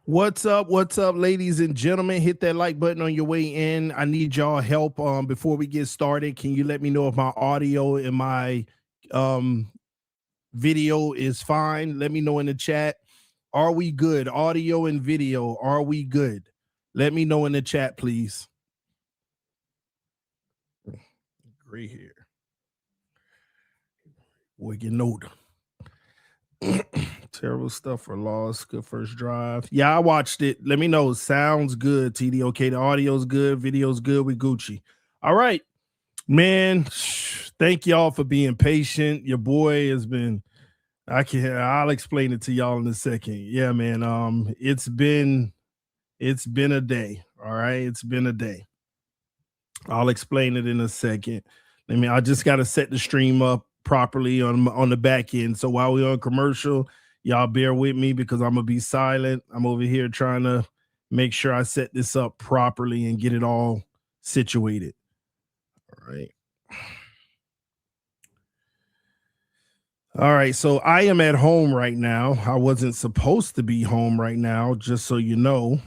What's up, ladies and gentlemen? Hit that like button on your way in. I need y'all help. Before we get started, can you let me know if my audio and my um video is fine? Let me know in the chat. Are we good? Audio and video, are we good? Let me know in the chat, please. Great here. Wicked note. Terrible stuff for loss. Good first drive. Yeah, I watched it. Let me know. Sounds good, TD. Okay, the audio's good, video's good. We Gucci. All right, man. Thank y'all for being patient. Your boy has been. I'll explain it to y'all in a second. Yeah, man. It's been a day. All right, it's been a day. I'll explain it in a second. I just got to set the stream up properly on the back end. So while we're on commercial, y'all bear with me because I'm gonna be silent. I'm over here trying to make sure I set this up properly and get it all situated. All right. All right, so I am at home right now. I wasn't supposed to be home right now, just so you know.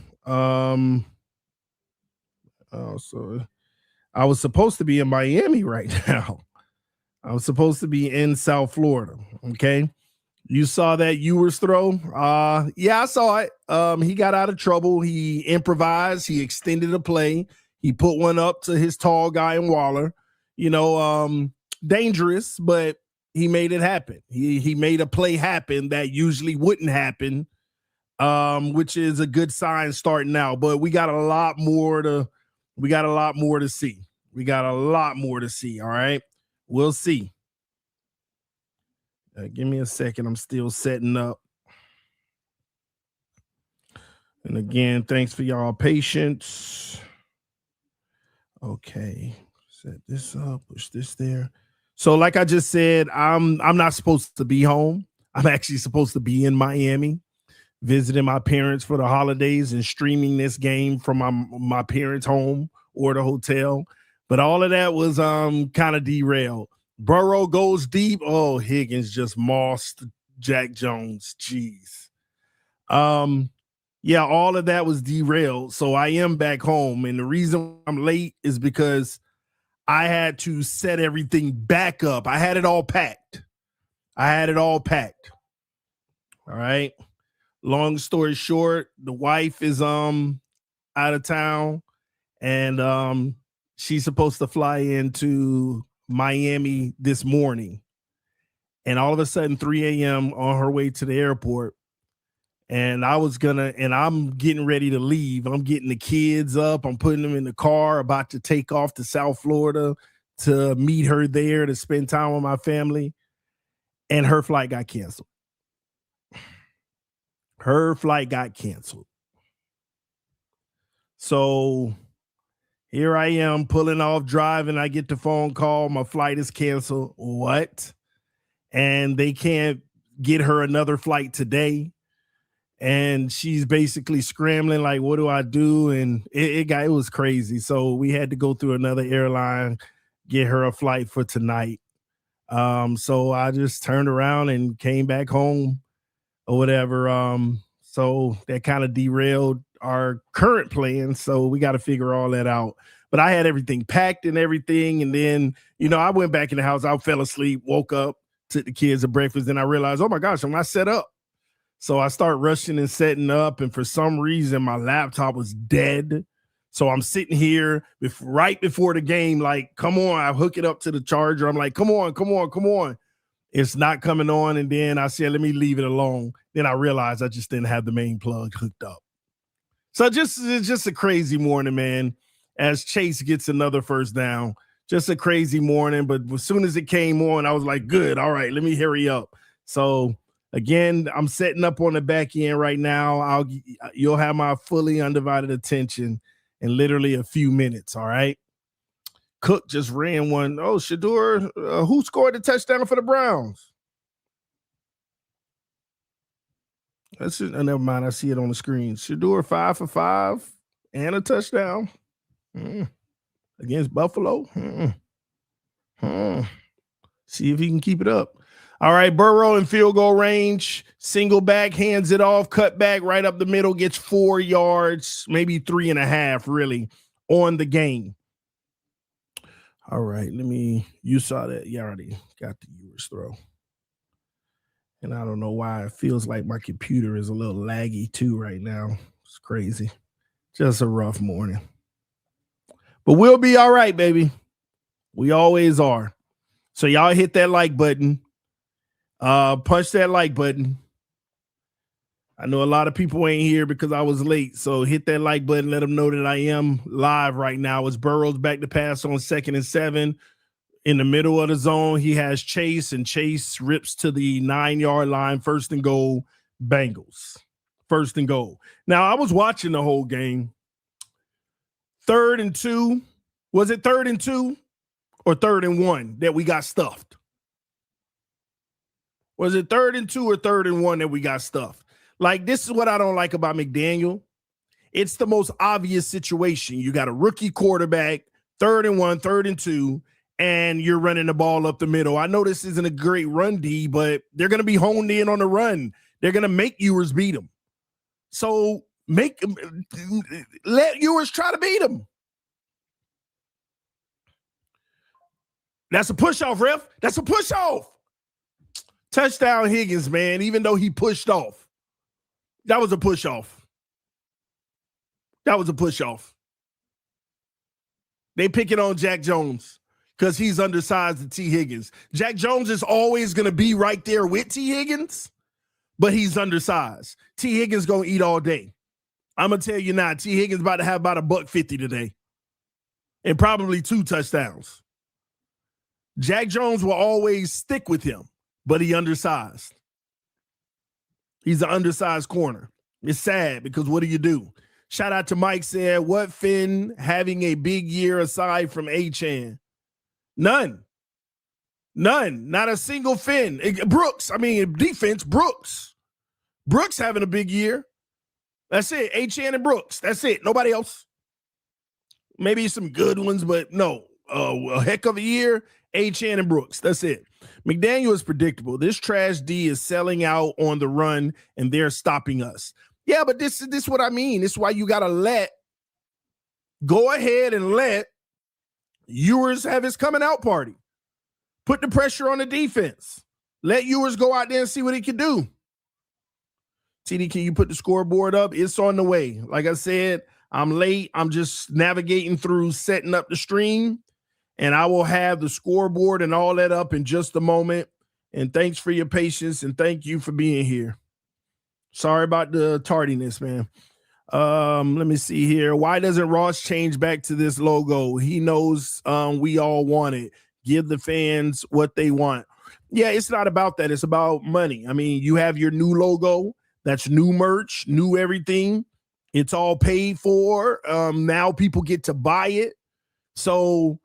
So I was supposed to be in Miami right now. I was supposed to be in South Florida. Okay. You saw that Ewers throw? Yeah, I saw it. He got out of trouble. He improvised. He extended a play. He put one up to his tall guy in Waller. Dangerous, but he made it happen. He made a play happen that usually wouldn't happen, which is a good sign starting out. But we got a lot more to see. We got a lot more to see. All right. We'll see. Give me a second. I'm still setting up. And again, thanks for y'all patience. Okay. Set this up, push this there. So like I just said, I'm not supposed to be home. I'm actually supposed to be in Miami visiting my parents for the holidays and streaming this game from my parents' home or the hotel. But all of that was kind of derailed. Burrow goes deep. Oh, Higgins just mossed Jack Jones. Jeez. Yeah, all of that was derailed. So I am back home. And the reason I'm late is because I had to set everything back up. I had it all packed. All right. Long story short, the wife is out of town and she's supposed to fly into Miami this morning. And all of a sudden, 3 a.m. on her way to the airport. And I'm getting ready to leave. I'm getting the kids up. I'm putting them in the car, about to take off to South Florida to meet her there to spend time with my family. And her flight got canceled. So here I am pulling off driving. I get the phone call. My flight is canceled. What? And they can't get her another flight today. And she's basically scrambling, like, what do I do? And it was crazy. So we had to go through another airline, get her a flight for tonight. So I just turned around and came back home or whatever. So that kind of derailed our current plan. So we got to figure all that out. But I had everything packed and everything. And then, I went back in the house. I fell asleep, woke up, took the kids to breakfast. And I realized, oh my gosh, I'm not set up. So I start rushing and setting up. And for some reason, my laptop was dead. So I'm sitting here right before the game, like, come on. I hook it up to the charger. I'm like, come on. It's not coming on. And then I said, let me leave it alone. Then I realized I just didn't have the main plug hooked up. So it's just a crazy morning, man, as Chase gets another first down. Just a crazy morning. But as soon as it came on, I was like, good. All right, let me hurry up. So again, I'm setting up on the back end right now. You'll have my fully undivided attention in literally a few minutes. All right. Cook just ran one. Oh, Shador, who scored the touchdown for the Browns? That's it. Never mind. I see it on the screen. Shador 5 for 5 and a touchdown against Buffalo. See if he can keep it up. All right, Burrow in field goal range, single back, hands it off, cut back right up the middle, gets 4 yards, maybe 3.5, really, on the game. All right, you saw that. You already got the Ewers throw. And I don't know why it feels like my computer is a little laggy too right now. It's crazy. Just a rough morning. But we'll be all right, baby. We always are. So y'all hit that like button. Punch that like button. I know a lot of people ain't here because I was late. So hit that like button. Let them know that I am live right now. It's Burrow's back to pass on 2nd and 7. In the middle of the zone, he has Chase, and Chase rips to the 9-yard line. 1st and goal, Bengals. 1st and goal. Now, I was watching the whole game. 3rd and 2. Was it 3rd and 2 or 3rd and 1 that we got stuffed? Was it 3rd and 2 or 3rd and 1 that we got stuffed? Like, this is what I don't like about McDaniel. It's the most obvious situation. You got a rookie quarterback, 3rd and 1, 3rd and 2, and you're running the ball up the middle. I know this isn't a great run D, but they're going to be honed in on the run. They're going to make Ewers beat them. So let Ewers try to beat them. That's a push-off, ref. That's a push-off. Touchdown Higgins, man, even though he pushed off. That was a push-off. That was a push-off. They pick it on Jack Jones because he's undersized to T. Higgins. Jack Jones is always going to be right there with T. Higgins, but he's undersized. T. Higgins going to eat all day. I'm going to tell you now, T. Higgins about to have about $150 today and probably 2 touchdowns. Jack Jones will always stick with him, but he undersized. He's an undersized corner. It's sad because what do you do? Shout out to Mike said, what Finn having a big year aside from Achane? None. Not a single Finn. Defense, Brooks. Brooks having a big year. That's it. Achane and Brooks. That's it. Nobody else. Maybe some good ones, but no. A heck of a year. Achane and Brooks. That's it. McDaniel is predictable. This trash D is selling out on the run, and they're stopping us. Yeah, but this is what I mean. This is why you got to go ahead and let Ewers have his coming out party. Put the pressure on the defense. Let Ewers go out there and see what he can do. TD, can you put the scoreboard up? It's on the way. Like I said, I'm late. I'm just navigating through setting up the stream, and I will have the scoreboard and all that up in just a moment. And thanks for your patience, and thank you for being here. Sorry about the tardiness, man. Let me see here. Why doesn't Ross change back to this logo? He knows we all want it. Give the fans what they want. Yeah, it's not about that. It's about money. I mean, you have your new logo. That's new merch, new everything. It's all paid for. Now people get to buy it. So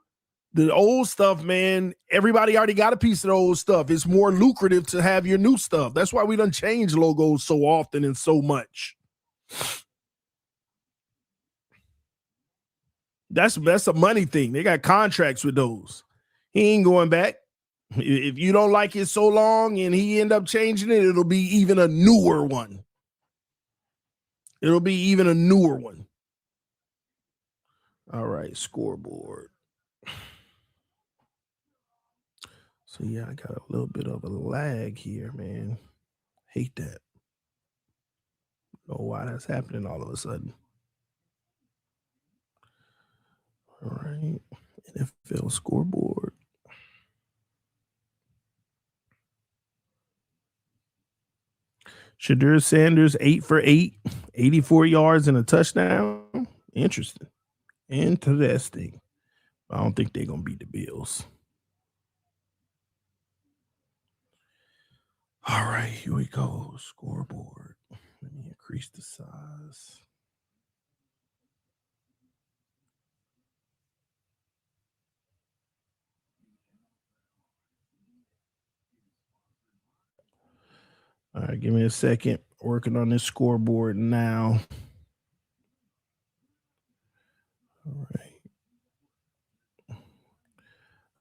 the old stuff, man, everybody already got a piece of the old stuff. It's more lucrative to have your new stuff. That's why we done change logos so often and so much. That's a money thing. They got contracts with those. He ain't going back. If you don't like it so long and he end up changing it, it'll be even a newer one. It'll be even a newer one. All right, scoreboard. So, yeah, I got a little bit of a lag here, man. Hate that. Don't know why that's happening all of a sudden. All right, NFL scoreboard. Shadur Sanders, 8 for 8, 84 yards and a touchdown. Interesting. I don't think they're going to beat the Bills. All right, here we go. Scoreboard. Let me increase the size. All right, give me a second. Working on this scoreboard now. All right.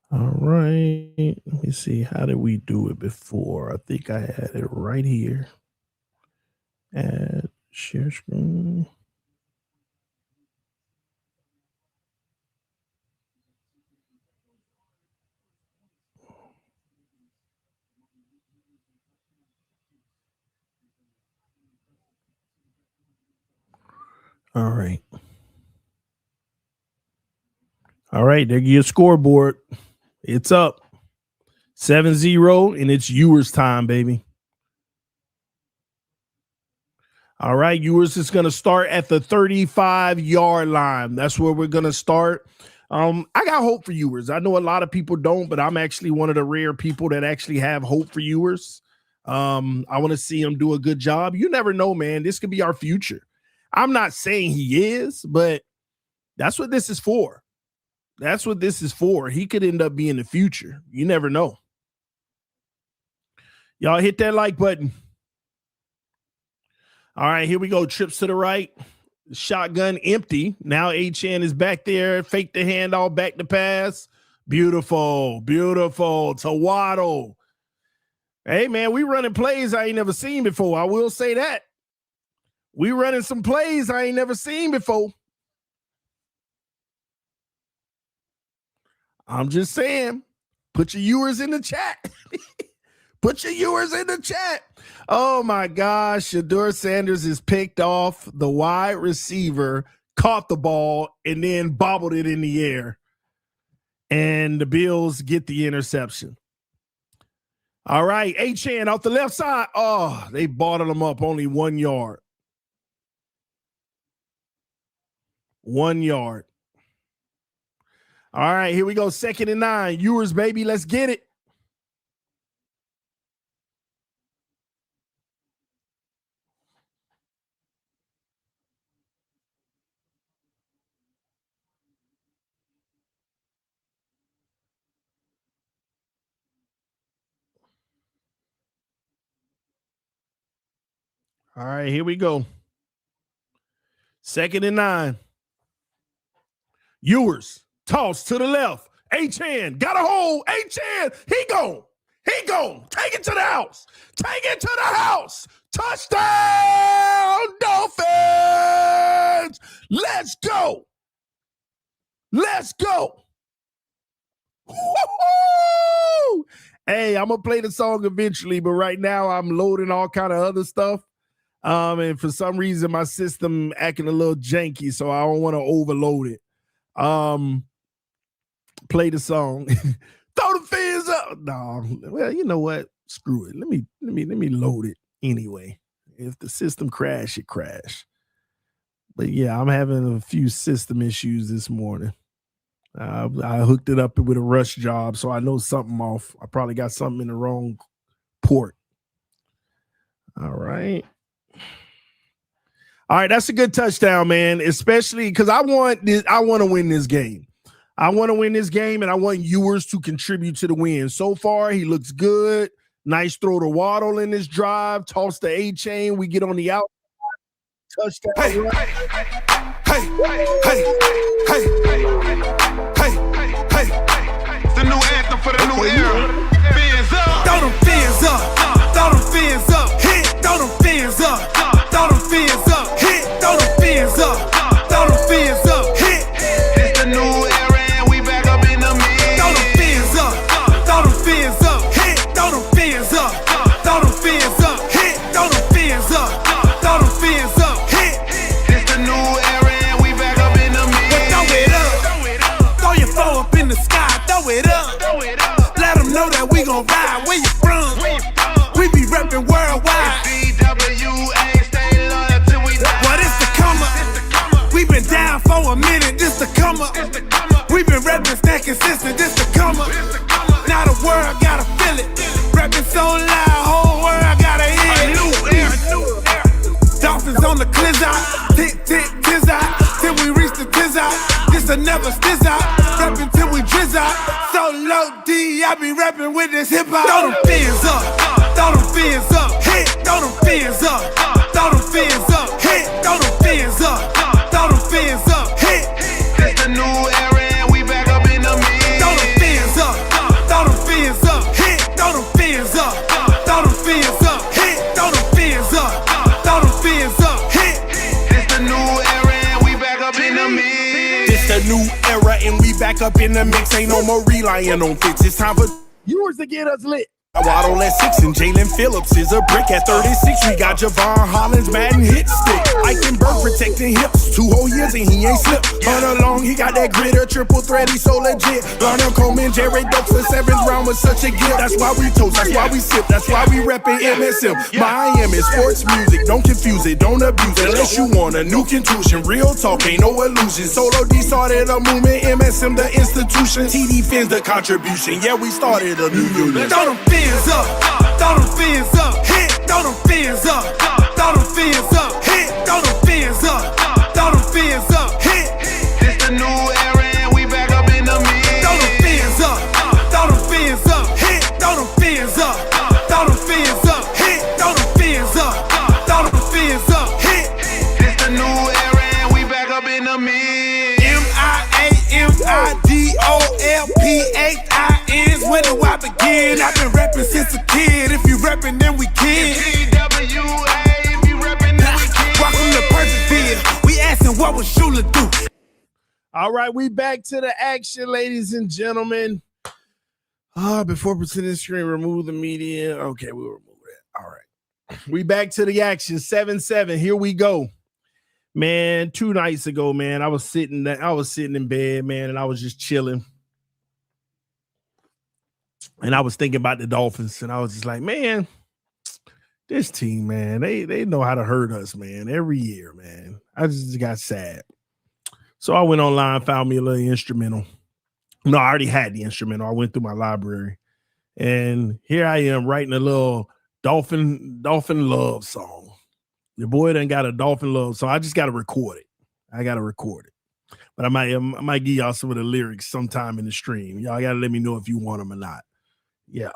All right. Let me see. How did we do it before? I think I had it right here. Add share screen. All right. All right. There your scoreboard. It's up 7-0, and it's Ewers time, baby. All right. Ewers is going to start at the 35-yard line. That's where we're going to start. I got hope for Ewers. I know a lot of people don't, but I'm actually one of the rare people that actually have hope for Ewers. I want to see him do a good job. You never know, man. This could be our future. I'm not saying he is, but that's what this is for. That's what this is for. He could end up being the future. You never know. Y'all hit that like button. All right, here we go. Trips to the right. Shotgun empty. Now Achane is back there. Fake the handoff, back to pass. Beautiful, beautiful. To Waddle. Hey, man, we running plays I ain't never seen before. I will say that. We running some plays I ain't never seen before. I'm just saying, put your Ewers in the chat. Put your Ewers in the chat. Oh, my gosh. Shedeur Sanders is picked off. The wide receiver caught the ball and then bobbled it in the air. And the Bills get the interception. All right, Achane off the left side. Oh, they bottled him up only 1 yard. 1 yard. All right, here we go. 2nd and 9. Ewers, baby. Let's get it. All right, here we go. 2nd and 9. Ewers, toss to the left. Achane, got a hold. Achane, he gone. He gone. Take it to the house. Take it to the house. Touchdown, Dolphins. Let's go. Let's go. Woo-hoo! Hey, I'm going to play the song eventually, but right now I'm loading all kind of other stuff. And for some reason, my system acting a little janky, so I don't want to overload it. Play the song. Throw the fins up. No, well, you know what? Screw it. Let me load it anyway. If the system crash, it crash. But yeah, I'm having a few system issues this morning. I hooked it up with a rush job, so I know something off. I probably got something in the wrong port. All right. All right, that's a good touchdown, man, especially because I want to win this game. I want to win this game, and I want Ewers to contribute to the win. So far, he looks good. Nice throw to Waddle in this drive. Toss to Achane. We get on the outside. Touchdown. Hey, right. hey, hey, hey, hey, hey, hey. It's the new anthem for the new era. Fins up. Throw them fins up. Throw them fins up. Hit. Throw them fins up. Throw them fins up. Hit. Throw them fins up. Throw them fins up. Hit. It's the new era and we back up in the mix. Throw them fins up. Throw them fins up. Hit. Throw them fins up. Throw them fins up. Hit. Throw them fins up. Throw them fins up. Hit. It's the new era and we back up in the mix. Throw it up. Throw your phone up in the sky. Throw it up. Let them know that we gon' ride. Where you from? We be reppin' worldwide. We've been down for a minute, just to come up. We've been reppin', staying consistent, just to come up. Now the world gotta feel it. Reppin' so loud, whole world gotta hear it. Dolphins on the cliz out, tick, tick, tiz out. Till we reach the tiz out, this a never stiz out. Reppin' till we drizz out. So low D, I be reppin' with this hip hop. Throw them fins up, throw them fins up. Hit, throw them fins up, throw them fins up. Hit, throw them fins up. Throw them fins up, hit. It's the new era and we back up in the mix. Throw them fins up, back up in the mix. Ain't no more relying on fits. It's time for Ewers to get us lit. Waddle at 6 and Jalen Phillips is a brick at 36. We got Javon Hollins, Madden hit stick. Eichenberg protecting hips. 2 whole years and he ain't slipped. Run along, he got that gritter, triple threat, he so legit. Garner Coleman, Jared Doaks, the 7th round was such a gift. That's why we toast, that's why we sip, that's why we reppin' MSM. Miami sports music, don't confuse it, don't abuse it. Unless you want a new contusion, real talk, ain't no illusion. Solo D started a movement, MSM the institution. TD Fins the contribution, yeah we started a new unit. Throw them fins up, throw them fins up, hit, throw them fins up, throw them fins up, hit, throw them fins up, throw them fins up, hit. This the new era and we back up in the mix. Throw them fins up, throw them fins up, hit, throw them fins up, throw them fins up, hit, throw them fins up, throw them fins up, hit. This the new era and we back up in the mix. MIAMIDOLPHINs. When do I begin? I've been rapping since a kid. If you rapping, then we can. TWA, if you reppin', then we can. Welcome to Perfectville. We asking what would Shula do? All right, we back to the action, ladies and gentlemen. Before presenting screen, remove the media. Okay, we'll remove it. All right. We back to the action. 7-7. Here we go. Man, 2 nights ago, man, I was sitting in bed, man, and I was just chilling. And I was thinking about the Dolphins, and I was just like, man, this team, man, they know how to hurt us, man, every year, man. I just got sad. So I went online, found me a little instrumental. No, I already had the instrumental. I went through my library. And here I am writing a little Dolphin love song. Your boy done got a Dolphin love song. I just got to record it. But I might give y'all some of the lyrics sometime in the stream. Y'all got to let me know if you want them or not. Yeah,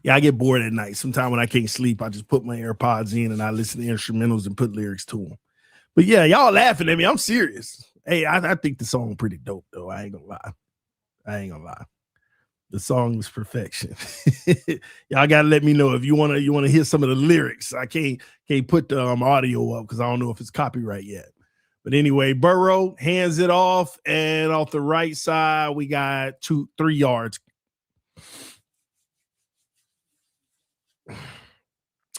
I get bored at night. Sometimes when I can't sleep, I just put my AirPods in and I listen to instrumentals and put lyrics to them. But yeah, y'all laughing at me. I'm serious. Hey, I think the song pretty dope, though. I ain't gonna lie. The song is perfection. Y'all gotta let me know if you wanna hear some of the lyrics. I can't put the audio up because I don't know if it's copyright yet. But anyway, Burrow hands it off, and off the right side, we got 3 yards.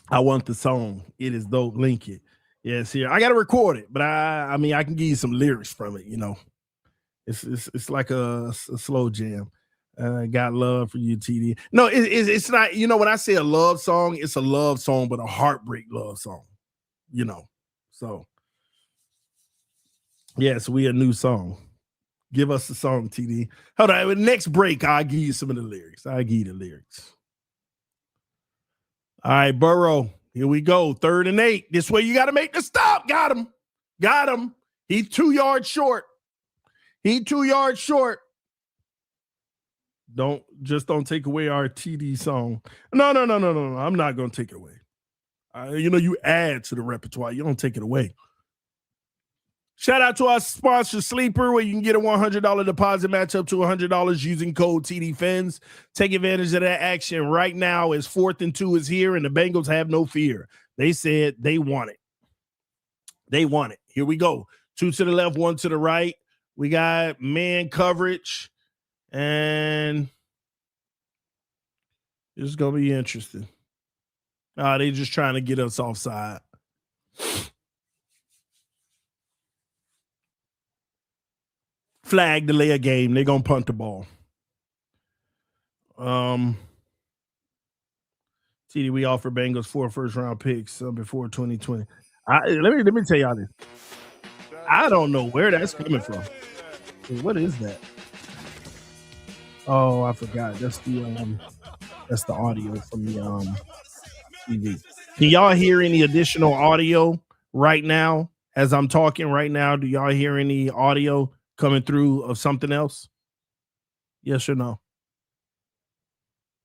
I want the song. It is dope. Link it. Yes, here. I got to record it, but I mean, I can give you some lyrics from it. You know, it's like a slow jam. Got love for you, TD. No, it's not. You know, when I say a love song, it's a love song, but a heartbreak love song. You know, so yes, we a new song. Give us the song, TD. Hold on. Next break, I'll give you some of the lyrics. All right, Burrow. Here we go. 3rd and 8. This way you got to make the stop. Got him. He's 2 yards short. Don't take away our TD song. No. I'm not going to take it away. You add to the repertoire. You don't take it away. Shout out to our sponsor, Sleeper, where you can get a $100 deposit match up to $100 using code TDPHINS. Take advantage of that action right now as 4th and 2 is here, and the Bengals have no fear. They said they want it. Here we go. 2 to the left, 1 to the right. We got man coverage, and this is going to be interesting. They just trying to get us offside. Flag, delay a game. They're going to punt the ball. TD, we offer Bengals 4 first-round picks before 2020. Let me tell y'all this. I don't know where that's coming from. What is that? Oh, I forgot. That's the audio from the TV. Can y'all hear any additional audio right now as I'm talking right now? Do y'all hear any audio coming through of something else? Yes or no?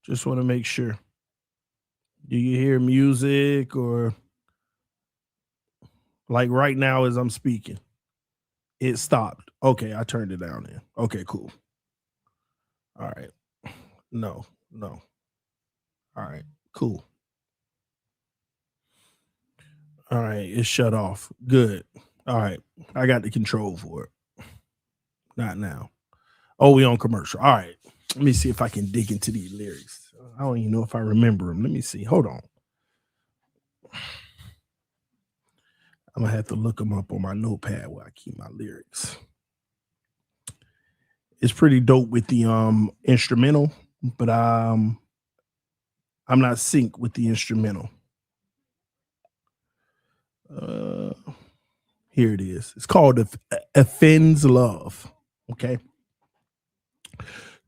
Just want to make sure. Do you hear music or like right now as I'm speaking? It stopped. Okay, I turned it down then. Okay, cool. All right. No. All right, cool. All right, it's shut off. Good. All right, I got the control for it. Not now. Oh, we on commercial. All right. Let me see if I can dig into these lyrics. I don't even know if I remember them. Let me see. Hold on. I'm gonna have to look them up on my notepad where I keep my lyrics. It's pretty dope with the instrumental, but I'm not synced with the instrumental. Here it is. It's called Offends Love. Okay.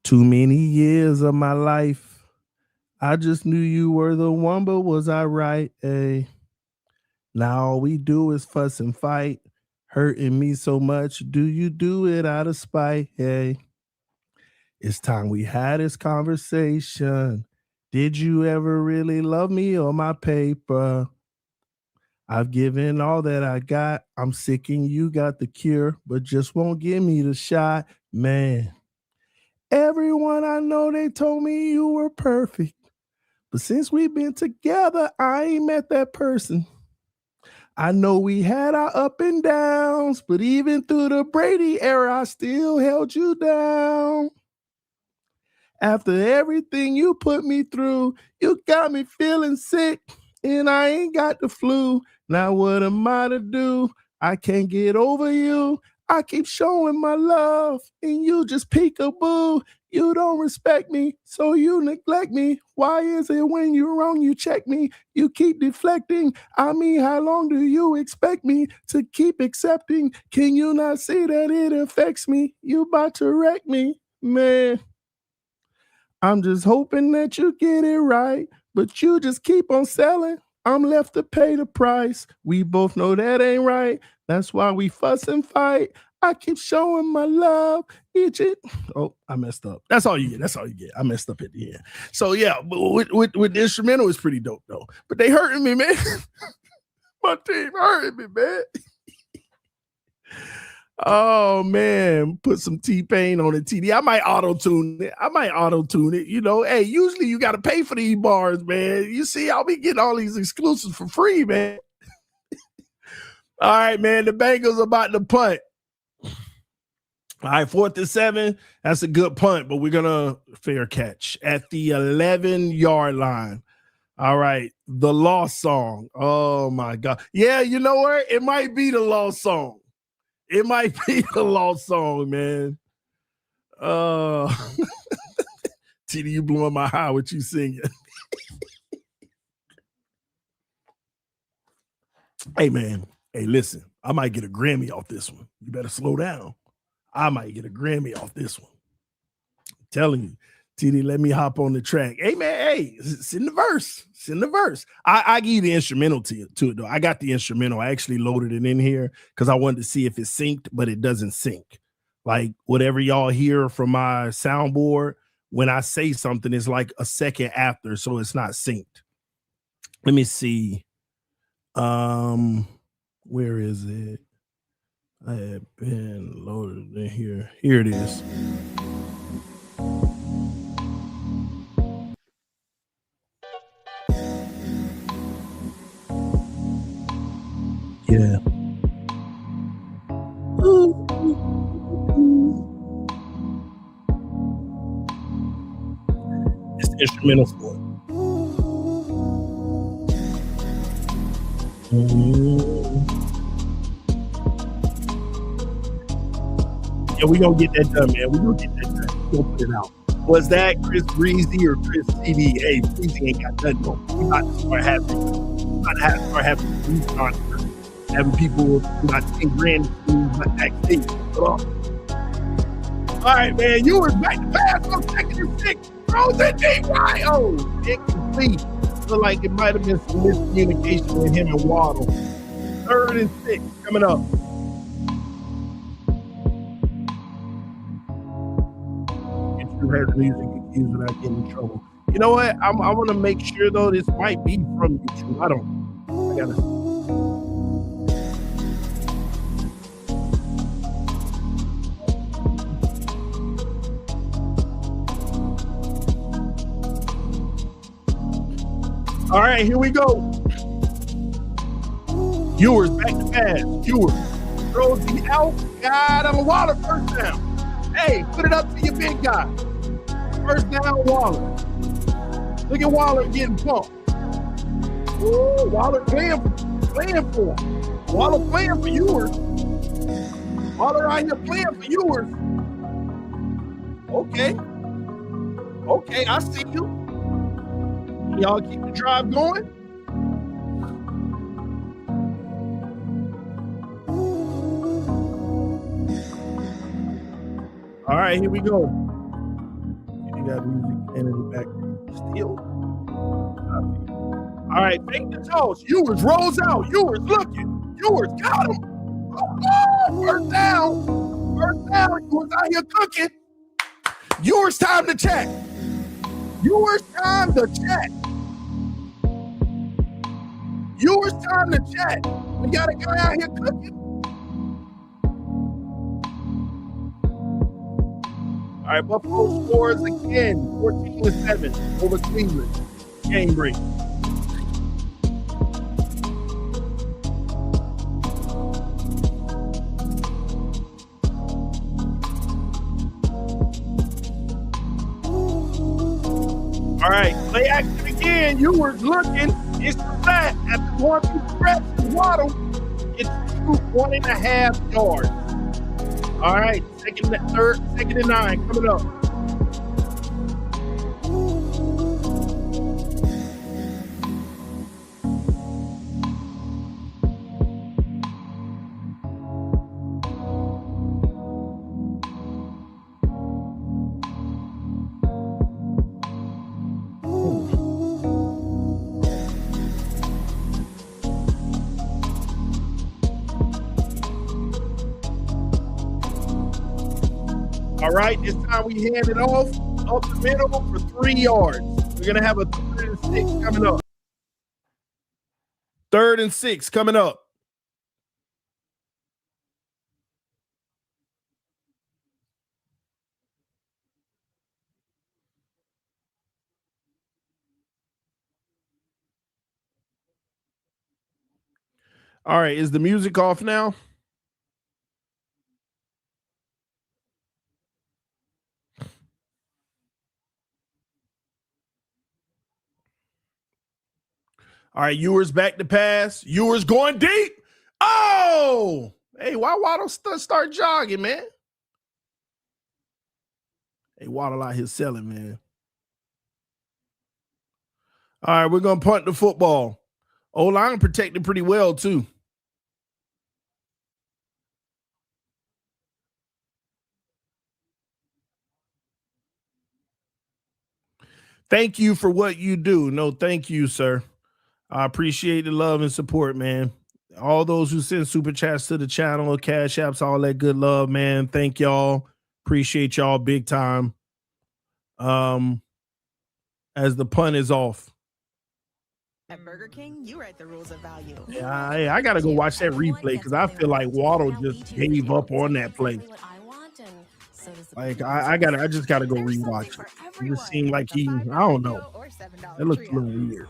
Too many years of my life, I just knew you were the one, but was I right? Hey. Now all we do is fuss and fight, hurting me so much. Do you do it out of spite? Hey, it's time we had this conversation. Did you ever really love me or my paper? I've given all that I got. I'm sick and you got the cure, but just won't give me the shot. Man, everyone I know, they told me you were perfect. But since we've been together, I ain't met that person. I know we had our up and downs, but even through the Brady era, I still held you down. After everything you put me through, you got me feeling sick, and I ain't got the flu. Now what am I to do? I can't get over you. I keep showing my love, and you just peekaboo. You don't respect me, so you neglect me. Why is it when you're wrong, you check me? You keep deflecting. I mean, how long do you expect me to keep accepting? Can you not see that it affects me? You about to wreck me, man. I'm just hoping that you get it right, but you just keep on selling. I'm left to pay the price. We both know that ain't right. That's why we fuss and fight. I keep showing my love. Oh, I messed up. That's all you get. That's all you get. I messed up at the end. So yeah, but with the instrumental, it's pretty dope though. But they hurting me, man. My team hurting me, man. Oh man, put some T-Pain on it, TD. I might auto-tune it. You know, hey, usually you got to pay for these bars, man. You see, I'll be getting all these exclusives for free, man. All right, man. The Bengals are about to punt. All right, 4th and 7. That's a good punt, but we're gonna fair catch at the 11-yard line. All right, the lost song. Oh my God. Yeah, you know what? It might be the lost song. It might be the lost song, man. TD, you blowing my high with you singing. Hey, man. Hey, listen. I might get a Grammy off this one. You better slow down. I might get a Grammy off this one. I'm telling you. TD, let me hop on the track. Hey, man, hey, send the verse. Send the verse. I give you the instrumental to it, though. I got the instrumental. I actually loaded it in here because I wanted to see if it's synced, but it doesn't sync. Like, whatever y'all hear from my soundboard, when I say something, it's like a second after, so it's not synced. Let me see. Where is it? I have been loaded in here. Here it is. Yeah. It's the instrumental for it. Yeah, we gonna get that done, man. We gonna get that done. We'll put it out. Was that Chris Breezy or Chris CD? Hey, Breezy ain't got nothing on. We about to start having concerts, having people about 10 grand backstage. All right, man. Ewers back to pass. I'm checking your 6. Throws it deep right. Oh, incomplete. Feel like it might have been some miscommunication with him and Waddle. 3rd and 6 coming up. Get you heard the music confused without getting in trouble. You know what? I want to make sure though this might be from YouTube. I don't know. I gotta. All right, here we go. Ewers back to pass. Ewers throws the outside on Water, first down. Hey, put it up to your big guy. First down, Waller. Look at Waller getting pumped. Ooh, Waller playing for him. Waller playing for Ewers. Waller out here playing for Ewers. Okay, I see you. Y'all keep the drive going. All right, here we go. You got music in the back still. All right, fake the toss. Ewers rolls out. Ewers looking. Ewers got him. Oh, first down. First down. Ewers out here cooking. Ewers time to check. Ewers time to check. Ewers time to check. We got a guy out here cooking. All right, Buffalo scores again, 14-7 over Cleveland. Game break. All right, play action again. Ewers looking. It's the flat after going through the stretch. Waddle gets 1.5 yards. All right, second and 9 coming up. All right, this time we hand it off up the middle for 3 yards. We're going to have a 3rd and 6 coming up. 3rd and 6 coming up. All right, is the music off now? All right, Ewers back to pass. Ewers going deep. Oh! Hey, why Waddle start jogging, man? Hey, Waddle out here selling, man. All right, we're going to punt the football. O-line protected pretty well, too. Thank you for what you do. No, thank you, sir. I appreciate the love and support, man. All those who send super chats to the channel, cash apps, all that good love, man. Thank y'all. Appreciate y'all big time. As the punt is off. At Burger King, you write the rules of value. Yeah, I got to go watch that replay because I feel like Waddle just gave up on that play. Like, I just got to go rewatch it. It just seemed like I don't know. It looked a little weird.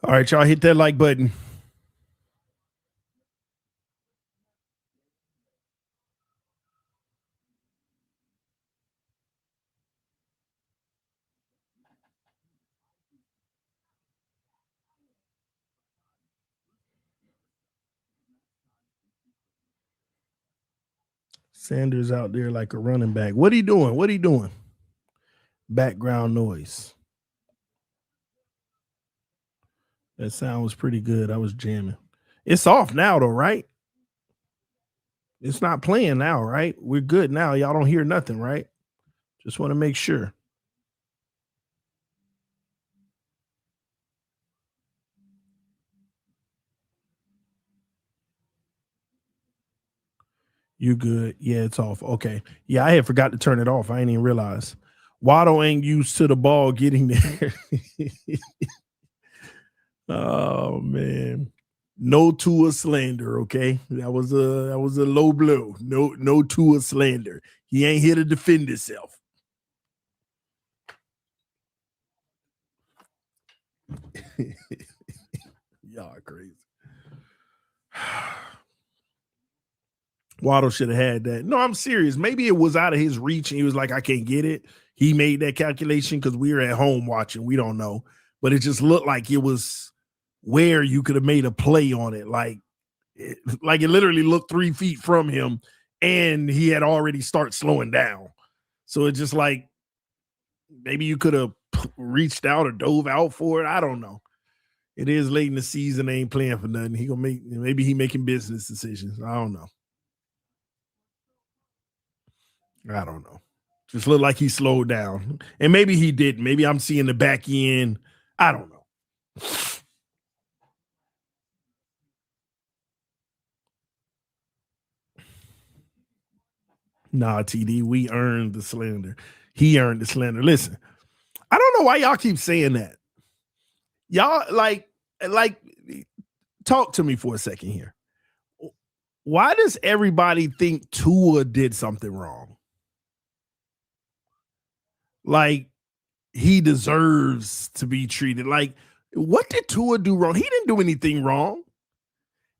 All right, y'all hit that like button. Sanders out there like a running back. What are you doing? What are you doing? Background noise. That sound was pretty good. I was jamming. It's off now, though, right? It's not playing now, right? We're good now. Y'all don't hear nothing, right? Just want to make sure. You good? Yeah, it's off. Okay. Yeah, I had forgot to turn it off. I didn't even realize. Waddle ain't used to the ball getting there. Oh, man. No Tua slander, okay? That was a low blow. No Tua slander. He ain't here to defend himself. Y'all are crazy. Waddle should have had that. No, I'm serious. Maybe it was out of his reach and he was like, I can't get it. He made that calculation because we were at home watching. We don't know. But it just looked like it was where you could have made a play on it. Like it literally looked 3 feet from him and he had already started slowing down. So it's just like maybe you could have reached out or dove out for it. I don't know. It is late in the season. They ain't playing for nothing. Maybe he making business decisions. I don't know. Just looked like he slowed down. And maybe he didn't. Maybe I'm seeing the back end. I don't know. Nah, TD, we earned the slander. He earned the slander. Listen, I don't know why y'all keep saying that. Y'all like talk to me for a second here. Why does everybody think Tua did something wrong? Like he deserves to be treated. Like, what did Tua do wrong? He didn't do anything wrong.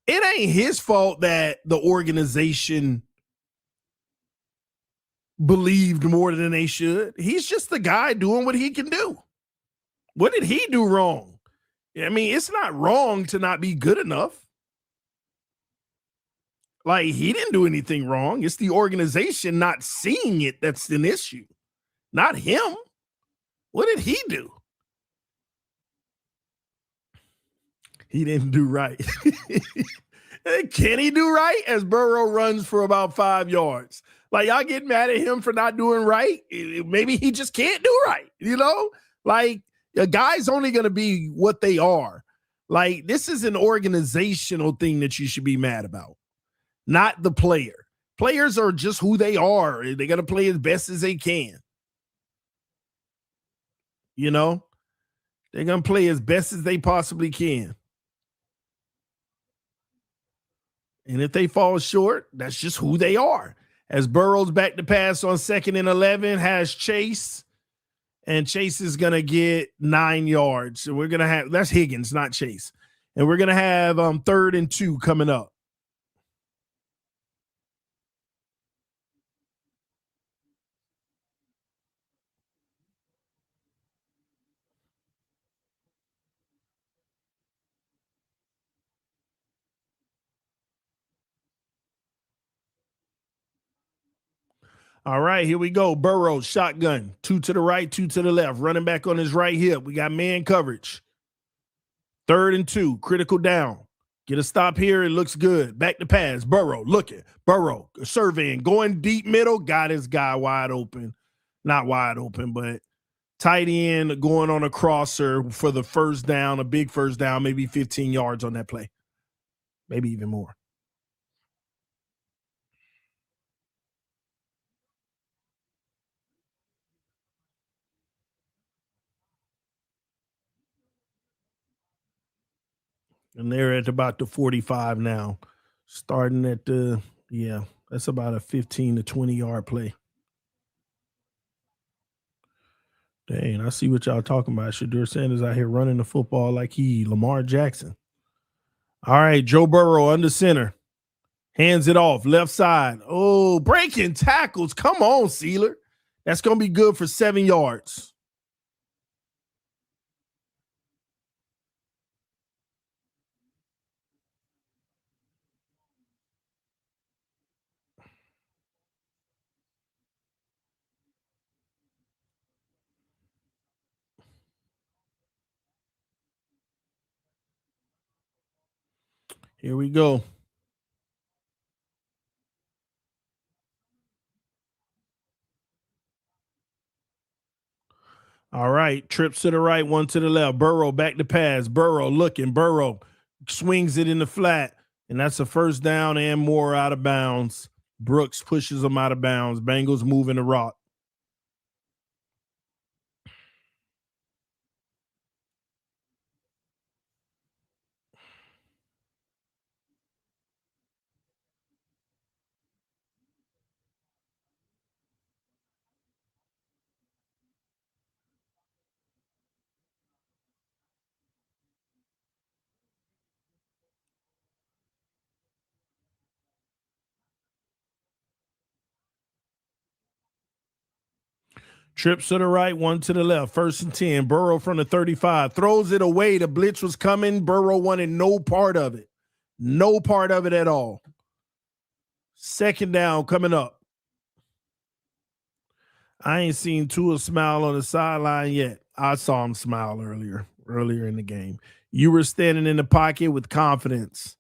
It ain't his fault that the organization believed more than they should. He's just the guy doing what he can do. What did he do wrong? I mean, it's not wrong to not be good enough. Like, he didn't do anything wrong. It's the organization not seeing it that's an issue, not him. What did he do? He didn't do right. Can he do right as Burrow runs for about 5 yards? Like, y'all get mad at him for not doing right. Maybe he just can't do right, you know? Like, a guy's only going to be what they are. Like, this is an organizational thing that you should be mad about, not the player. Players are just who they are. They got to play as best as they can. You know? They're going to play as best as they possibly can. And if they fall short, that's just who they are. As Burrow's back to pass on 2nd and 11, has Chase. And Chase is going to get 9 yards. So we're going to have, that's Higgins, not Chase. And we're going to have 3rd and 2 coming up. All right, here we go. Burrow, shotgun. 2 to the right, 2 to the left. Running back on his right hip. We got man coverage. 3rd and 2, critical down. Get a stop here. It looks good. Back to pass. Burrow looking. Burrow surveying. Going deep middle. Got his guy wide open. Not wide open, but tight end going on a crosser for the first down, a big first down, maybe 15 yards on that play. Maybe even more. And they're at about the 45 now. Starting at the, that's about a 15 to 20 yard play. Dang, I see what y'all talking about. Shadur Sanders out here running the football like he Lamar Jackson. All right, Joe Burrow under center. Hands it off, left side. Oh, breaking tackles. Come on, Sealer. That's going to be good for 7 yards. Here we go. All right, trips to the right, 1 to the left. Burrow back to pass. Burrow looking. Burrow swings it in the flat, and that's a first down and more out of bounds. Brooks pushes them out of bounds. Bengals moving the rock. Trips to the right, one to the left. 1st and 10. Burrow from the 35. Throws it away. The blitz was coming. Burrow wanted no part of it. No part of it at all. 2nd down coming up. I ain't seen Tua smile on the sideline yet. I saw him smile earlier in the game. You were standing in the pocket with confidence.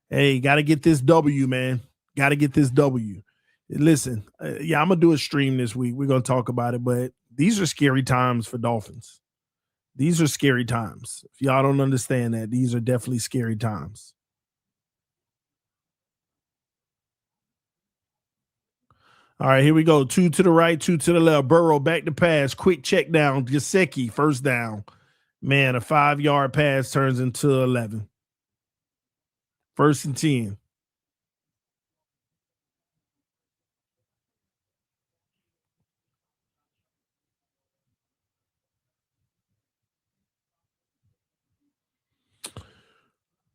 Hey, got to get this W, man. Got to get this W. Listen, I'm going to do a stream this week. We're going to talk about it, but these are scary times for Dolphins. These are scary times. If y'all don't understand that, these are definitely scary times. All right, here we go. 2 to the right, 2 to the left. Burrow back to pass. Quick check down. Gesicki, 1st down. Man, a 5-yard pass turns into 11. 1st and 10.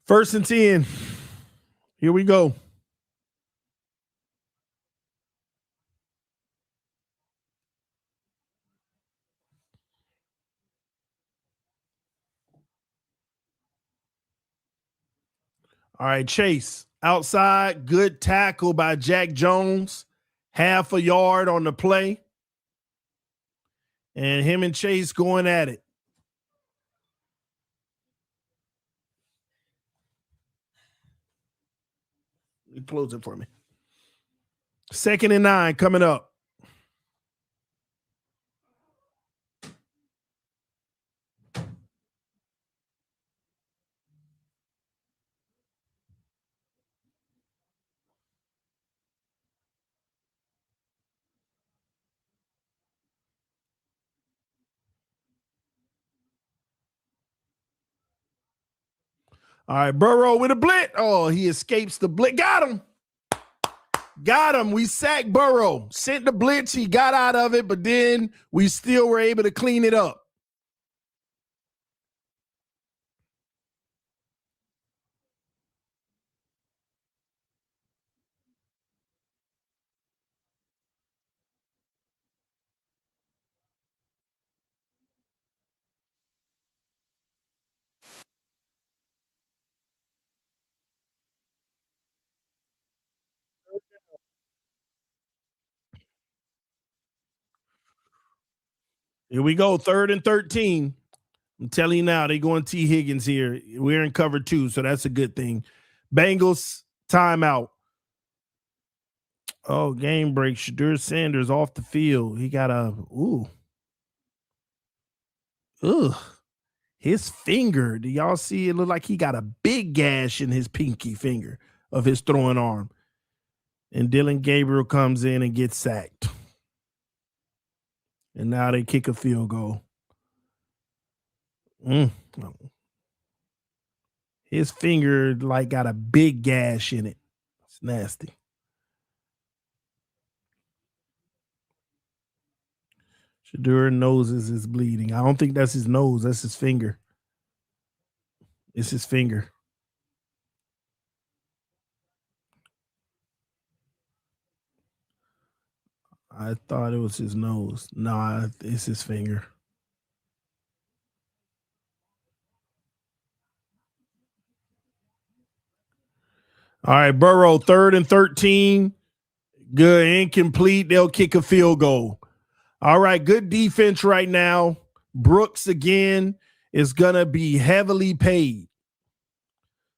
First and 10. Here we go. All right, Chase. Outside, good tackle by Jack Jones. Half a yard on the play. And him and Chase going at it. You close it for me. 2nd and 9 coming up. All right, Burrow with a blitz. Oh, he escapes the blitz. Got him. Got him. We sacked Burrow. Sent the blitz. He got out of it, but then we still were able to clean it up. Here we go. 3rd and 13. I'm telling you now, they going T. Higgins here. We're in cover 2, so that's a good thing. Bengals timeout. Oh, game break. Shadur Sanders off the field. He got a his finger. Do y'all see it? Look like he got a big gash in his pinky finger of his throwing arm. And Dylan Gabriel comes in and gets sacked. And now they kick a field goal. His finger like got a big gash in it. It's nasty. Shadur noses is bleeding. I don't think that's his nose. That's his finger. It's his finger. I thought it was his nose. Nah, it's his finger. All right, Burrow, 3rd and 13. Good, incomplete. They'll kick a field goal. All right, good defense right now. Brooks again is going to be heavily paid.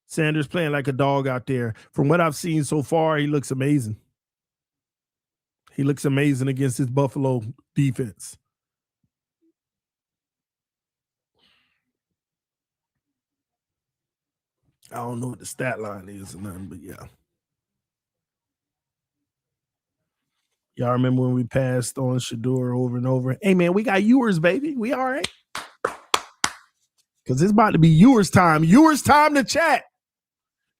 Sanders playing like a dog out there. From what I've seen so far, he looks amazing. He looks amazing against his Buffalo defense. I don't know what the stat line is or nothing, but yeah. Y'all remember when we passed on Shadur over and over? Hey, man, we got Ewers, baby. We all right. Because it's about to be Ewers time. Ewers time to chat.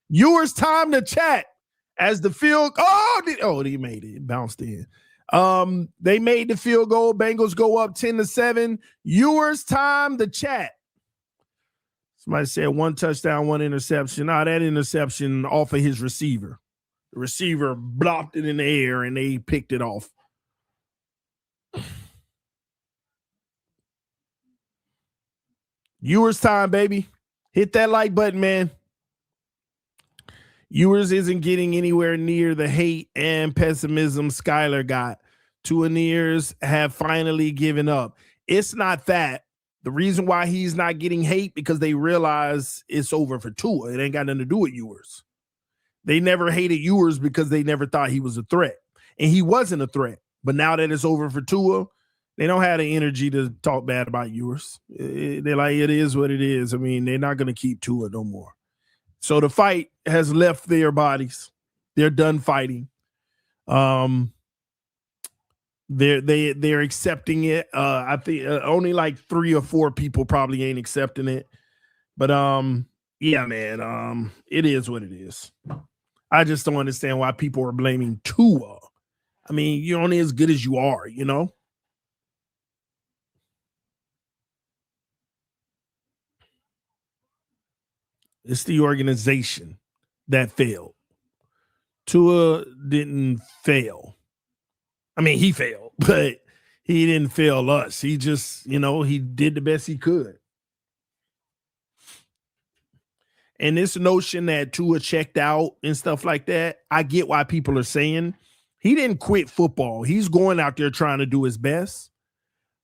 Ewers time to chat. As the field, he made it. It bounced in. They made the field goal. Bengals go up 10-7. Ewers time to chat. Somebody said 1 touchdown, 1 interception. That interception off of his receiver. The receiver blocked it in the air and they picked it off. Ewers time, baby. Hit that like button, man. Ewers isn't getting anywhere near the hate and pessimism Skylar got. Tuaniers have finally given up. It's not that. The reason why he's not getting hate because they realize it's over for Tua. It ain't got nothing to do with Ewers. They never hated Ewers because they never thought he was a threat. And he wasn't a threat. But now that it's over for Tua, they don't have the energy to talk bad about Ewers. They're like, it is what it is. I mean, they're not going to keep Tua no more. So the fight has left their bodies. They're done fighting. They're accepting it. I think only like 3 or 4 people probably ain't accepting it. But yeah, man. It is what it is. I just don't understand why people are blaming Tua. I mean, you're only as good as you are, you know? It's the organization that failed. Tua didn't fail. I mean, he failed, but he didn't fail us. He just, he did the best he could. And this notion that Tua checked out and stuff like that, I get why people are saying he didn't quit football. He's going out there trying to do his best.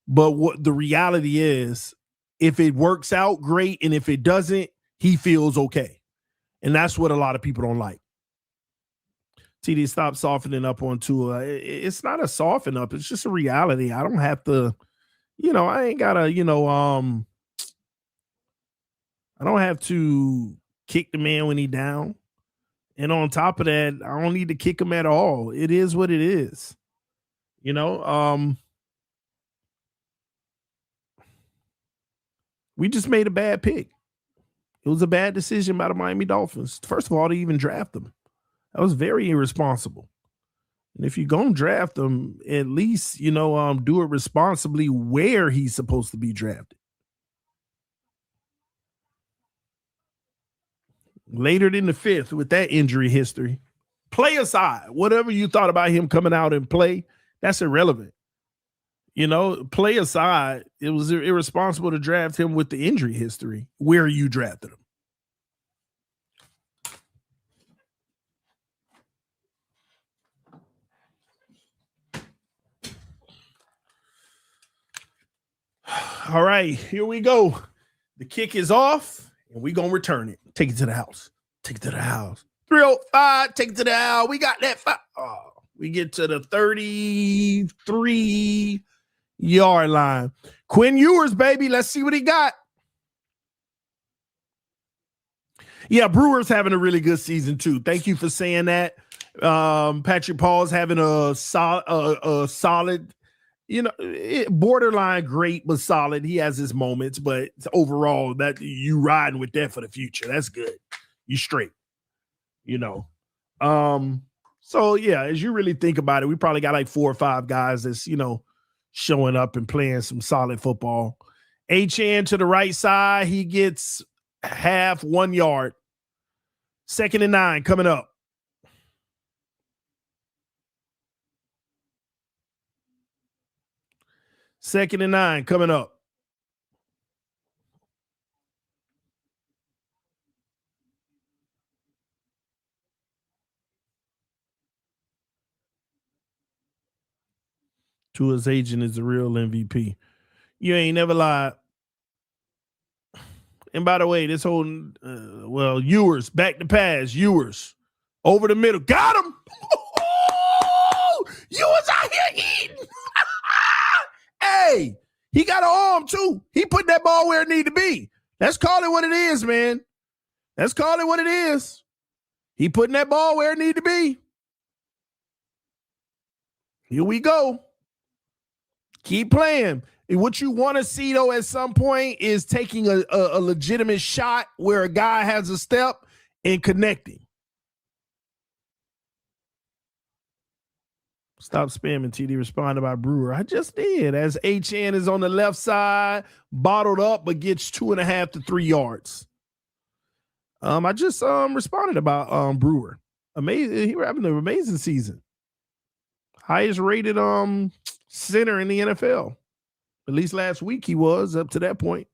But what the reality is, if it works out, great. And if it doesn't, he feels okay. And that's what a lot of people don't like. TD, stop softening up on Tua. It's not a soften up. It's just a reality. I don't have to, I ain't got to, I don't have to kick the man when he down. And on top of that, I don't need to kick him at all. It is what it is. We just made a bad pick. It was a bad decision by the Miami Dolphins. First of all, to even draft them. That was very irresponsible. And if you're going to draft him, at least, do it responsibly where he's supposed to be drafted. Later than the 5th with that injury history. Play aside. Whatever you thought about him coming out and play, that's irrelevant. Play aside. It was irresponsible to draft him with the injury history where you drafted him. All right, here we go. The kick is off, and we're going to return it. Take it to the house. Take it to the house. 305, take it to the house. We got that. We get to the 33-yard line. Quinn Ewers, baby. Let's see what he got. Yeah, Brewer's having a really good season, too. Thank you for saying that. Patrick Paul's having a solid borderline great, but solid. He has his moments, but overall, that you riding with that for the future. That's good. You straight, So yeah, as you really think about it, we probably got like 4 or 5 guys that's, showing up and playing some solid football. HN to the right side. He gets half 1 yard. 2nd and 9 coming up. Second and 9 coming up. Tua's agent is the real MVP. You ain't never lied. And by the way, this whole, Ewers, back to pass. Ewers, over the middle. Got him. Ewers out here eating. Hey, he got an arm too. He put that ball where it need to be. Let's call it what it is, man. Let's call it what it is. He putting that ball where it need to be. Here we go. Keep playing. And what you want to see, though, at some point is taking a legitimate shot where a guy has a step and connecting. Stop spamming, TD. Responded by Brewer. I just did. As HN is on the left side, bottled up, but gets 2.5 to 3 yards. I just responded about Brewer. Amazing. He was having an amazing season. Highest rated center in the NFL. At least last week he was up to that point.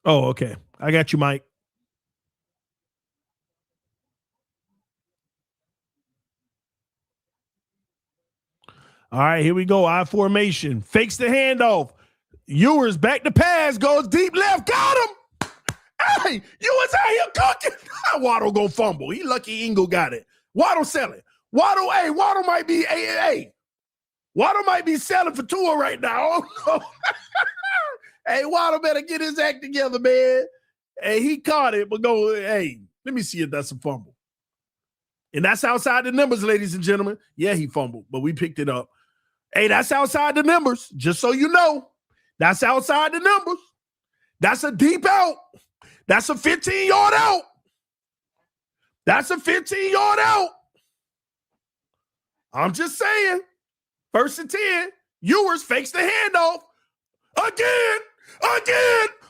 Oh, okay. I got you, Mike. All right, here we go. I formation. Fakes the handoff. Ewers back to pass. Goes deep left. Got him. Hey, Ewers out here cooking. Waddle go fumble. He lucky Ingle got it. Waddle selling. Waddle, hey, Waddle might be, Waddle might be selling for Tua right now. Oh, no. Hey, Waddle better get his act together, man. Hey, he caught it, but go, hey, let me see if that's a fumble. And that's outside the numbers, ladies and gentlemen. Yeah, he fumbled, but we picked it up. Hey, that's outside the numbers, just so you know. That's outside the numbers. That's a deep out. That's a 15-yard out. That's a 15-yard out. I'm just saying. 1st and 10. Ewers fakes the handoff. Again.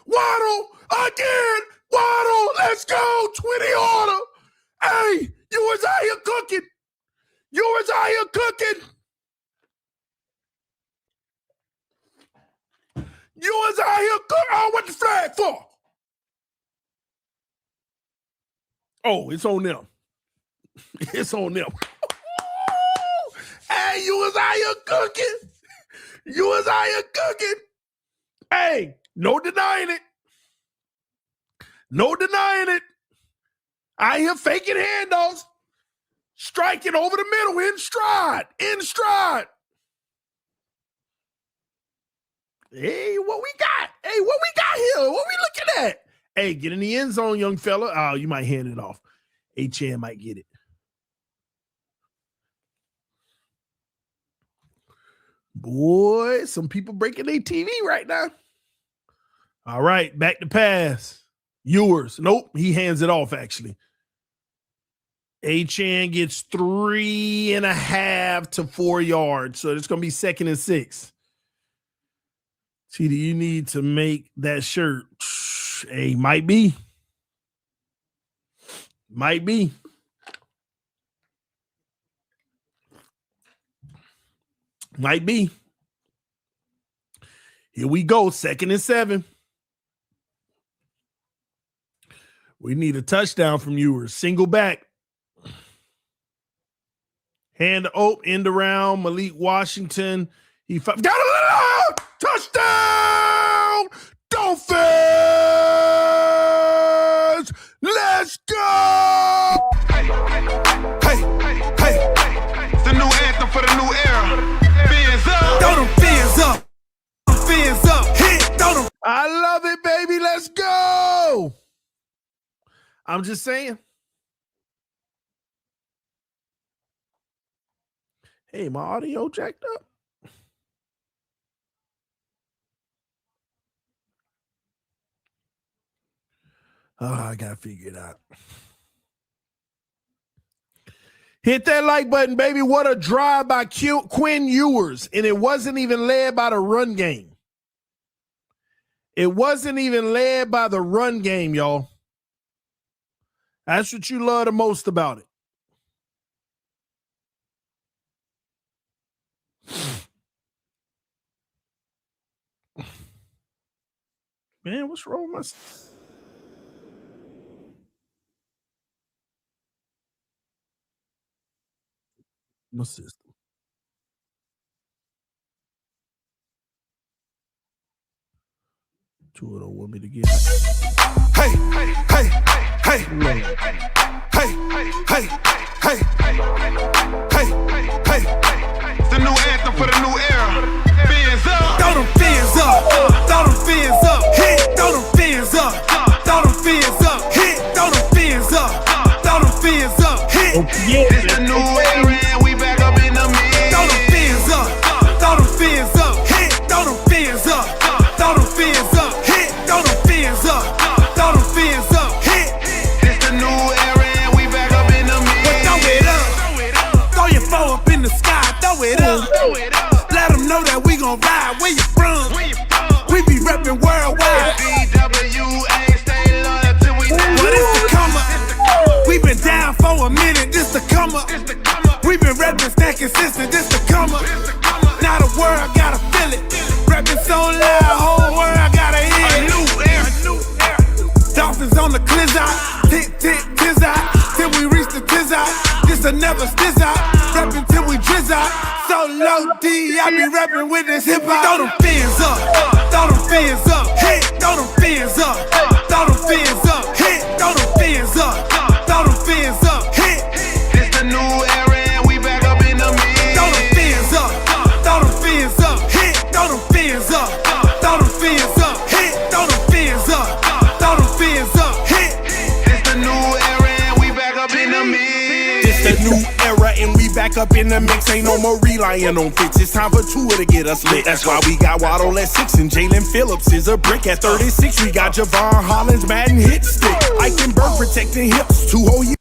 Waddle. Again. Waddle. Let's go. 20 order. Hey, Ewers out here cooking. Ewers out here cooking. Ewers out here cooking. Oh, what the flag for? Oh, it's on them. It's on them. Hey, you was out here cooking. You was out here cooking. Hey, no denying it. No denying it. Out here faking handoffs. Striking over the middle in stride. In stride. Hey, what we got? Hey, what we got here? What we looking at? Hey, get in the end zone, young fella. Oh, you might hand it off. H.N. might get it. Boy, some people breaking their TV right now. All right, back to pass. Ewers. Nope, he hands it off, actually. H.N. gets 3.5 to 4 yards. So it's going to be 2nd and 6. TD, you need to make that shirt. Hey, might be. Might be. Might be. Here we go. 2nd and 7. We need a touchdown from Ewers. Single back. Hand up, end around. Malik Washington. Got a touchdown! Dolphins! Let's go! Hey, it's the new anthem for the new era. Fins up. Throw them fins up. Fins up. Hit. Throw them. I love it, baby. Let's go! I'm just saying. Hey, my audio jacked up. Oh, I got to figure it out. Hit that like button, baby. What a drive by Quinn Ewers. And it wasn't even led by the run game. It wasn't even led by the run game, y'all. That's what you love the most about it. Man, what's wrong with my system? Tua don't want me to get it. Hey, hey, hey, hey, hey, hey, hey, hey. It's the new anthem for the new era. Fins up. Throw them fins up. Throw them fins up. Hit. Throw them fins up. Throw them fins up. Hit. Throw them fins up. Throw them fins up. Hit. It's the new era and we back up in the mix. Throw them fins up. Throw them fins up. Hit. Throw them fins up. Throw them fins up. Hit. Throw them fins up. Throw them fins up. Hit. It's the new era and we back up in the mix. But throw it up. Throw your foe up in the sky. Throw it up. Let them know that we gon' ride. Where you from? We be reppin' worldwide. BWA stay loyal till we die. What is the come up? We been down for a minute. This the come up. We been reppin' staying consistent. This the come up. Now the world gotta feel it. Reppin' so loud, whole world gotta hear it. A new era. Dolphins on the cliz-out, tick, tick, tiz-out, till we reach the tiz-out. This a never stiz-out, rapping till we drizz-out. So low D, I be rapping with this hip-hop. Throw them fins up, throw them fins up, hit, throw them fins up, throw them fins up, hit, throw them fins up, throw them fins up, hit. This the new era and we back up in the mix. Throw them fins up, throw them fins up, hit, throw them fins up, throw them fins up, hit, throw them fins up, throw them fins up, hit. This the new era and we back up in the mix. It's the new era and we back up in the mix. Ain't no more relying on fits. It's time for Tua to get us lit. That's why we got Waddle at 6 and Jalen Phillips is a brick at 36. We got Javon Hollins, Madden hit stick. Eichenberg protecting hips 2 whole years.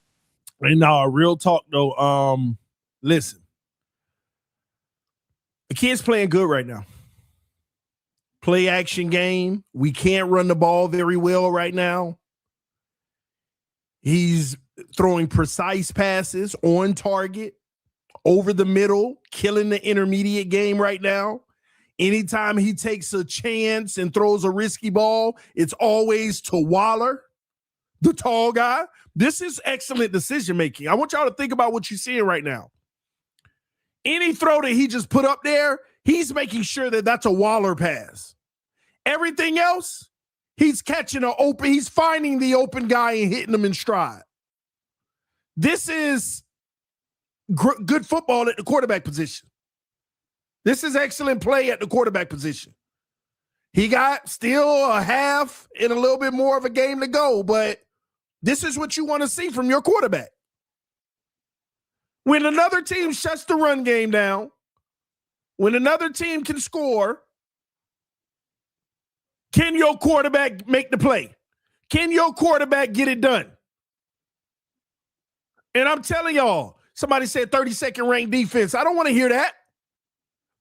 And real talk though, listen. The kid's playing good right now. Play action game. We can't run the ball very well right now. He's throwing precise passes on target, over the middle, killing the intermediate game right now. Anytime he takes a chance and throws a risky ball, it's always to Waller, the tall guy. This is excellent decision making. I want y'all to think about what you're seeing right now. Any throw that he just put up there, he's making sure that that's a Waller pass. Everything else, he's catching he's finding the open guy and hitting him in stride. This is good football at the quarterback position. This is excellent play at the quarterback position. He got still a half and a little bit more of a game to go, but this is what you want to see from your quarterback. When another team shuts the run game down, when another team can score, can your quarterback make the play? Can your quarterback get it done? And I'm telling y'all, somebody said 32nd ranked defense. I don't want to hear that.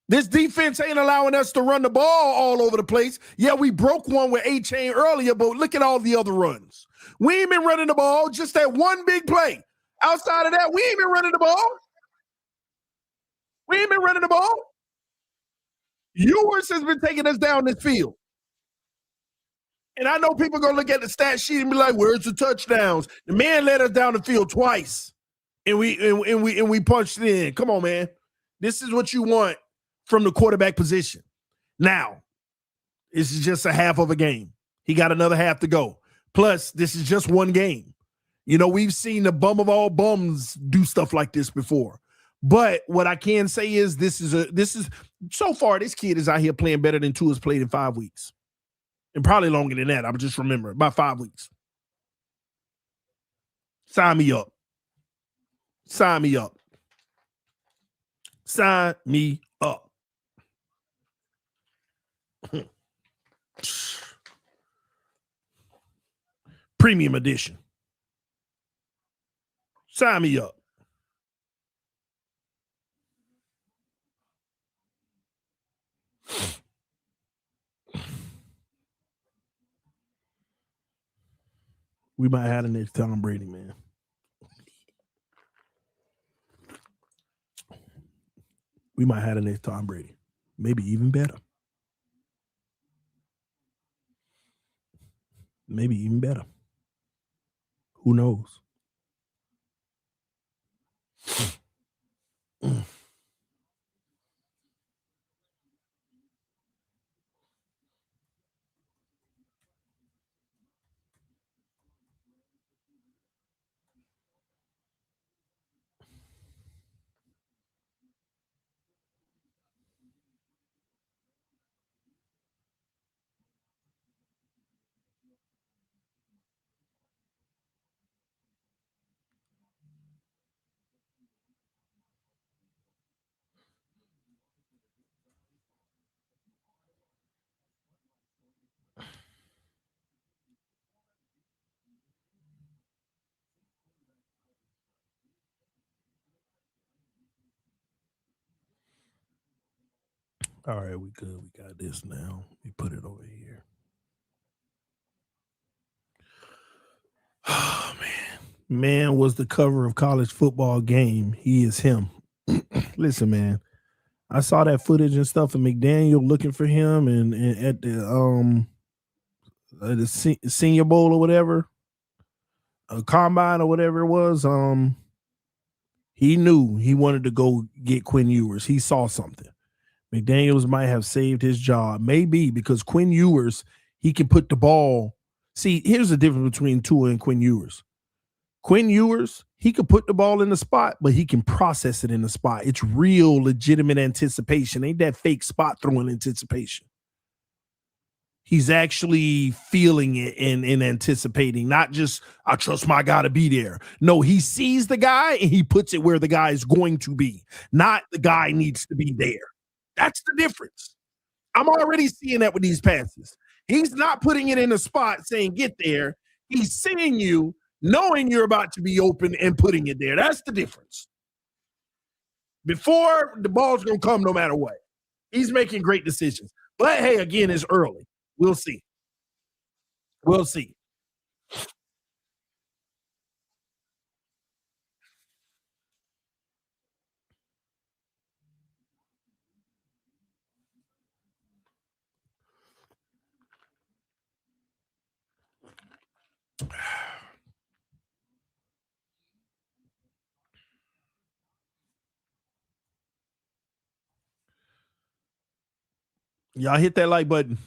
This defense ain't allowing us to run the ball all over the place. Yeah, we broke one with A-Chain earlier, but look at all the other runs. We ain't been running the ball, just that one big play. Outside of that, we ain't been running the ball. We ain't been running the ball. Ewers has been taking us down this field. And I know people going to look at the stat sheet and be like, where's the touchdowns? The man led us down the field twice, and we punched it in. Come on, man. This is what you want from the quarterback position. Now, this is just a half of a game. He got another half to go. Plus, this is just one game. You know, we've seen the bum of all bums do stuff like this before. But what I can say is this is so far, this kid is out here playing better than Tua's played in 5 weeks. And probably longer than that. I just remember about 5 weeks. Sign me up. Sign me up. Sign me up. Premium edition. Sign me up. We might have the next Tom Brady, man. We might have the next Tom Brady. Maybe even better. Maybe even better. Who knows? All right, we good. We got this now. We put it over here. Oh, man. Man was the cover of College Football Game. He is him. Listen, man. I saw that footage and stuff of McDaniel looking for him and at the the Senior Bowl or whatever, a combine or whatever it was. He knew he wanted to go get Quinn Ewers. He saw something. McDaniels might have saved his job, maybe because Quinn Ewers, he can put the ball. See, here's the difference between Tua and Quinn Ewers. Quinn Ewers, he could put the ball in the spot, but he can process it in the spot. It's real, legitimate anticipation. Ain't that fake spot throwing anticipation. He's actually feeling it and anticipating, not just, I trust my guy to be there. No, he sees the guy and he puts it where the guy is going to be, not the guy needs to be there. That's the difference. I'm already seeing that with these passes. He's not putting it in a spot saying, get there. He's seeing you, knowing you're about to be open and putting it there. That's the difference. Before, the ball's going to come no matter what. He's making great decisions. But, hey, again, it's early. We'll see. We'll see. Y'all hit that like button.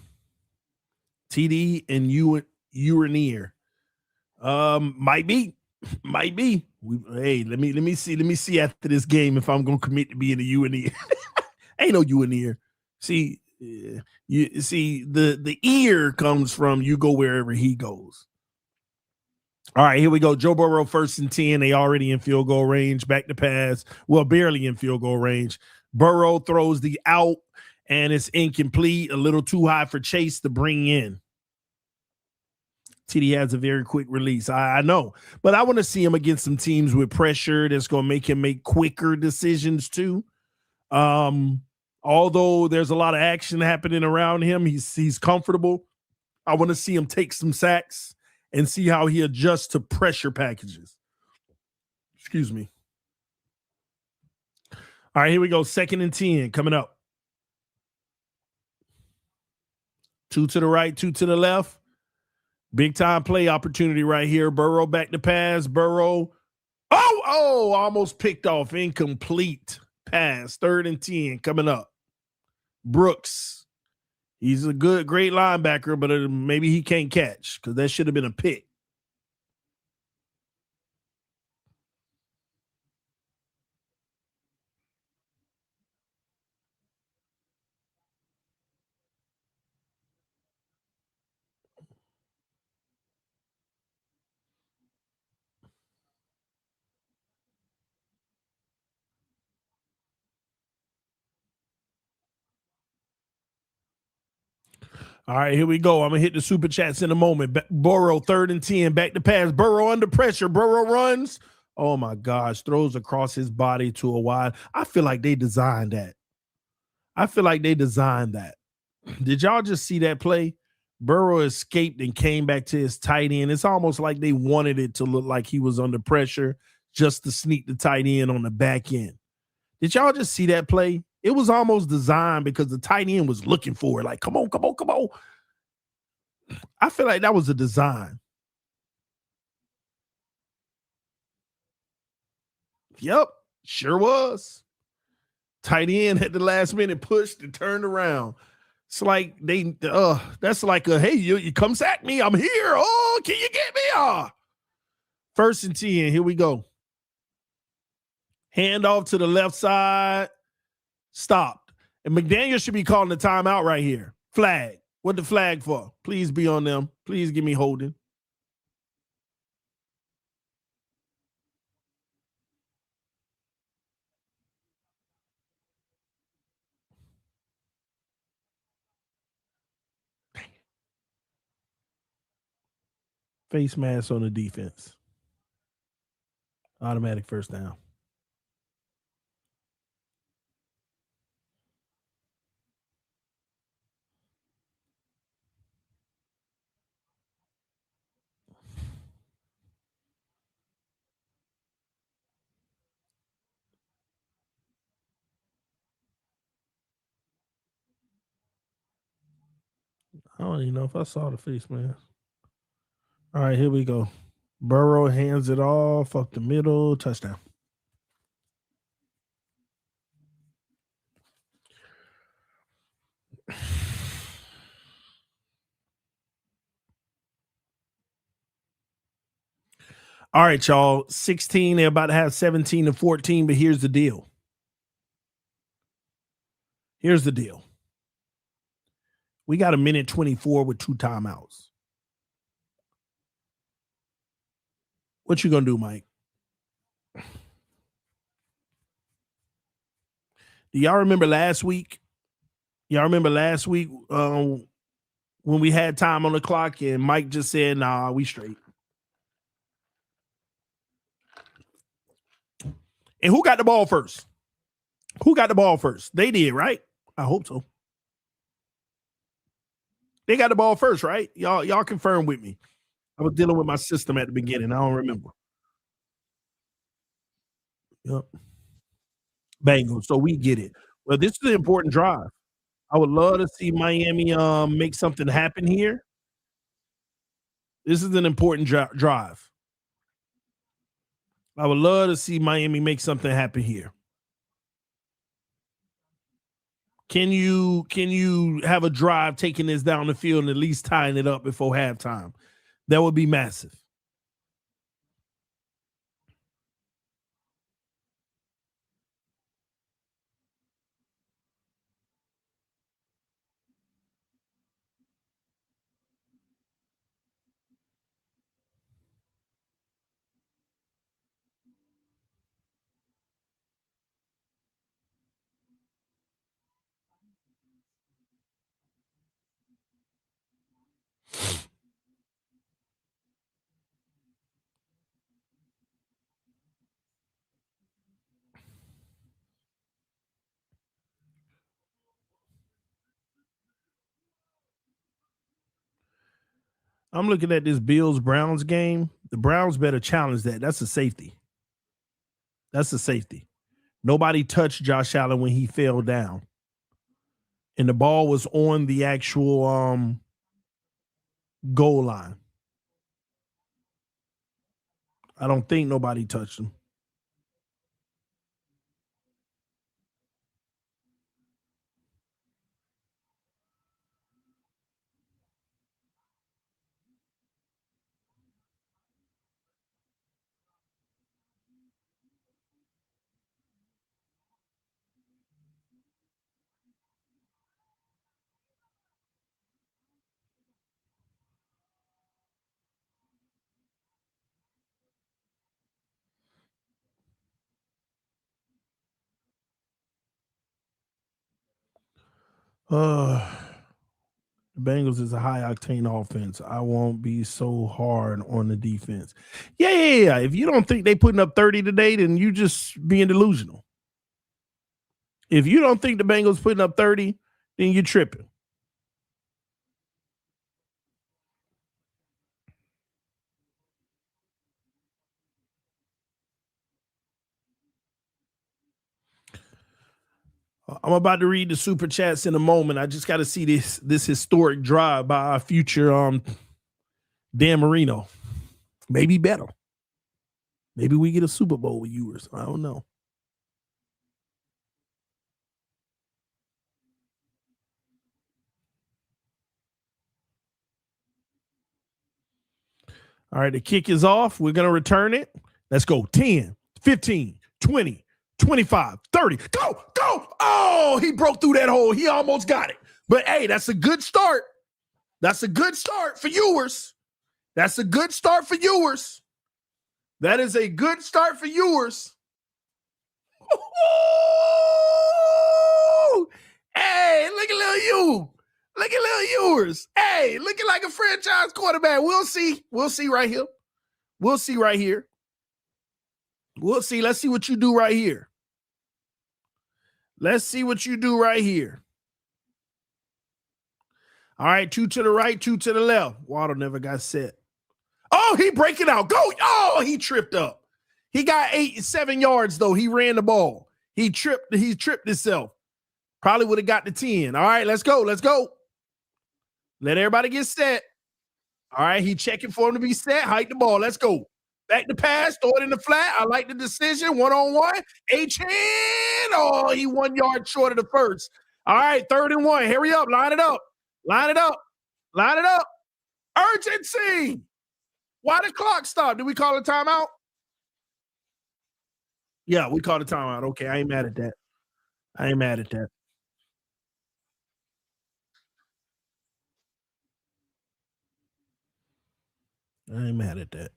TD and Ewers. Might be. Hey, let me see after this game if I'm gonna commit to being a Ewers. Ain't no Ewers. See, you see the ear comes from you go wherever he goes. All right, here we go. Joe Burrow 1st and 10. They already in field goal range. Back to pass. Well, barely in field goal range. Burrow throws the out, and it's incomplete. A little too high for Chase to bring in. TD has a very quick release. I know, but I want to see him against some teams with pressure that's going to make him make quicker decisions too. Although there's a lot of action happening around him, he's comfortable. I want to see him take some sacks and see how he adjusts to pressure packages. Excuse me. All right, here we go. 2nd and 10 coming up. 2 to the right, 2 to the left. Big time play opportunity right here. Burrow back to pass. Burrow. Oh, almost picked off. Incomplete pass. 3rd and 10 coming up. Brooks. He's a great linebacker, but maybe he can't catch because that should have been a pick. All right, here we go. I'm going to hit the super chats in a moment. Burrow, 3rd and 10, back to pass. Burrow under pressure. Burrow runs. Oh, my gosh. Throws across his body to a wide. I feel like they designed that. Did y'all just see that play? Burrow escaped and came back to his tight end. It's almost like they wanted it to look like he was under pressure just to sneak the tight end on the back end. Did y'all just see that play? It was almost designed because the tight end was looking for it. Like, come on. I feel like that was a design. Yep, sure was. Tight end at the last minute pushed and turned around. It's like that's like a, hey, you come sack me. I'm here. Oh, can you get me? 1st and 10. Here we go. Hand off to the left side. Stopped. And McDaniel should be calling the timeout right here. Flag. What the flag for? Please be on them. Please give me holding. Face mask on the defense. Automatic 1st down. I don't even know if I saw the face mask. All right, here we go. Burrow hands it off up the middle, touchdown. All right, y'all. 16. They're about to have 17 and 14, but here's the deal. Here's the deal. We got a minute 24 with 2 timeouts. What you gonna do, Mike? Do y'all remember last week? Y'all remember last week when we had time on the clock and Mike just said, nah, we straight. And who got the ball first? Who got the ball first? They did, right? I hope so. They got the ball first, right? Y'all confirm with me. I was dealing with my system at the beginning. I don't remember. Yep. Bengals. So we get it. Well, this is an important drive. I would love to see Miami make something happen here. This is an important drive. I would love to see Miami make something happen here. Can you have a drive taking this down the field and at least tying it up before halftime? That would be massive. I'm looking at this Bills-Browns game. The Browns better challenge that. That's a safety. That's a safety. Nobody touched Josh Allen when he fell down. And the ball was on the actual goal line. I don't think nobody touched him. The Bengals is a high octane offense. I won't be so hard on the defense. Yeah. If you don't think they putting up 30 today, then you just being delusional. If you don't think the Bengals putting up 30, then you're tripping. I'm about to read the super chats in a moment. I just got to see this historic drive by our future Dan Marino. Maybe better. Maybe we get a Super Bowl with Ewers. I don't know. All right, the kick is off. We're going to return it. Let's go. 10, 15, 20, 25, 30. Go. Oh, he broke through that hole. He almost got it. But, hey, that's a good start. That's a good start for Ewers. That's a good start for Ewers. That is a good start for Ewers. Hey, look at little you. Look at little Ewers. Hey, looking like a franchise quarterback. We'll see. We'll see right here. We'll see right here. We'll see. Let's see what you do right here. Let's see what you do right here. All right, 2 to the right, 2 to the left. Waddle never got set. Oh, he breaking out. Go. Oh, he tripped up. He got 7 yards, though. He ran the ball. He tripped himself. Probably would have got the 10. All right, let's go. Let's go. Let everybody get set. All right, he checking for him to be set. Hike the ball. Let's go. Back to pass. Throw it in the flat. I like the decision. One-on-one. H-hand. Oh, he 1 yard short of the first. All right, 3rd and 1. Hurry up. Line it up. Line it up. Line it up. Urgency. Why the clock stop? Did we call a timeout? Yeah, we called a timeout. Okay, I ain't mad at that. I ain't mad at that. I ain't mad at that.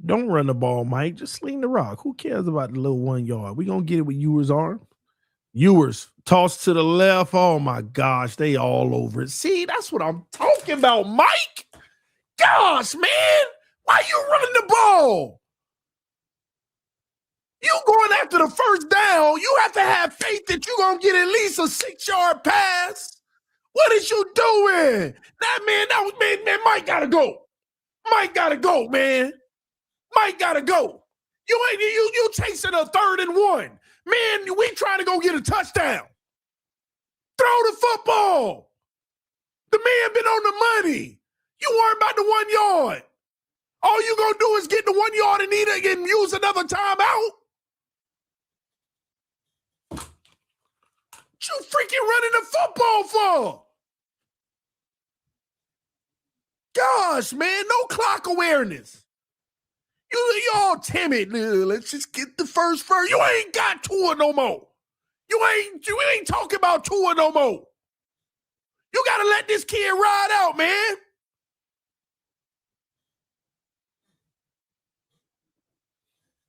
Don't run the ball, Mike. Just sling the rock. Who cares about the little 1 yard? We're going to get it with Ewers' arm. Ewers, toss to the left. Oh, my gosh. They all over it. See, that's what I'm talking about, Mike. Gosh, man. Why you running the ball? You going after the first down. You have to have faith that you're going to get at least a 6-yard pass. What is you doing? Man, Mike got to go. Mike got to go, man. Mike got to go. You chasing a 3rd and 1. Man, we trying to go get a touchdown. Throw the football. The man been on the money. You worry about the 1 yard. All you going to do is get the 1 yard and use another timeout. What you freaking running the football for? Gosh, man, no clock awareness. You all timid. Let's just get the first. You ain't got Tua no more. You ain't talking about Tua no more. You got to let this kid ride out, man.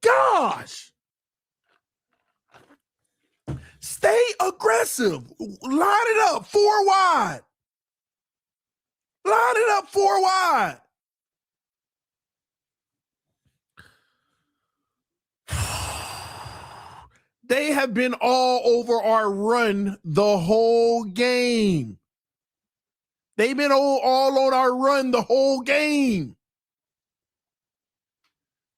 Gosh. Stay aggressive. Line it up 4 wide. Line it up 4 wide. They have been all over our run the whole game. They've been all on our run the whole game.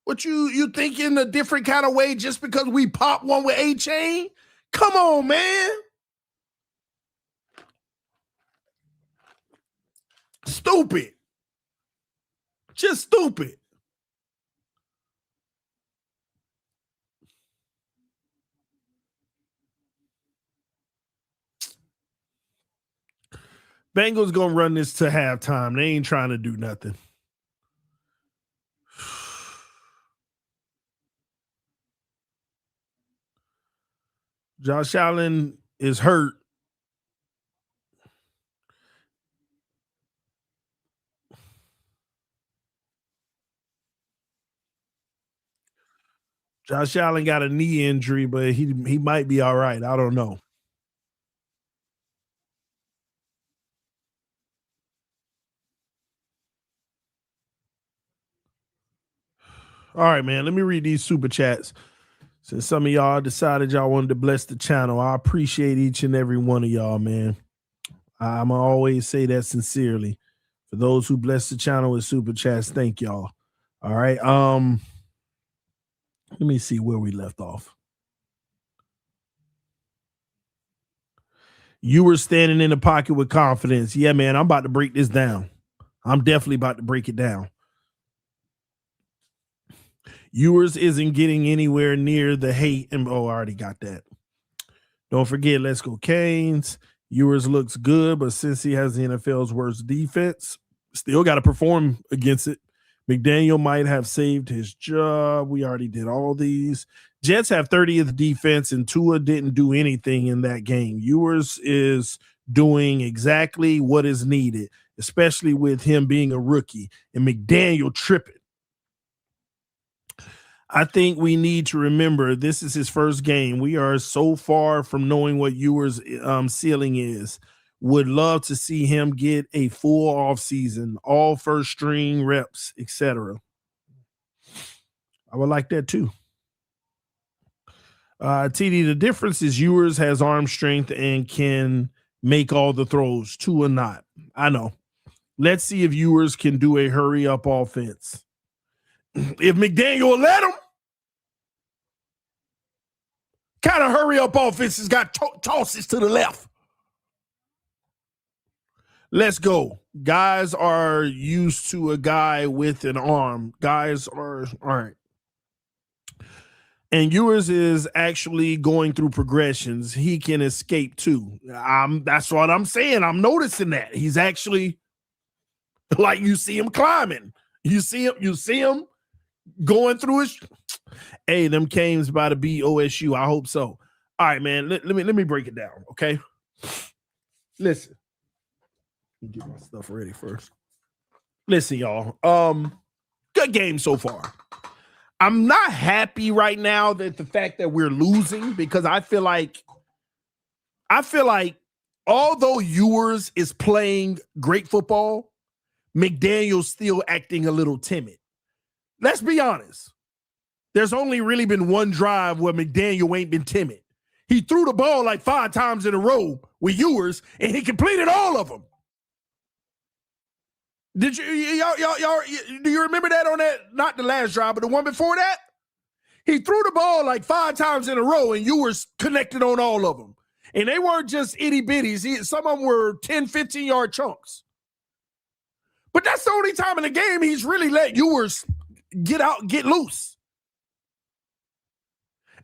What you thinking a different kind of way just because we pop one with A-Chain? Come on, man. Stupid. Just stupid. Bengals gonna run this to halftime. They ain't trying to do nothing. Josh Allen is hurt. Josh Allen got a knee injury, but he might be all right. I don't know. All right, man. Let me read these super chats. Since some of y'all decided y'all wanted to bless the channel, I appreciate each and every one of y'all, man. I'm going to always say that sincerely. For those who bless the channel with super chats, thank y'all. All right. Let me see where we left off. You were standing in the pocket with confidence. Yeah, man, I'm about to break this down. I'm definitely about to break it down. Ewers isn't getting anywhere near the hate. I already got that. Don't forget, let's go Canes. Ewers looks good, but since he has the NFL's worst defense, still got to perform against it. McDaniel might have saved his job. We already did all these. Jets have 30th defense, and Tua didn't do anything in that game. Ewers is doing exactly what is needed, especially with him being a rookie and McDaniel tripping. I think we need to remember this is his first game. We are so far from knowing what Ewers' ceiling is. Would love to see him get a full offseason, all first string reps, etc. I would like that too. TD, the difference is Ewers has arm strength and can make all the throws. Tua not. I know. Let's see if Ewers can do a hurry-up offense. If McDaniel will let him, kind of hurry-up offense has got tosses to the left. Let's go. Guys are used to a guy with an arm. Guys are, all right. And Ewers is actually going through progressions. He can escape too. That's what I'm saying. I'm noticing that. He's actually, like, you see him climbing. You see him going through his. Hey, them Canes about to beat OSU. I hope so. All right, man. Let me break it down, okay? Listen. Let me get my stuff ready first. Listen, y'all. Good game so far. I'm not happy right now that the fact that we're losing, because I feel like although Ewers is playing great football, McDaniel's still acting a little timid. Let's be honest. There's only really been one drive where McDaniel ain't been timid. He threw the ball like 5 times in a row with Ewers, and he completed all of them. Did y'all do you remember that on that? Not the last drive, but the one before that? He threw the ball like 5 times in a row, and Ewers connected on all of them. And they weren't just itty bitties. Some of them were 10, 15-yard chunks. But that's the only time in the game he's really let Ewers get loose.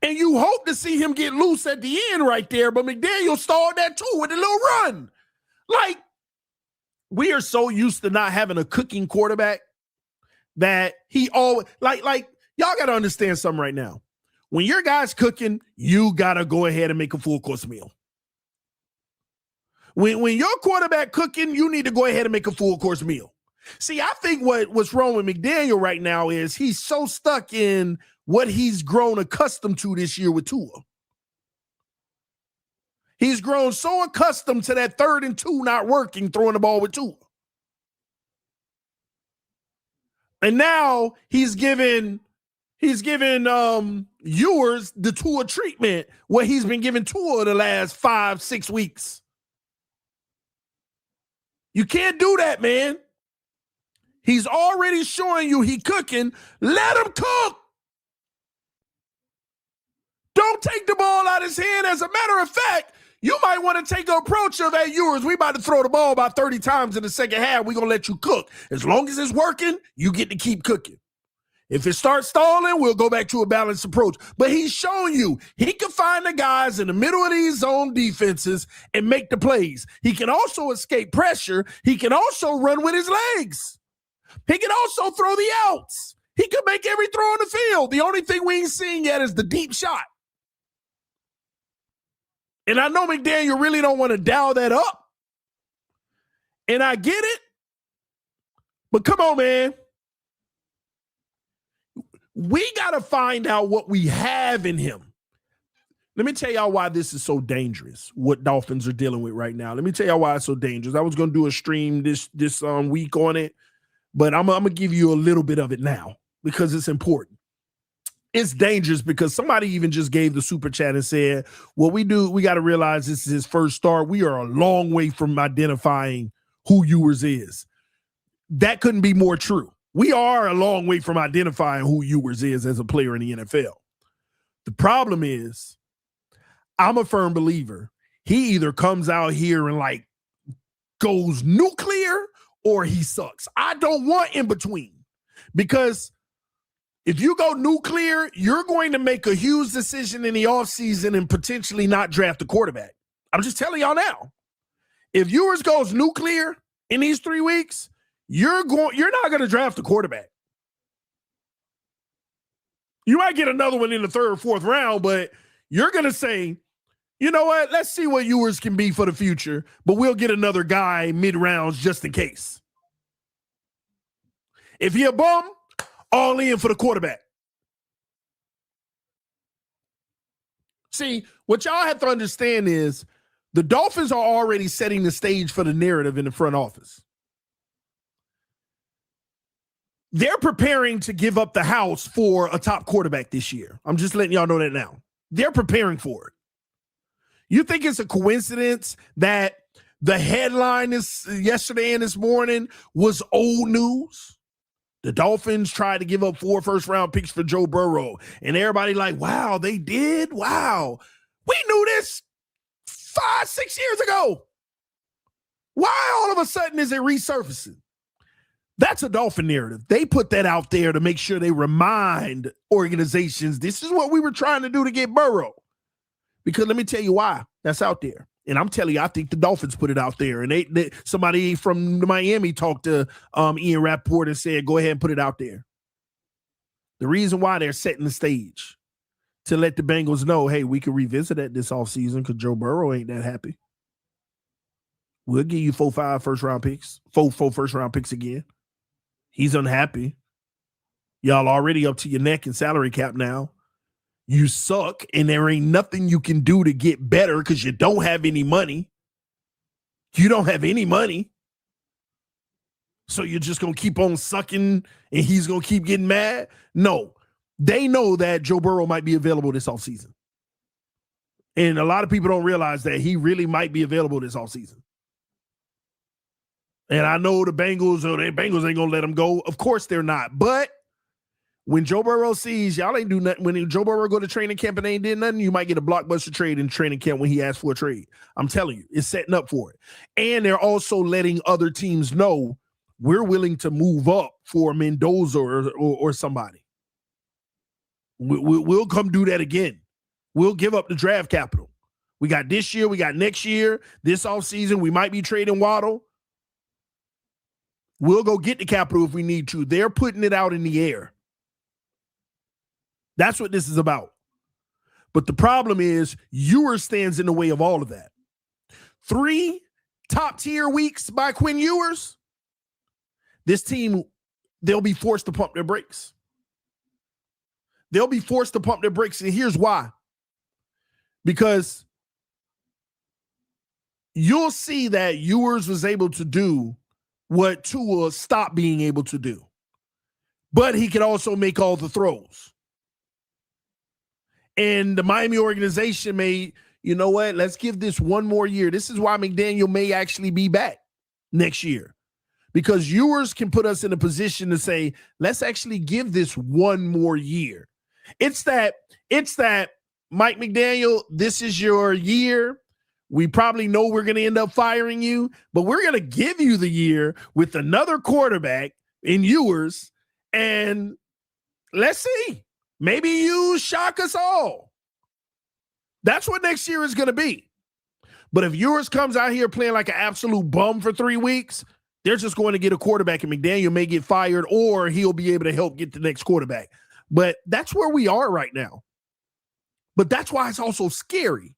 And you hope to see him get loose at the end right there, but McDaniel stalled that too with a little run. Like, we are so used to not having a cooking quarterback that he always, like y'all got to understand something right now. When your guy's cooking, you got to go ahead and make a full course meal. When your quarterback cooking, you need to go ahead and make a full course meal. See, I think what's wrong with McDaniel right now is he's so stuck in what he's grown accustomed to this year with Tua. He's grown so accustomed to that 3rd and 2 not working, throwing the ball with Tua. And now he's given Ewers the Tua treatment where he's been giving Tua the last 5-6 weeks. You can't do that, man. He's already showing you he cooking. Let him cook. Don't take the ball out of his hand. As a matter of fact, you might want to take an approach of, hey, Ewers, we about to throw the ball about 30 times in the second half. We're going to let you cook. As long as it's working, you get to keep cooking. If it starts stalling, we'll go back to a balanced approach. But he's showing you he can find the guys in the middle of these zone defenses and make the plays. He can also escape pressure. He can also run with his legs. He can also throw the outs. He can make every throw on the field. The only thing we ain't seen yet is the deep shot. And I know McDaniel really don't want to dial that up. And I get it. But come on, man. We got to find out what we have in him. Let me tell y'all why this is so dangerous, what Dolphins are dealing with right now. Let me tell y'all why it's so dangerous. I was going to do a stream this week on it, but I'm going to give you a little bit of it now because it's important. It's dangerous because somebody even just gave the super chat and said, what we do, we got to realize this is his first start. We are a long way from identifying who Ewers is. That couldn't be more true. We are a long way from identifying who Ewers is as a player in the NFL. The problem is, I'm a firm believer. He either comes out here and like goes nuclear or he sucks. I don't want in between, because if you go nuclear, you're going to make a huge decision in the offseason and potentially not draft a quarterback. I'm just telling y'all now. If Ewers goes nuclear in these 3 weeks, you're not going to draft a quarterback. You might get another one in the 3rd or 4th round, but you're going to say, you know what, let's see what Ewers can be for the future, but we'll get another guy mid-rounds just in case. If he a bum, all in for the quarterback. See, what y'all have to understand is the Dolphins are already setting the stage for the narrative in the front office. They're preparing to give up the house for a top quarterback this year. I'm just letting y'all know that now. They're preparing for it. You think it's a coincidence that the headline is yesterday and this morning was old news? The Dolphins tried to give up 4 first-round picks for Joe Burrow, and everybody like, wow, they did? Wow. We knew this 5-6 years ago. Why all of a sudden is it resurfacing? That's a Dolphin narrative. They put that out there to make sure they remind organizations this is what we were trying to do to get Burrow. Because let me tell you why that's out there. And I'm telling you, I think the Dolphins put it out there. And somebody from Miami talked to Ian Rappaport and said, go ahead and put it out there. The reason why they're setting the stage to let the Bengals know, hey, we can revisit that this offseason because Joe Burrow ain't that happy. We'll give you 4 first-round picks again. He's unhappy. Y'all already up to your neck in salary cap now. You suck, and there ain't nothing you can do to get better because you don't have any money. You don't have any money. So you're just going to keep on sucking, and he's going to keep getting mad? No. They know that Joe Burrow might be available this offseason. And a lot of people don't realize that he really might be available this offseason. And I know the Bengals ain't going to let him go. Of course they're not. But when Joe Burrow sees y'all ain't do nothing, when Joe Burrow go to training camp and ain't did nothing, you might get a blockbuster trade in training camp when he asks for a trade. I'm telling you, it's setting up for it. And they're also letting other teams know we're willing to move up for Mendoza or somebody. We'll come do that again. We'll give up the draft capital. We got this year, we got next year, this offseason, we might be trading Waddle. We'll go get the capital if we need to. They're putting it out in the air. That's what this is about. But the problem is Ewers stands in the way of all of that. 3 top-tier weeks by Quinn Ewers, this team, they'll be forced to pump their brakes. They'll be forced to pump their brakes, and here's why. Because you'll see that Ewers was able to do what Tua stopped being able to do. But he could also make all the throws. And the Miami organization may, you know what, let's give this one more year. This is why McDaniel may actually be back next year. Because Ewers can put us in a position to say, let's actually give this one more year. It's that Mike McDaniel, this is your year. We probably know we're going to end up firing you, but we're going to give you the year with another quarterback in Ewers, and let's see. Maybe you shock us all. That's what next year is going to be. But if Ewers comes out here playing like an absolute bum for 3 weeks, they're just going to get a quarterback, and McDaniel may get fired, or he'll be able to help get the next quarterback. But that's where we are right now. But that's why it's also scary,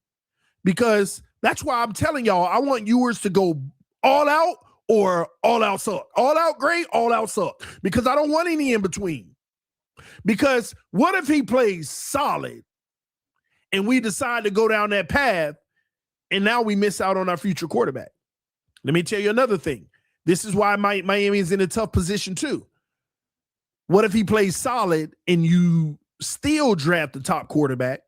because that's why I'm telling y'all, I want Ewers to go all out or all out suck. All out great, all out suck. Because I don't want any in between. Because what if he plays solid and we decide to go down that path and now we miss out on our future quarterback? Let me tell you another thing. This is why Miami is in a tough position too. What if he plays solid and you still draft the top quarterback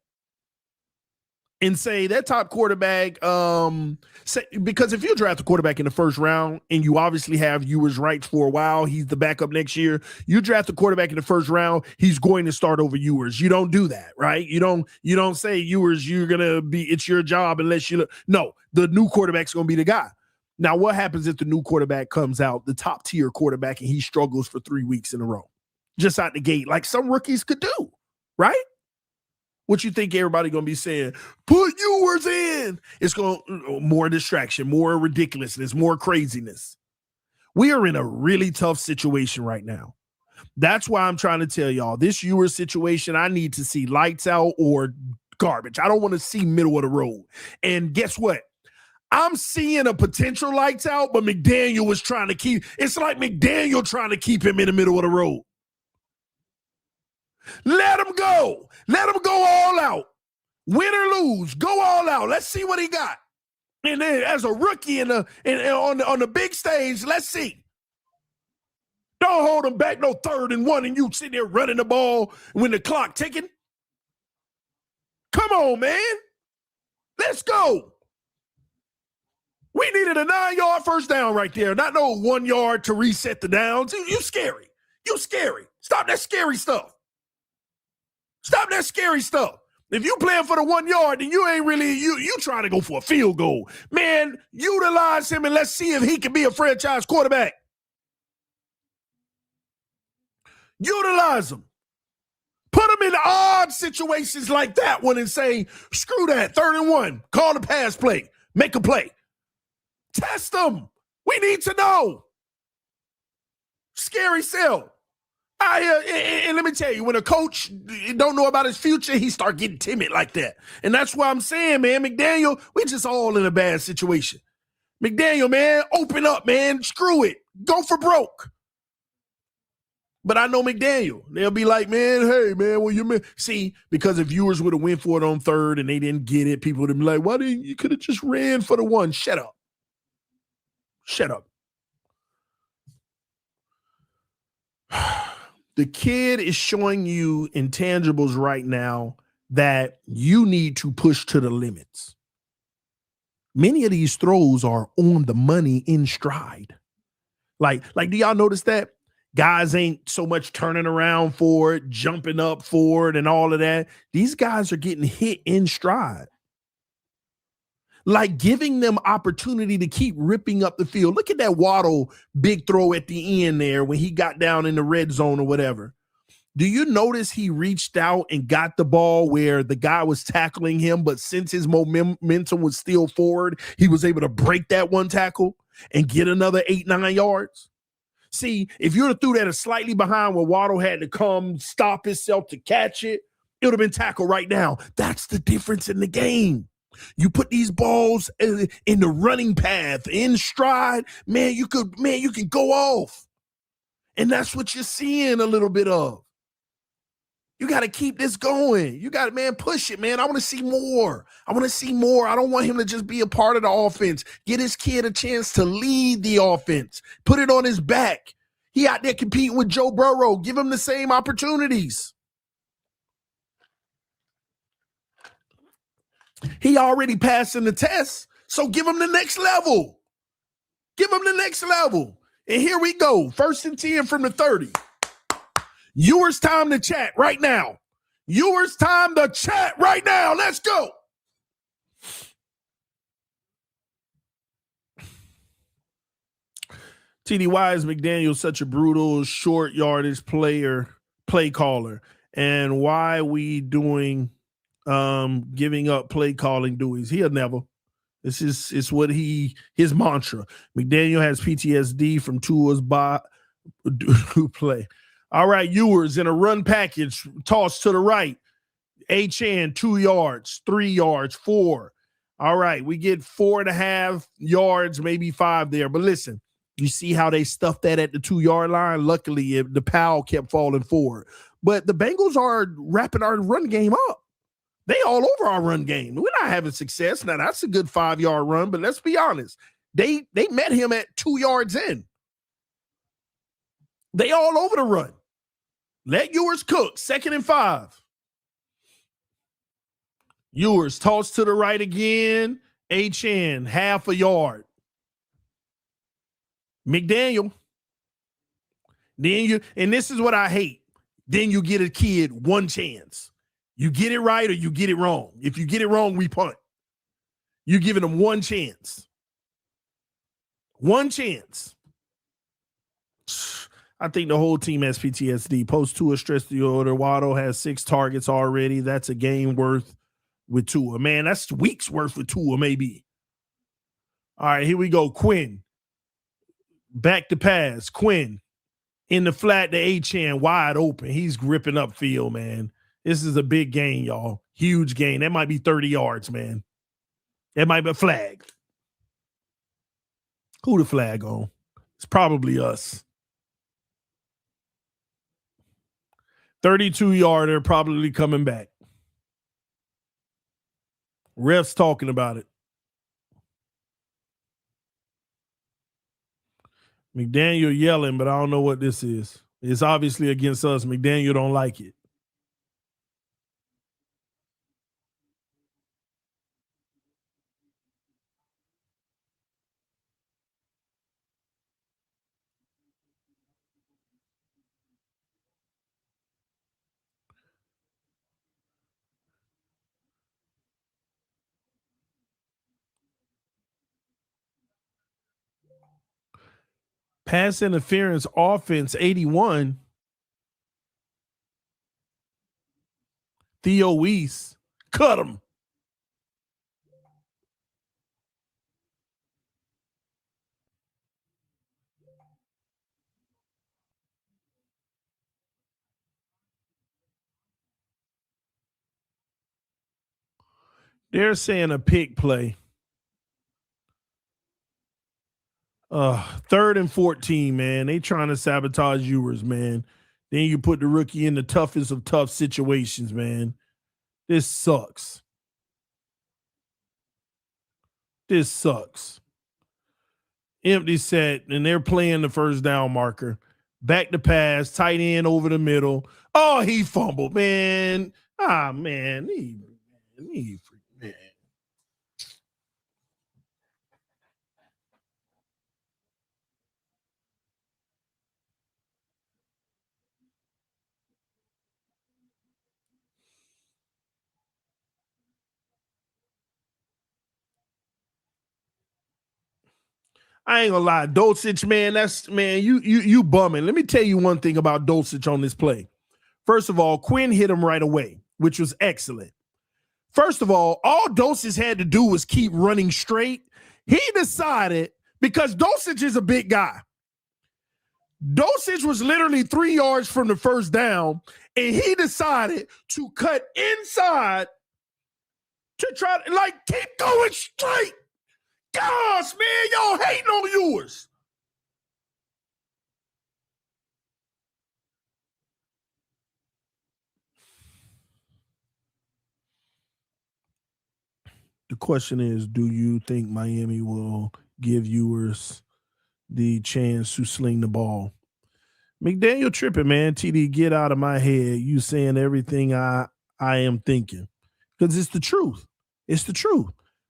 and say that top quarterback, because if you draft a quarterback in the first round and you obviously have Ewers rights for a while, he's the backup next year. You draft a quarterback in the first round, he's going to start over Ewers. You don't do that, right? You don't say Ewers, it's your job unless you no, the new quarterback's going to be the guy. Now, what happens if the new quarterback comes out, the top tier quarterback, and he struggles for 3 weeks in a row, just out the gate, like some rookies could do, right? What you think everybody going to be saying? Put Ewers in. It's going more distraction, more ridiculousness, more craziness. We are in a really tough situation right now. That's why I'm trying to tell y'all this Ewers situation, I need to see lights out or garbage. I don't want to see middle of the road. And guess what? I'm seeing a potential lights out, but McDaniel was trying to keep. It's like McDaniel trying to keep him in the middle of the road. Let him go. Let him go all out. Win or lose, go all out. Let's see what he got. And then as a rookie on the big stage, let's see. Don't hold him back no 3rd and 1 and you sitting there running the ball when the clock ticking. Come on, man. Let's go. We needed a 9-yard first down right there. Not no 1 yard to reset the downs. You scary. You scary. Stop that scary stuff. Stop that scary stuff. If you playing for the 1 yard, then you ain't really, you trying to go for a field goal. Man, utilize him and let's see if he can be a franchise quarterback. Utilize him. Put him in odd situations like that one and say, screw that, 3rd and 1. Call the pass play. Make a play. Test them. We need to know. Scary sell. And let me tell you, when a coach don't know about his future, he start getting timid like that. And that's why I'm saying, man, McDaniel, we just all in a bad situation. McDaniel, man, open up, man. Screw it. Go for broke. But I know McDaniel. They'll be like, man, hey, man, well, you see, because if Ewers would have went for it on 3rd and they didn't get it, people would have been like, why didn't you could have just ran for the 1? Shut up. Shut up. The kid is showing you intangibles right now that you need to push to the limits. Many of these throws are on the money in stride. Like, do y'all notice that? Guys ain't so much turning around for it, jumping up for it, and all of that. These guys are getting hit in stride. Like giving them opportunity to keep ripping up the field. Look at that Waddle big throw at the end there when he got down in the red zone or whatever. Do you notice he reached out and got the ball where the guy was tackling him, but since his momentum was still forward, he was able to break that one tackle and get another 8-9 yards? See, if you would have threw that a slightly behind where Waddle had to come stop himself to catch it, it would have been tackled right now. That's the difference in the game. You put these balls in the running path, in stride, man, you can go off. And that's what you're seeing a little bit of. You got to keep this going. You got to, man, push it, man. I want to see more. I don't want him to just be a part of the offense. Get his kid a chance to lead the offense. Put it on his back. He out there competing with Joe Burrow. Give him the same opportunities. He already passing the test, so give him the next level. Give him the next level. And here we go. 1st and 10 from the 30. Ewers time to chat right now. Ewers time to chat right now. Let's go. TD, why is McDaniel such a brutal, short yardage play caller? And why we doing giving up play calling duties? He'll never. This is what his mantra. McDaniel has PTSD from Tua's play. All right, Ewers in a run package, toss to the right. H-N, 2 yards, 3 yards, 4. All right, we get 4.5 yards, maybe 5 there. But listen, you see how they stuffed that at the 2-yard line? Luckily, the Powell kept falling forward. But the Bengals are wrapping our run game up. They all over our run game. We're not having success. Now, that's a good 5-yard run, but let's be honest. They met him at 2 yards in. They all over the run. Let Ewers cook. 2nd and 5. Ewers toss to the right again. H-N, 0.5 yard. McDaniel. And this is what I hate. Then you get a kid one chance. You get it right or you get it wrong. If you get it wrong, we punt. You're giving them one chance. One chance. I think the whole team has PTSD. Post Tua stress disorder. Waddle has 6 targets already. That's a game worth with Tua. Man, that's weeks worth with Tua, maybe. All right, here we go. Quinn. Back to pass. Quinn. In the flat, the H-N wide open. He's gripping up field, man. This is a big gain, y'all. Huge gain. That might be 30 yards, man. That might be a flag. Who the flag on? It's probably us. 32-yarder probably coming back. Refs talking about it. McDaniel yelling, but I don't know what this is. It's obviously against us. McDaniel don't like it. Pass interference offense 81. Theo Weiss. Cut him. They're saying a pick play. 3rd and 14, man. They trying to sabotage Ewers, man. Then you put the rookie in the toughest of tough situations, man. This sucks. This sucks. Empty set, and they're playing the first down marker. Back to pass, tight end over the middle. Oh, he fumbled, man. Ah, man. Man. I ain't gonna lie, Dulcich, man, you bumming. Let me tell you one thing about Dulcich on this play. First of all, Quinn hit him right away, which was excellent. First of all Dulcich had to do was keep running straight. He decided, because Dulcich is a big guy. Dulcich was literally 3 yards from the first down, and he decided to cut inside to try to, keep going straight. Gosh, man, y'all hating on Ewers. The question is, do you think Miami will give Ewers the chance to sling the ball? McDaniel tripping, man. TD, get out of my head. You saying everything I am thinking. Because it's the truth. It's the truth.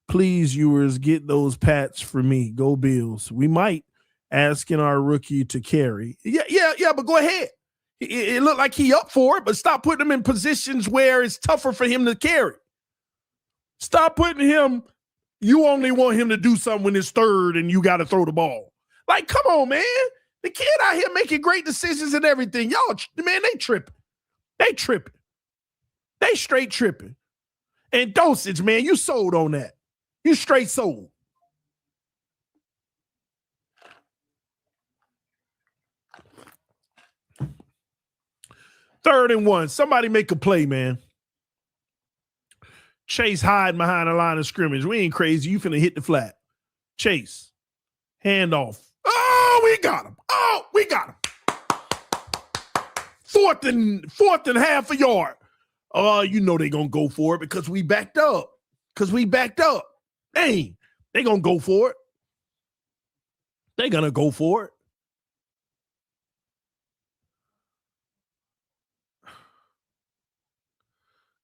Please, Ewers, get those Pats for me. Go Bills. We might asking our rookie to carry. Yeah, but go ahead. It looked like he up for it, but stop putting him in positions where it's tougher for him to carry. Stop putting him, you only want him to do something when it's 3rd and you got to throw the ball. Come on, man. The kid out here making great decisions and everything. Y'all, man, they tripping. They tripping. They straight tripping. And Dosage, man, you sold on that. You straight sold. Third and 1. Somebody make a play, man. Chase hiding behind the line of scrimmage. We ain't crazy. You finna hit the flat. Chase. Handoff. Oh, we got him. Oh, we got him. Fourth and half a yard. Oh, you know they gonna go for it because we backed up. Dang, they gonna go for it. They gonna go for it.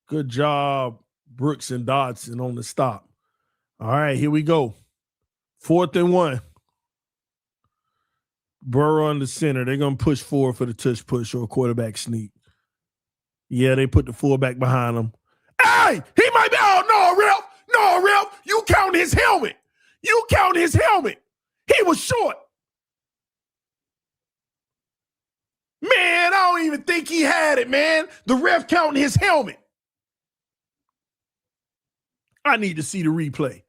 Good job, Brooks and Dodson on the stop. All right, here we go. 4th and 1. Burrow on the center. They're going to push forward for the touch push or a quarterback sneak. Yeah, they put the fullback behind him. Hey, he might be. Oh, no, Rip. No, Rip. You count his helmet. He was short. Man, I don't even think he had it, man. The ref counting his helmet. I need to see the replay.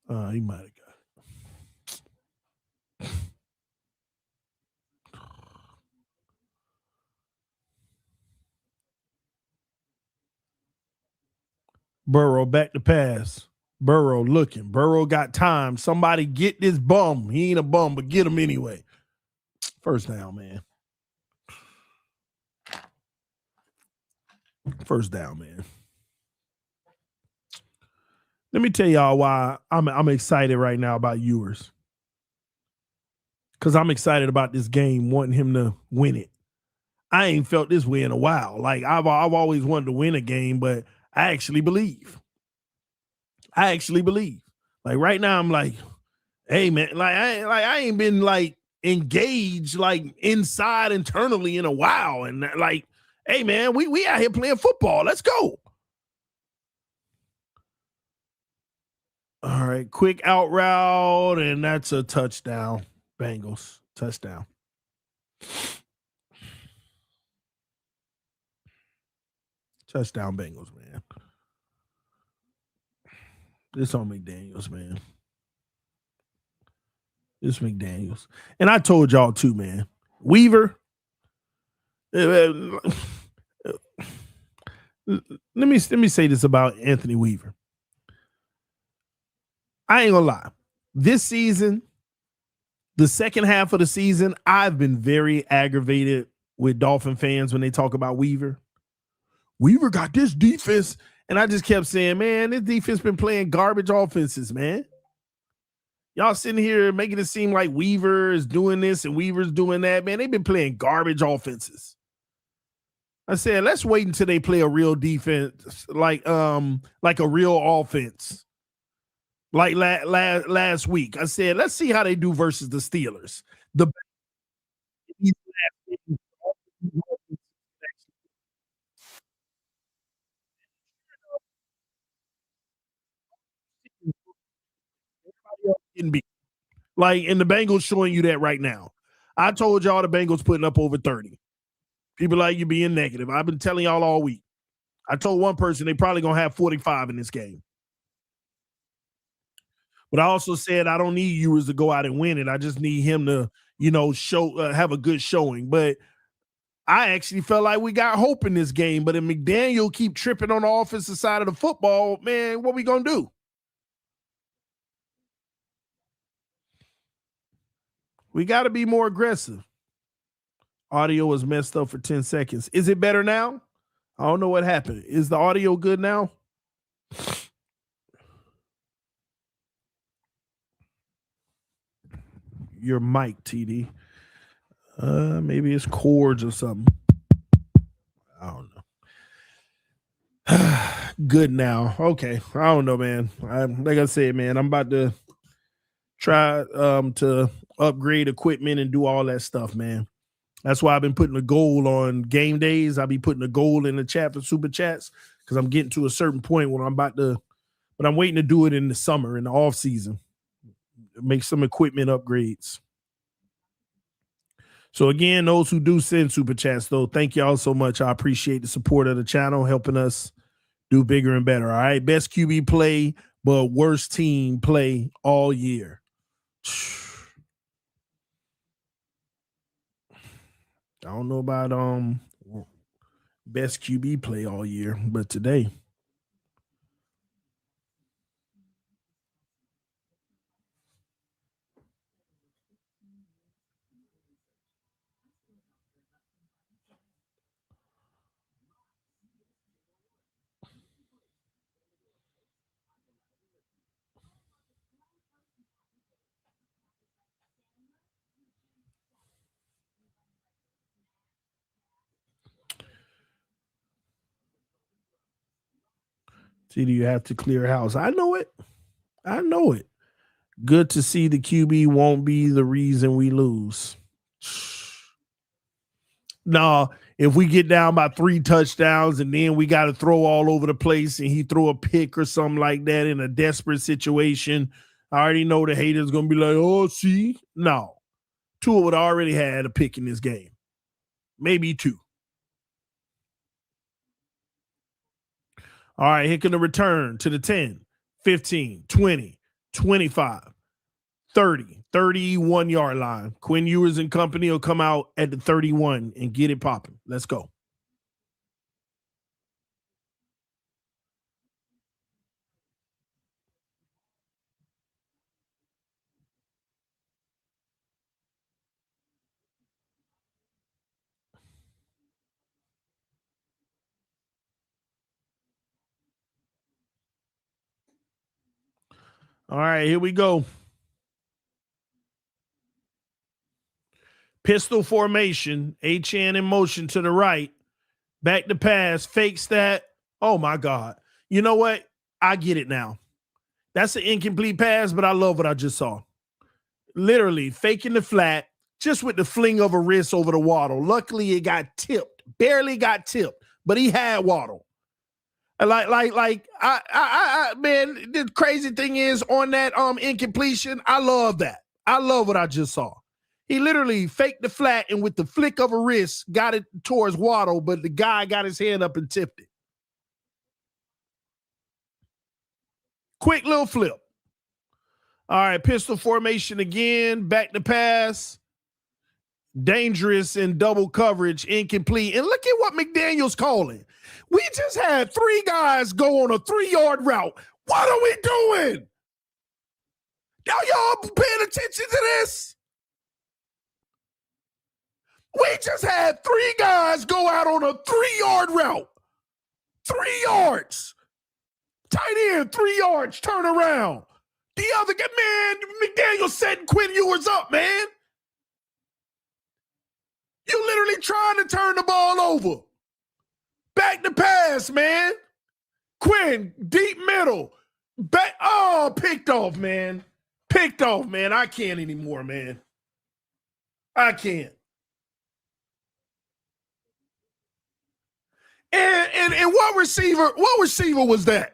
He might have got it. Burrow back to pass. Burrow looking. Burrow got time. Somebody get this bum. He ain't a bum, but get him anyway. First down, man. Let me tell y'all why I'm excited right now about Ewers. Because I'm excited about this game, wanting him to win it. I ain't felt this way in a while. I've always wanted to win a game, but I actually believe. Right now, I'm like, hey man, I ain't been engaged inside internally in a while, and Hey, man, we out here playing football. Let's go. All right, quick out route, and that's a touchdown. Bengals, touchdown. Touchdown Bengals, man. This on McDaniels, man. This McDaniels. And I told y'all too, man. Weaver. Let me say this about Anthony Weaver. I ain't gonna lie. This season, the second half of the season, I've been very aggravated with Dolphin fans when they talk about Weaver. Weaver got this defense. And I just kept saying, man, this defense been playing garbage offenses, man. Y'all sitting here making it seem like Weaver is doing this and Weaver's doing that. Man, they've been playing garbage offenses. I said, let's wait until they play a real defense, like a real offense. Like last week. I said, let's see how they do versus the Steelers. Like, and the Bengals showing you that right now. I told y'all the Bengals putting up over 30. People like you being negative. I've been telling y'all all week. I told one person they probably going to have 45 in this game. But I also said I don't need Ewers to go out and win it. I just need him to, show have a good showing. But I actually felt like we got hope in this game. But if McDaniel keep tripping on the offensive side of the football, man, what we going to do? We got to be more aggressive. Audio was messed up for 10 seconds. Is it better now? I don't know what happened. Is the audio good now? Your mic, TD. Maybe it's cords or something. I don't know. Good now. Okay. I don't know, man. Like I said, man, I'm about to try to upgrade equipment and do all that stuff, man. That's why I've been putting a goal on game days. I'll be putting a goal in the chat for super chats because I'm getting to a certain point when but I'm waiting to do it in the summer, in the off season. Make some equipment upgrades. So again, those who do send super chats, though, thank y'all so much. I appreciate the support of the channel, helping us do bigger and better. All right, best QB play, but worst team play all year. I don't know about best QB play all year, but today. See, do you have to clear house? I know it. I know it. Good to see the QB won't be the reason we lose. No, if we get down by 3 touchdowns and then we got to throw all over the place and he throw a pick or something like that in a desperate situation, I already know the haters going to be like, oh, see? No. Tua would already had a pick in this game. Maybe 2. All right, here can the return to the 10, 15, 20, 25, 30, 31-yard line. Quinn Ewers and company will come out at the 31 and get it popping. Let's go. All right, here we go. Pistol formation, HN in motion to the right. Back to pass, fakes that. Oh, my God. You know what? I get it now. That's an incomplete pass, but I love what I just saw. Literally faking the flat, just with the fling of a wrist over the waddle. Luckily, it got tipped barely got tipped, but he had Waddle. Man, the crazy thing is on that incompletion, I love that. I love what I just saw. He literally faked the flat and with the flick of a wrist got it towards Waddle, but the guy got his hand up and tipped it. Quick little flip. All right, pistol formation again, back to pass. Dangerous in double coverage, incomplete. And look at what McDaniel's calling. We just had 3 guys go on a 3-yard route. What are we doing? Now y'all paying attention to this? We just had 3 guys go out on a 3-yard route. 3 yards. Tight end, 3 yards, turn around. The other guy, man, McDaniel's setting Quinn Ewers up, man. You literally trying to turn the ball over. Back to pass, man. Quinn, deep middle. Back, picked off, man. Picked off, man. I can't anymore, man. I can't. And what receiver was that?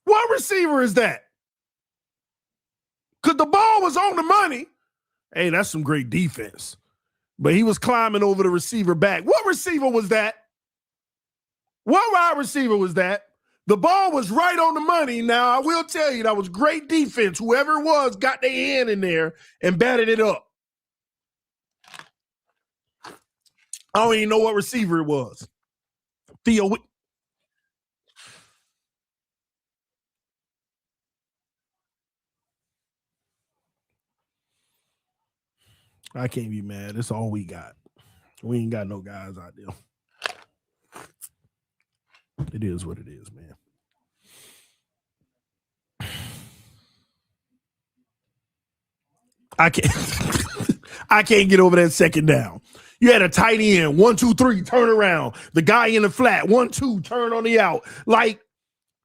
What receiver is that? Because the ball was on the money. Hey, that's some great defense. But he was climbing over the receiver back. What receiver was that? What wide receiver was that? The ball was right on the money. Now, I will tell you, that was great defense. Whoever it was got their hand in there and batted it up. I don't even know what receiver it was. Theo. I can't be mad. That's all we got. We ain't got no guys out there. It is what it is, man. I can't get over that second down. You had a tight end, 1, 2, 3, turn around. The guy in the flat, 1, 2, turn on the out. Like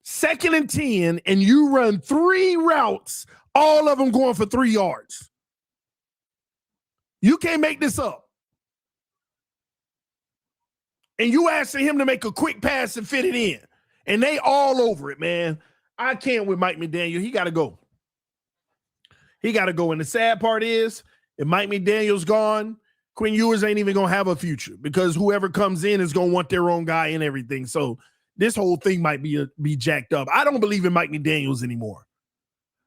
2nd and 10, and you run 3 routes, all of them going for 3 yards. You can't make this up. And you asking him to make a quick pass and fit it in. And they all over it, man. I can't with Mike McDaniel. He got to go. He got to go. And the sad part is, if Mike McDaniel's gone, Quinn Ewers ain't even going to have a future because whoever comes in is going to want their own guy and everything. So this whole thing might be jacked up. I don't believe in Mike McDaniels anymore.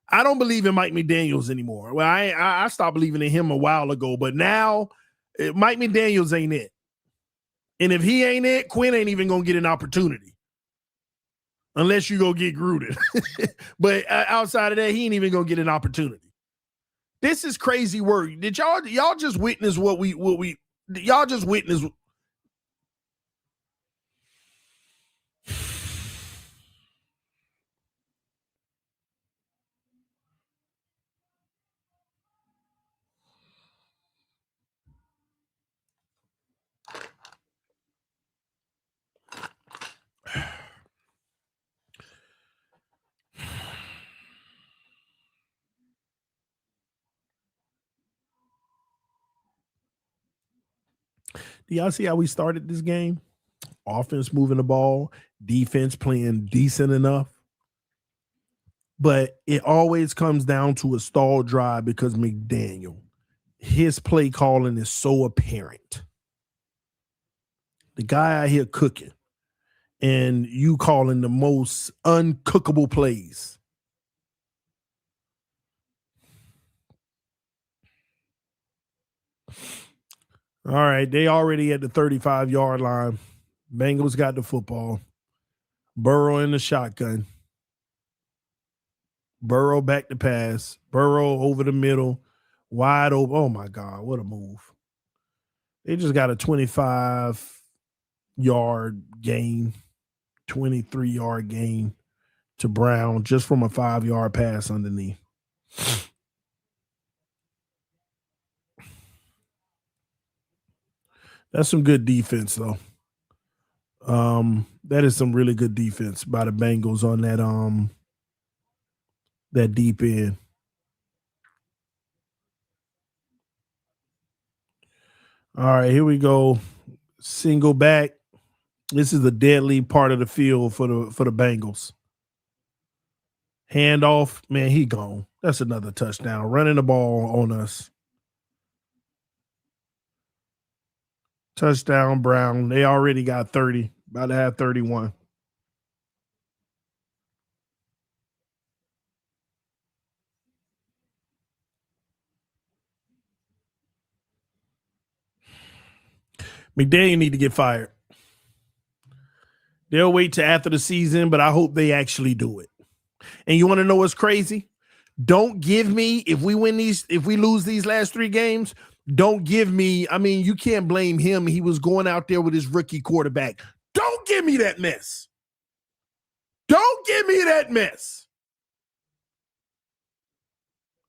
Well, I stopped believing in him a while ago, but now Mike McDaniels ain't it. And if he ain't it, Quinn ain't even going to get an opportunity. Unless you go get Gruden. But outside of that, he ain't even going to get an opportunity. This is crazy work. Did y'all just witness what y'all just witnessed? Do y'all see how we started this game? Offense moving the ball, defense playing decent enough. But it always comes down to a stall drive because McDaniel, his play calling is so apparent. The guy out here cooking, and you calling the most uncookable plays. All right, they already at the 35-yard line. Bengals got the football. Burrow in the shotgun. Burrow back to pass. Burrow over the middle. Wide open. Oh, my God, what a move. They just got a 25-yard gain, 23-yard gain to Brown just from a 5-yard pass underneath. That's some good defense, though. That is some really good defense by the Bengals on that deep end. All right, here we go. Single back. This is the deadly part of the field for the Bengals. Handoff, man, he gone. That's another touchdown. Running the ball on us. Touchdown, Brown. They already got 30. About to have 31. McDaniel need to get fired. They'll wait till after the season, but I hope they actually do it. And you want to know what's crazy? Don't give me, if we lose these last 3 games, don't give me, I mean, you can't blame him. He was going out there with his rookie quarterback. Don't give me that mess. Don't give me that mess.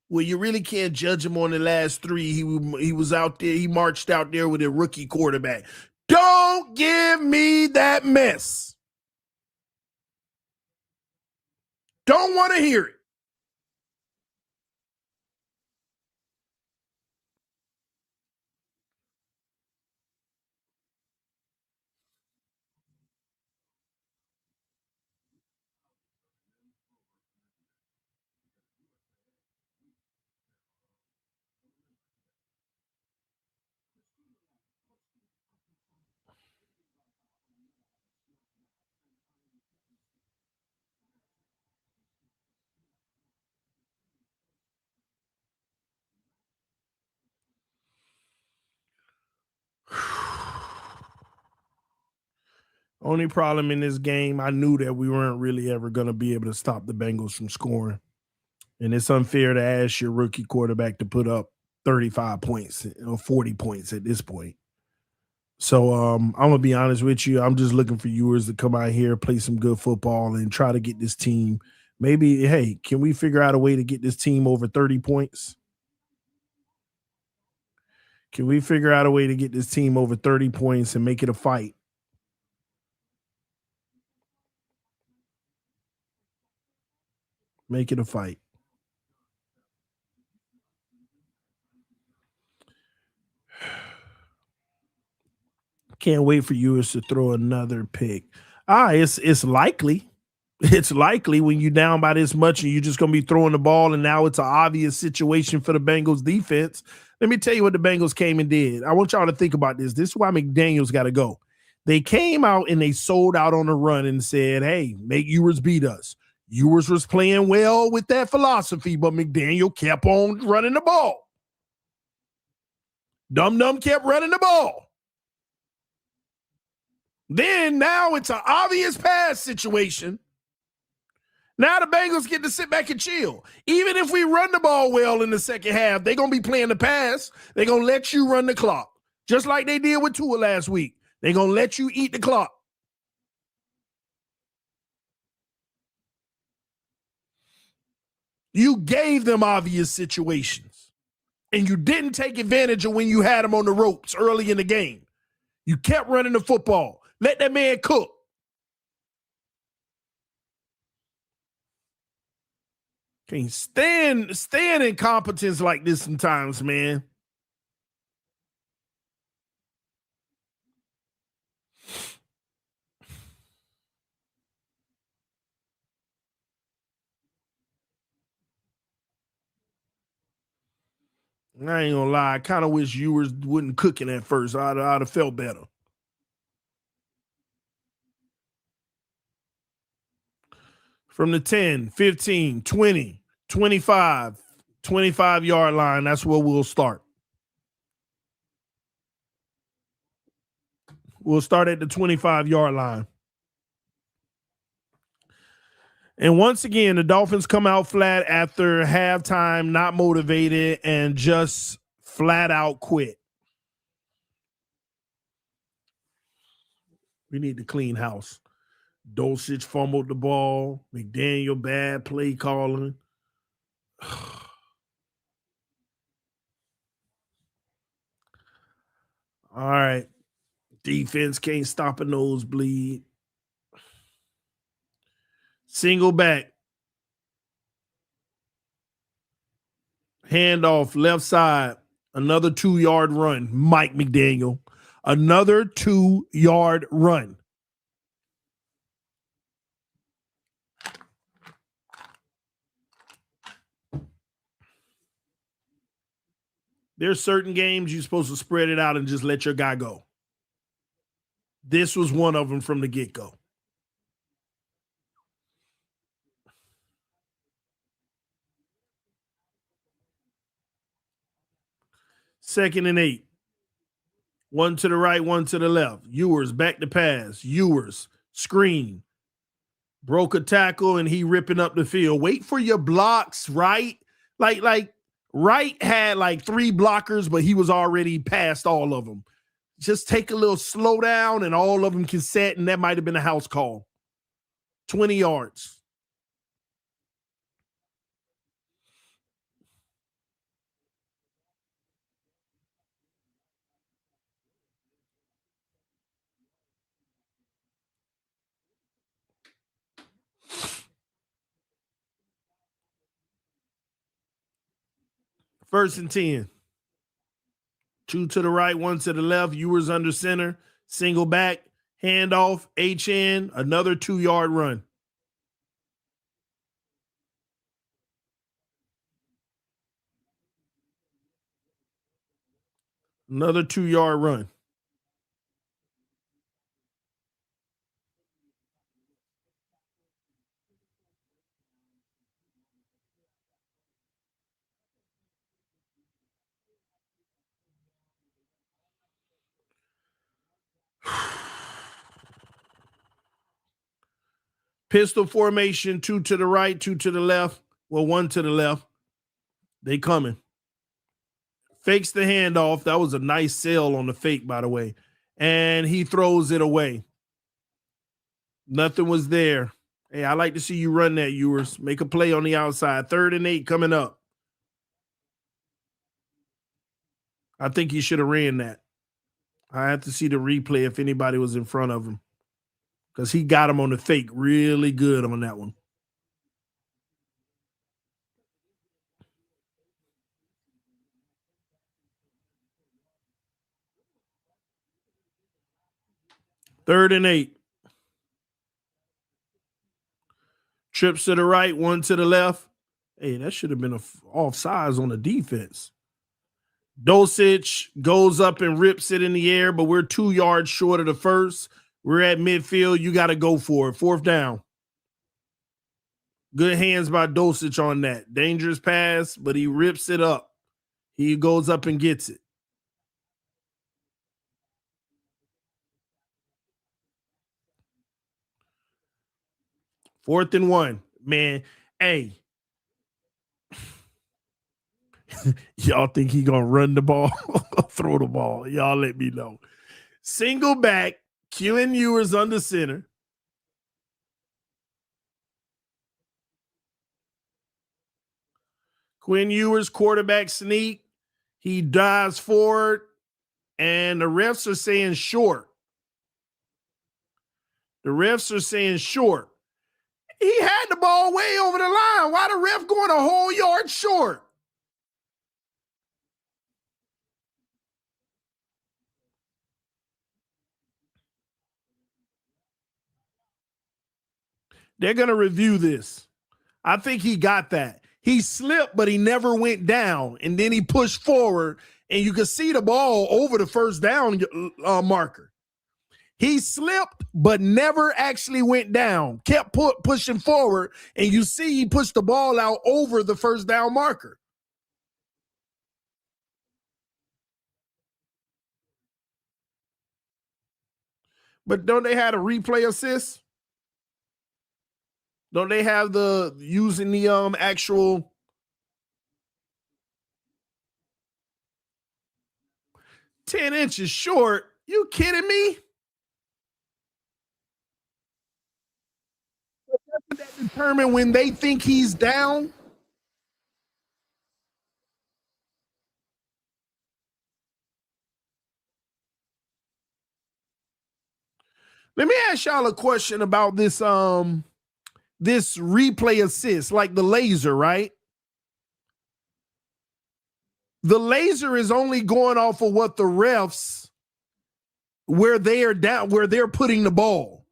Well, you really can't judge him on the last 3. He was out there, he marched out there with a rookie quarterback. Don't give me that mess. Don't want to hear it. Only problem in this game, I knew that we weren't really ever going to be able to stop the Bengals from scoring. And it's unfair to ask your rookie quarterback to put up 35 points or 40 points at this point. So I'm going to be honest with you. I'm just looking for Ewers to come out here, play some good football, and try to get this team. Maybe, hey, can we figure out a way to get this team over 30 points? Can we figure out a way to get this team over 30 points and make it a fight? Make it a fight. Can't wait for Ewers to throw another pick. It's likely. It's likely when you're down by this much and you're just going to be throwing the ball, and now it's an obvious situation for the Bengals defense. Let me tell you what the Bengals came and did. I want y'all to think about this. This is why McDaniel's got to go. They came out and they sold out on the run and said, hey, make Ewers beat us. Ewers was playing well with that philosophy, but McDaniel kept on running the ball. Dum-Dum kept running the ball. Then now it's an obvious pass situation. Now the Bengals get to sit back and chill. Even if we run the ball well in the second half, they're going to be playing the pass. They're going to let you run the clock, just like they did with Tua last week. They're going to let you eat the clock. You gave them obvious situations, and you didn't take advantage of when you had them on the ropes early in the game. You kept running the football. Let that man cook. Can't stand incompetence like this sometimes, man. I ain't gonna lie. I kind of wish Ewers wouldn't cook it at first. I'd have felt better. From the 10, 15, 20, 25, 25-yard line, that's where we'll start. We'll start at the 25-yard line. And once again, the Dolphins come out flat after halftime, not motivated, and just flat out quit. We need to clean house. Dulcich fumbled the ball. McDaniel bad play calling. All right. Defense can't stop a nosebleed. Single back. Handoff, left side. Another 2-yard run. Mike McDaniel. Another 2-yard run. There's certain games you're supposed to spread it out and just let your guy go. This was one of them from the get-go. Second and 8. One to the right, one to the left. Ewers back to pass. Ewers screen. Broke a tackle and he ripping up the field. Wait for your blocks, right? Like Wright had like 3 blockers, but he was already past all of them. Just take a little slow down and all of them can set, and that might have been a house call. 20 yards. First and 10. 2 to the right, 1 to the left. Ewers under center. Single back. Handoff. HN. Another 2-yard run. Another 2-yard run. Pistol formation, 2 to the right, 2 to the left. Well, 1 to the left. They coming. Fakes the handoff. That was a nice sell on the fake, by the way. And he throws it away. Nothing was there. Hey, I like to see you run that, Ewers. Make a play on the outside. 3rd and 8 coming up. I think he should have ran that. I have to see the replay if anybody was in front of him, because he got him on the fake really good on that one. Third and 8. Trips to the right, 1 to the left. Hey, that should have been a offsides on the defense. Dosich goes up and rips it in the air, but we're 2 yards short of the first. We're at midfield. You got to go for it. 4th down. Good hands by Dosich on that. Dangerous pass, but he rips it up. He goes up and gets it. Fourth and 1. Man, hey. Y'all think he gonna run the ball or throw the ball? Y'all let me know. Single back, Quinn Ewers under center. Quinn Ewers quarterback sneak. He dives forward, and the refs are saying short. The refs are saying short. He had the ball way over the line. Why the ref going a whole yard short? They're going to review this. I think he got that. He slipped, but he never went down. And then he pushed forward, and you could see the ball over the first down marker. He slipped, but never actually went down. Kept pushing forward, and you see he pushed the ball out over the first down marker. But don't they have a replay assist? Don't they have the using the actual 10 inches short? You kidding me? Doesn't that determine when they think he's down? Let me ask y'all a question about this this replay assist, like the laser, right? The laser is only going off of what the refs, where they are down, where they're putting the ball.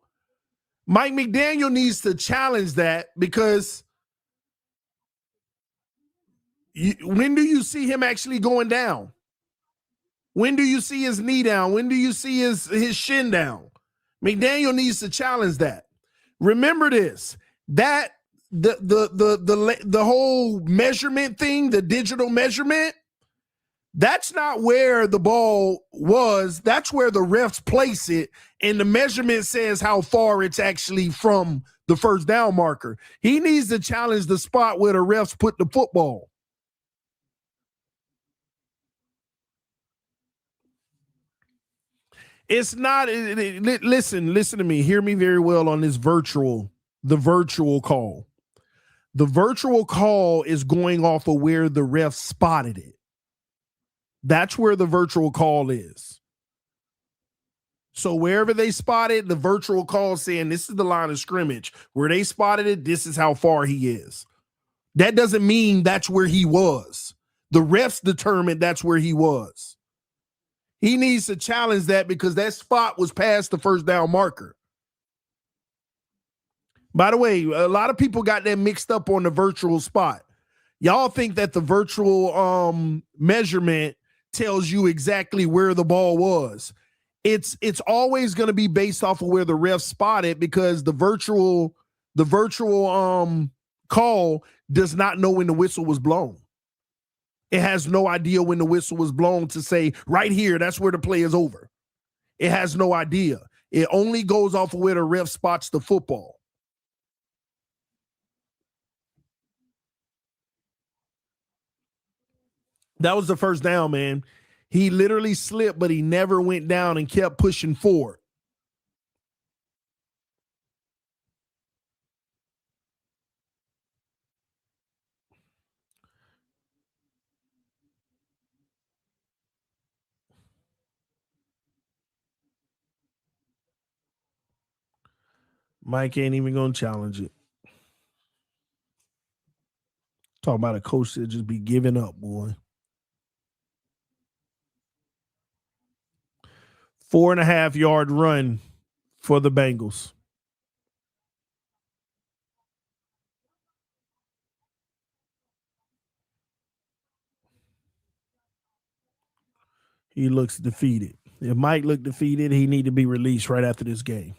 Mike McDaniel needs to challenge that, because when do you see him actually going down? When do you see his knee down? When do you see his shin down? McDaniel needs to challenge that. Remember this, that the whole measurement thing, the digital measurement, that's not where the ball was. That's where the refs place it, and the measurement says how far it's actually from the first down marker. He needs to challenge the spot where the refs put the football. It's not. Listen to me. Hear me very well on this the virtual call. The virtual call is going off of where the ref spotted it. That's where the virtual call is. So wherever they spotted, the virtual call saying this is the line of scrimmage. Where they spotted it, this is how far he is. That doesn't mean that's where he was. The refs determined that's where he was. He needs to challenge that, because that spot was past the first down marker. By the way, a lot of people got that mixed up on the virtual spot. Y'all think that the virtual measurement tells you exactly where the ball was. It's always going to be based off of where the ref spotted, because the virtual call does not know when the whistle was blown. It has no idea when the whistle was blown to say right here, that's where the play is over. It has no idea. It only goes off of where the ref spots the football. That was the first down, man. He literally slipped, but he never went down and kept pushing forward. Mike ain't even going to challenge it. Talk about a coach that just be giving up, boy. 4.5 yard run for the Bengals. He looks defeated. If Mike looked defeated, he need to be released right after this game.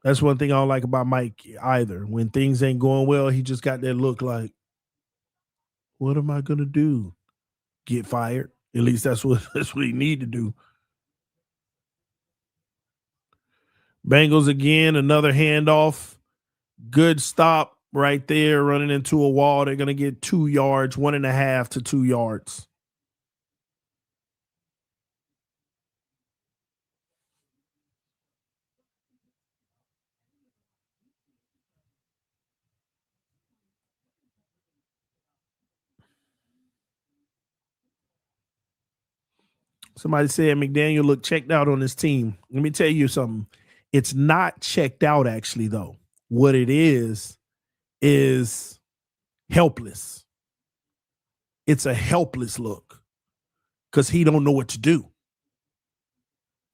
That's one thing I don't like about Mike either. When things ain't going well, he just got that look like, what am I going to do? Get fired? At least that's what he need to do. Bengals again, another handoff. Good stop right there, running into a wall. They're going to get 2 yards, 1.5 to 2 yards. Somebody said McDaniel looked checked out on his team. Let me tell you something. It's not checked out, actually, though. What it is helpless. It's a helpless look, because he don't know what to do.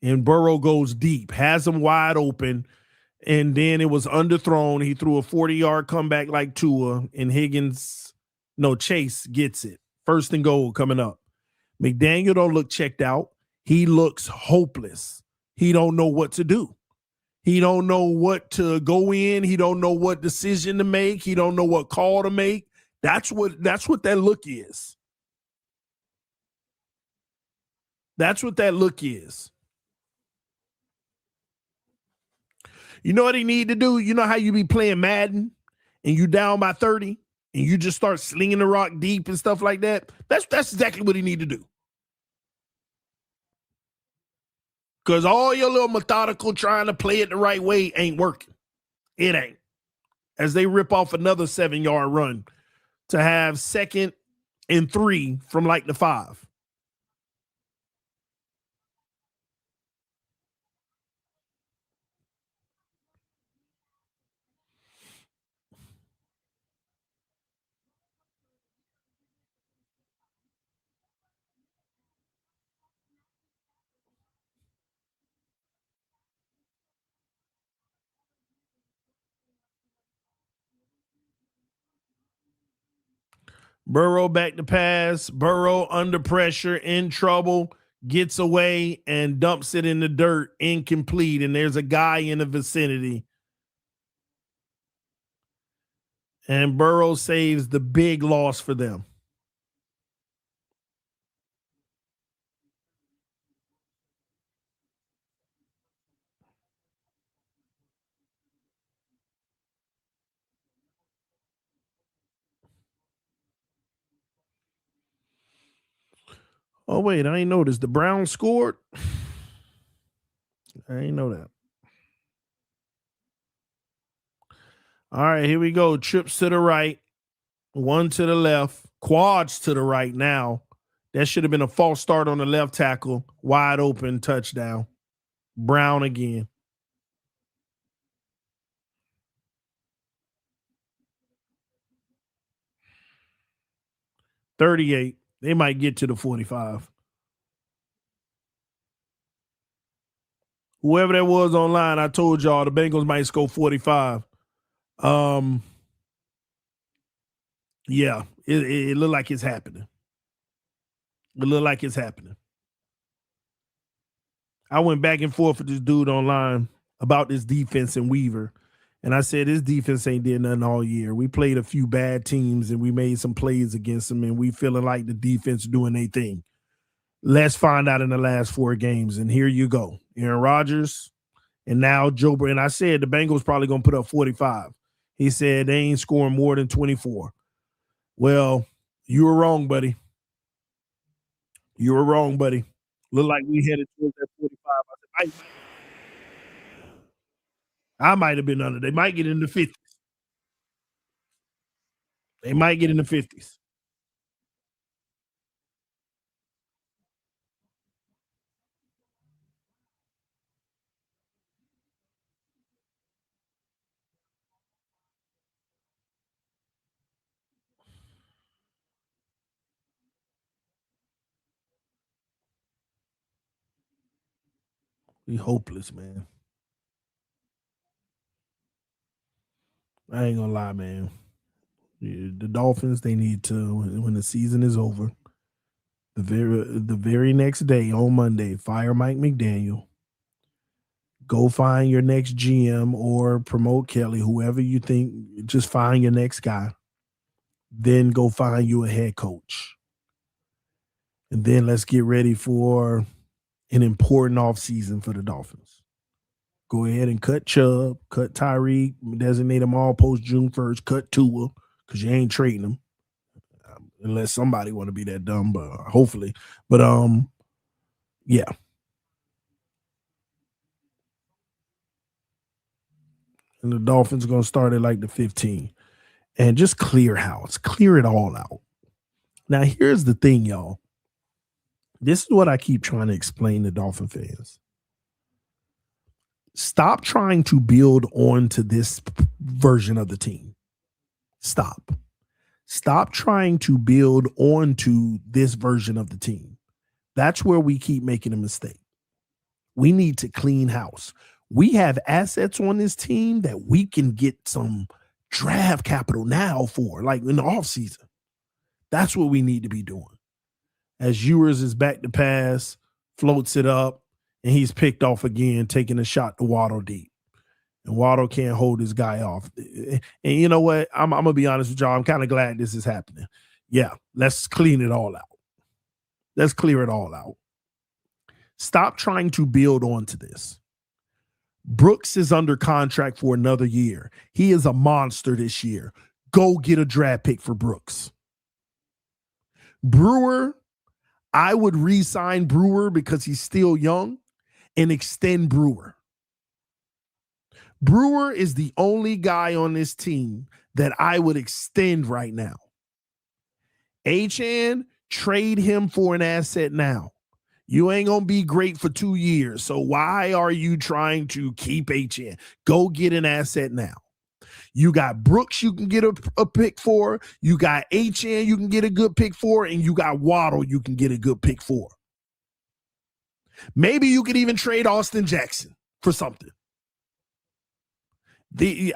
And Burrow goes deep, has him wide open, and then it was underthrown. He threw a 40-yard comeback like Tua, and Chase gets it. 1st and goal coming up. McDaniel don't look checked out. He looks hopeless. He don't know what to do. He don't know what to go in. He don't know what decision to make. He don't know what call to make. That's what that look is. That's what that look is. You know what he need to do? You know how you be playing Madden and you down by 30 and you just start slinging the rock deep and stuff like that? That's exactly what he need to do. Because all your little methodical trying to play it the right way ain't working. It ain't. As they rip off another 7-yard run to have 2nd and 3 from like the 5. Burrow back to pass. Burrow under pressure, in trouble, gets away and dumps it in the dirt, incomplete. And there's a guy in the vicinity. And Burrow saves the big loss for them. Oh, wait, I ain't noticed. The Browns scored? I ain't know that. All right, here we go. Trips to the right, one to the left, quads to the right now. That should have been a false start on the left tackle. Wide open touchdown. Brown again. $38. They might get to the 45. Whoever that was online, I told y'all the Bengals might score 45. Yeah, it looked like it's happening. It looked like it's happening. I went back and forth with this dude online about this defense in Weaver. And I said, this defense ain't did nothing all year. We played a few bad teams and we made some plays against them, and we feeling like the defense doing their thing. Let's find out in the last 4 games. And here you go. Aaron Rodgers and now Joe Burrow. And I said the Bengals probably going to put up 45. He said they ain't scoring more than 24. Well, you were wrong, buddy. You were wrong, buddy. Look like we headed towards that 45. I might have been under. They might get in the 50s. They might get in the 50s. We hopeless, man. I ain't gonna lie, man. The Dolphins, they need to, when the season is over, the very next day on Monday, fire Mike McDaniel. Go find your next GM or promote Kelly, whoever you think. Just find your next guy. Then go find you a head coach. And then let's get ready for an important offseason for the Dolphins. Go ahead and cut Chubb, cut Tyreek, designate them all post June 1st, cut Tua, because you ain't trading them. Unless somebody want to be that dumb, but hopefully. But yeah. And the Dolphins are going to start at like the 15. And just clear house. Clear it all out. Now, here's the thing, y'all. This is what I keep trying to explain to Dolphin fans. Stop trying to build on to this version of the team. Stop. Stop trying to build onto this version of the team. That's where we keep making a mistake. We need to clean house. We have assets on this team that we can get some draft capital now for, like in the offseason. That's what we need to be doing. As Ewers is back to pass, floats it up, and he's picked off again, taking a shot to Waddle deep. And Waddle can't hold his guy off. And you know what? I'm going to be honest with y'all. I'm kind of glad this is happening. Yeah, let's clean it all out. Let's clear it all out. Stop trying to build onto this. Brooks is under contract for another year. He is a monster this year. Go get a draft pick for Brooks. Brewer, I would re-sign Brewer because he's still young and extend Brewer. Brewer is the only guy on this team that I would extend right now. Achane, trade him for an asset now. You ain't going to be great for 2 years. So why are you trying to keep Achane? Go get an asset now. You got Brooks you can get a pick for. You got Achane you can get a good pick for. And you got Waddle you can get a good pick for. Maybe you could even trade Austin Jackson for something.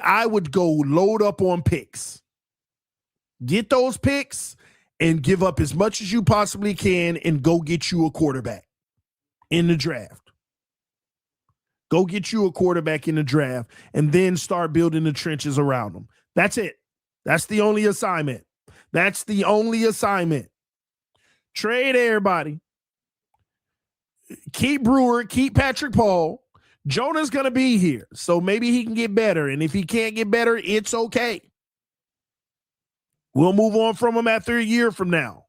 I would go load up on picks. Get those picks and give up as much as you possibly can and go get you a quarterback in the draft. Go get you a quarterback in the draft and then start building the trenches around them. That's it. That's the only assignment. That's the only assignment. Trade everybody. Keep Brewer, keep Patrick Paul. Jonah's going to be here, so maybe he can get better. And if he can't get better, it's okay. We'll move on from him after a year from now.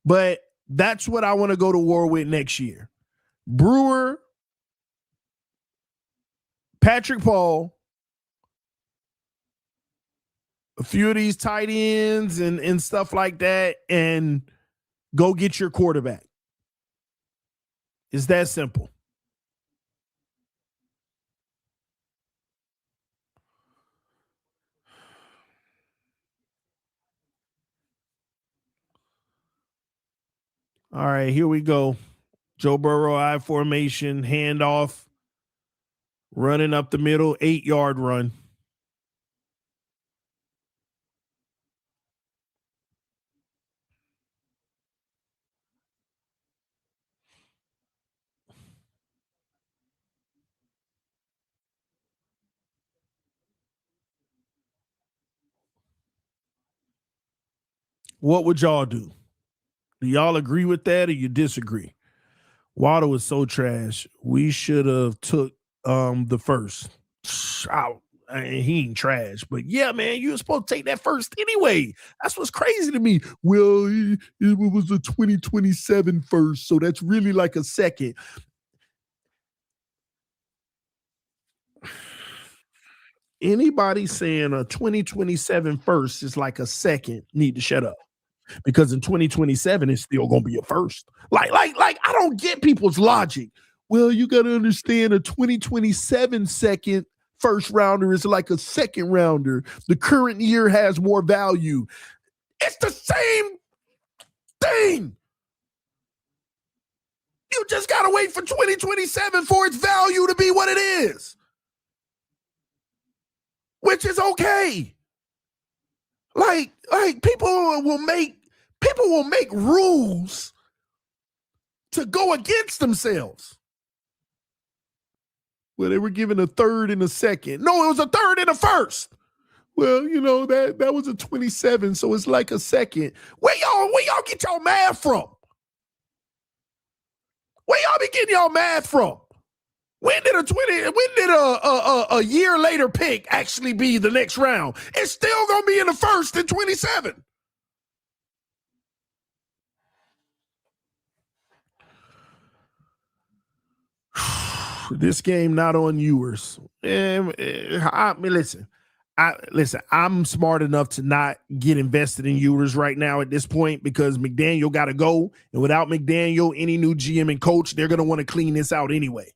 But that's what I want to go to war with next year. Brewer, Patrick Paul, a few of these tight ends and stuff like that, and go get your quarterback. It's that simple. All right, here we go. Joe Burrow, I formation, handoff, running up the middle, 8-yard run. What would y'all do? Do y'all agree with that or you disagree? Waddle was so trash. We should have took the first. He ain't trash, but yeah, man, you were supposed to take that first anyway. That's what's crazy to me. Well, it was a 2027 first, so that's really like a second. Anybody saying a 2027 first is like a second need to shut up. Because in 2027, it's still gonna be a first. Like, I don't get people's logic. Well, you gotta understand a 2027 second first rounder is like a second rounder. The current year has more value. It's the same thing. You just gotta wait for 2027 for its value to be what it is. Which is okay. Like people will make rules to go against themselves. Well, they were given a third and a second. No, it was a third and a first. Well, you know, that was a 27, so it's like a second. Where y'all get y'all math from? Where y'all be getting y'all math from? When did a year later pick actually be the next round? It's still gonna be in the first in 27. This game not on Ewers. Listen, I'm smart enough to not get invested in Ewers right now at this point because McDaniel got to go, and without McDaniel, any new GM and coach, they're gonna want to clean this out anyway.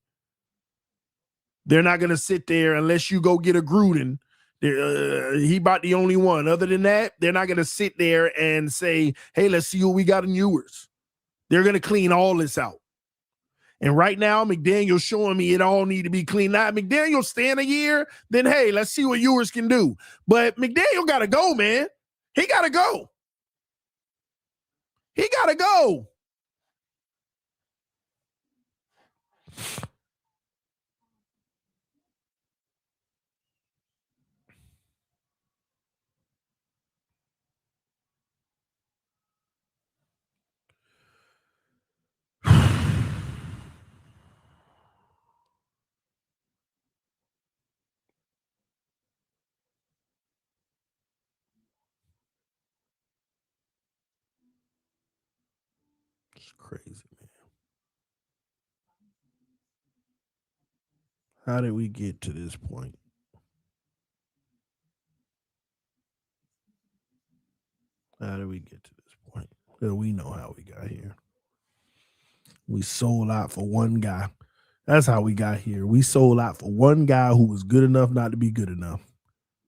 They're not gonna sit there unless you go get a Gruden. He about the only one. Other than that, they're not gonna sit there and say, "Hey, let's see what we got in Ewers." They're gonna clean all this out. And right now, McDaniel's showing me it all need to be cleaned. Now, McDaniel staying a year, then, hey, let's see what Ewers can do. But McDaniel got to go, man. He got to go. He got to go. It's crazy, man. How did we get to this point? How did we get to this point? Well, we know how we got here. We sold out for one guy. That's how we got here. We sold out for one guy who was good enough not to be good enough.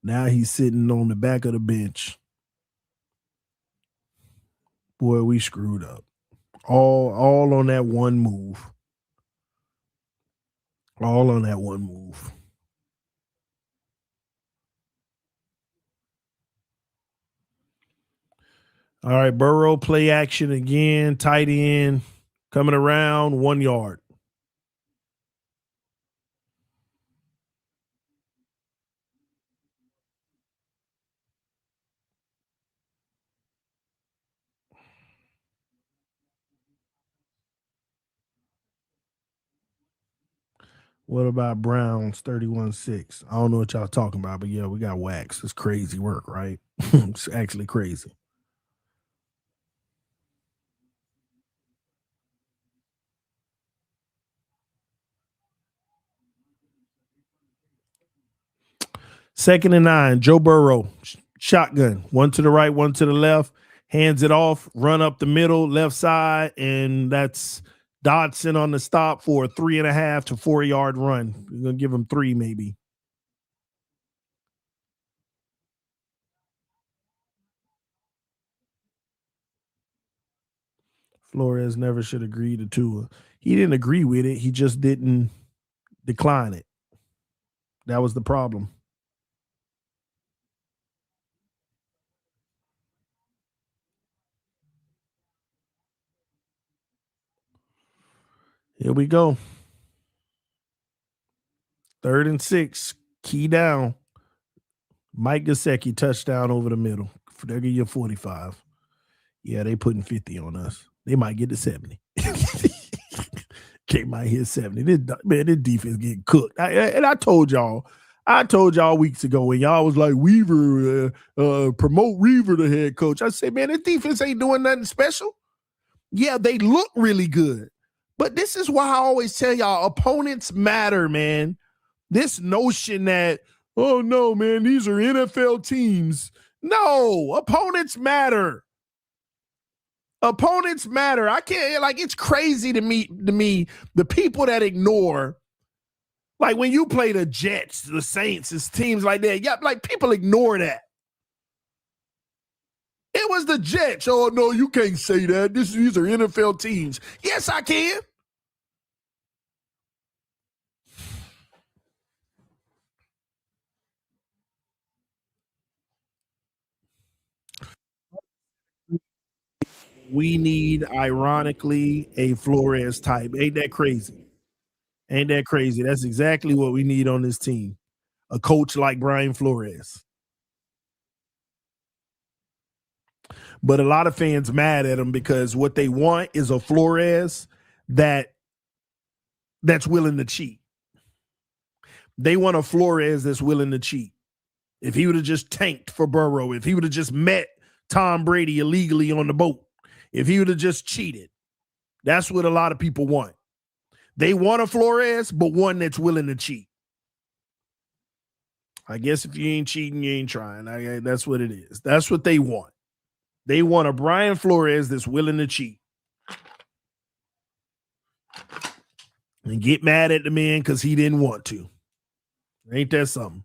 Now he's sitting on the back of the bench. Boy, we screwed up. All on that one move. All on that one move. All right, Burrow play action again. Tight end coming around 1 yard. What about Browns 31-6? I don't know what y'all talking about, but yeah, we got waxed. It's crazy work, right? It's actually crazy. Second and 9, Joe Burrow, shotgun, one to the right, one to the left, hands it off, run up the middle, left side, and that's Dodson on the stop for a 3.5 to 4 yard run. We're gonna give him 3 maybe. Flores never should agree to Tua. He didn't agree with it. He just didn't decline it. That was the problem. Here we go. 3rd and 6. Key down. Mike Gesicki touchdown over the middle. They'll give you 45. Yeah, they putting 50 on us. They might get to 70. K might hit 70. This defense getting cooked. I told y'all weeks ago when y'all was like, Weaver, promote Weaver the head coach. I said, man, this defense ain't doing nothing special. Yeah, they look really good. But this is why I always tell y'all, opponents matter, man. This notion that, oh no, man, these are NFL teams. No, opponents matter. Opponents matter. I can't, like, it's crazy to me, the people that ignore, like when you play the Jets, the Saints, it's teams like that. Yeah, like people ignore that. It was the Jets. Oh no, you can't say that. These are NFL teams. Yes, I can. We need, ironically, a Flores type. Ain't that crazy? Ain't that crazy? That's exactly what we need on this team. A coach like Brian Flores. But a lot of fans mad at him because what they want is a Flores that's willing to cheat. They want a Flores that's willing to cheat. If he would have just tanked for Burrow, if he would have just met Tom Brady illegally on the boat, if he would have just cheated, that's what a lot of people want. They want a Flores, but one that's willing to cheat. I guess if you ain't cheating, you ain't trying. That's what it is. That's what they want. They want a Brian Flores that's willing to cheat. And get mad at the man because he didn't want to. Ain't that something?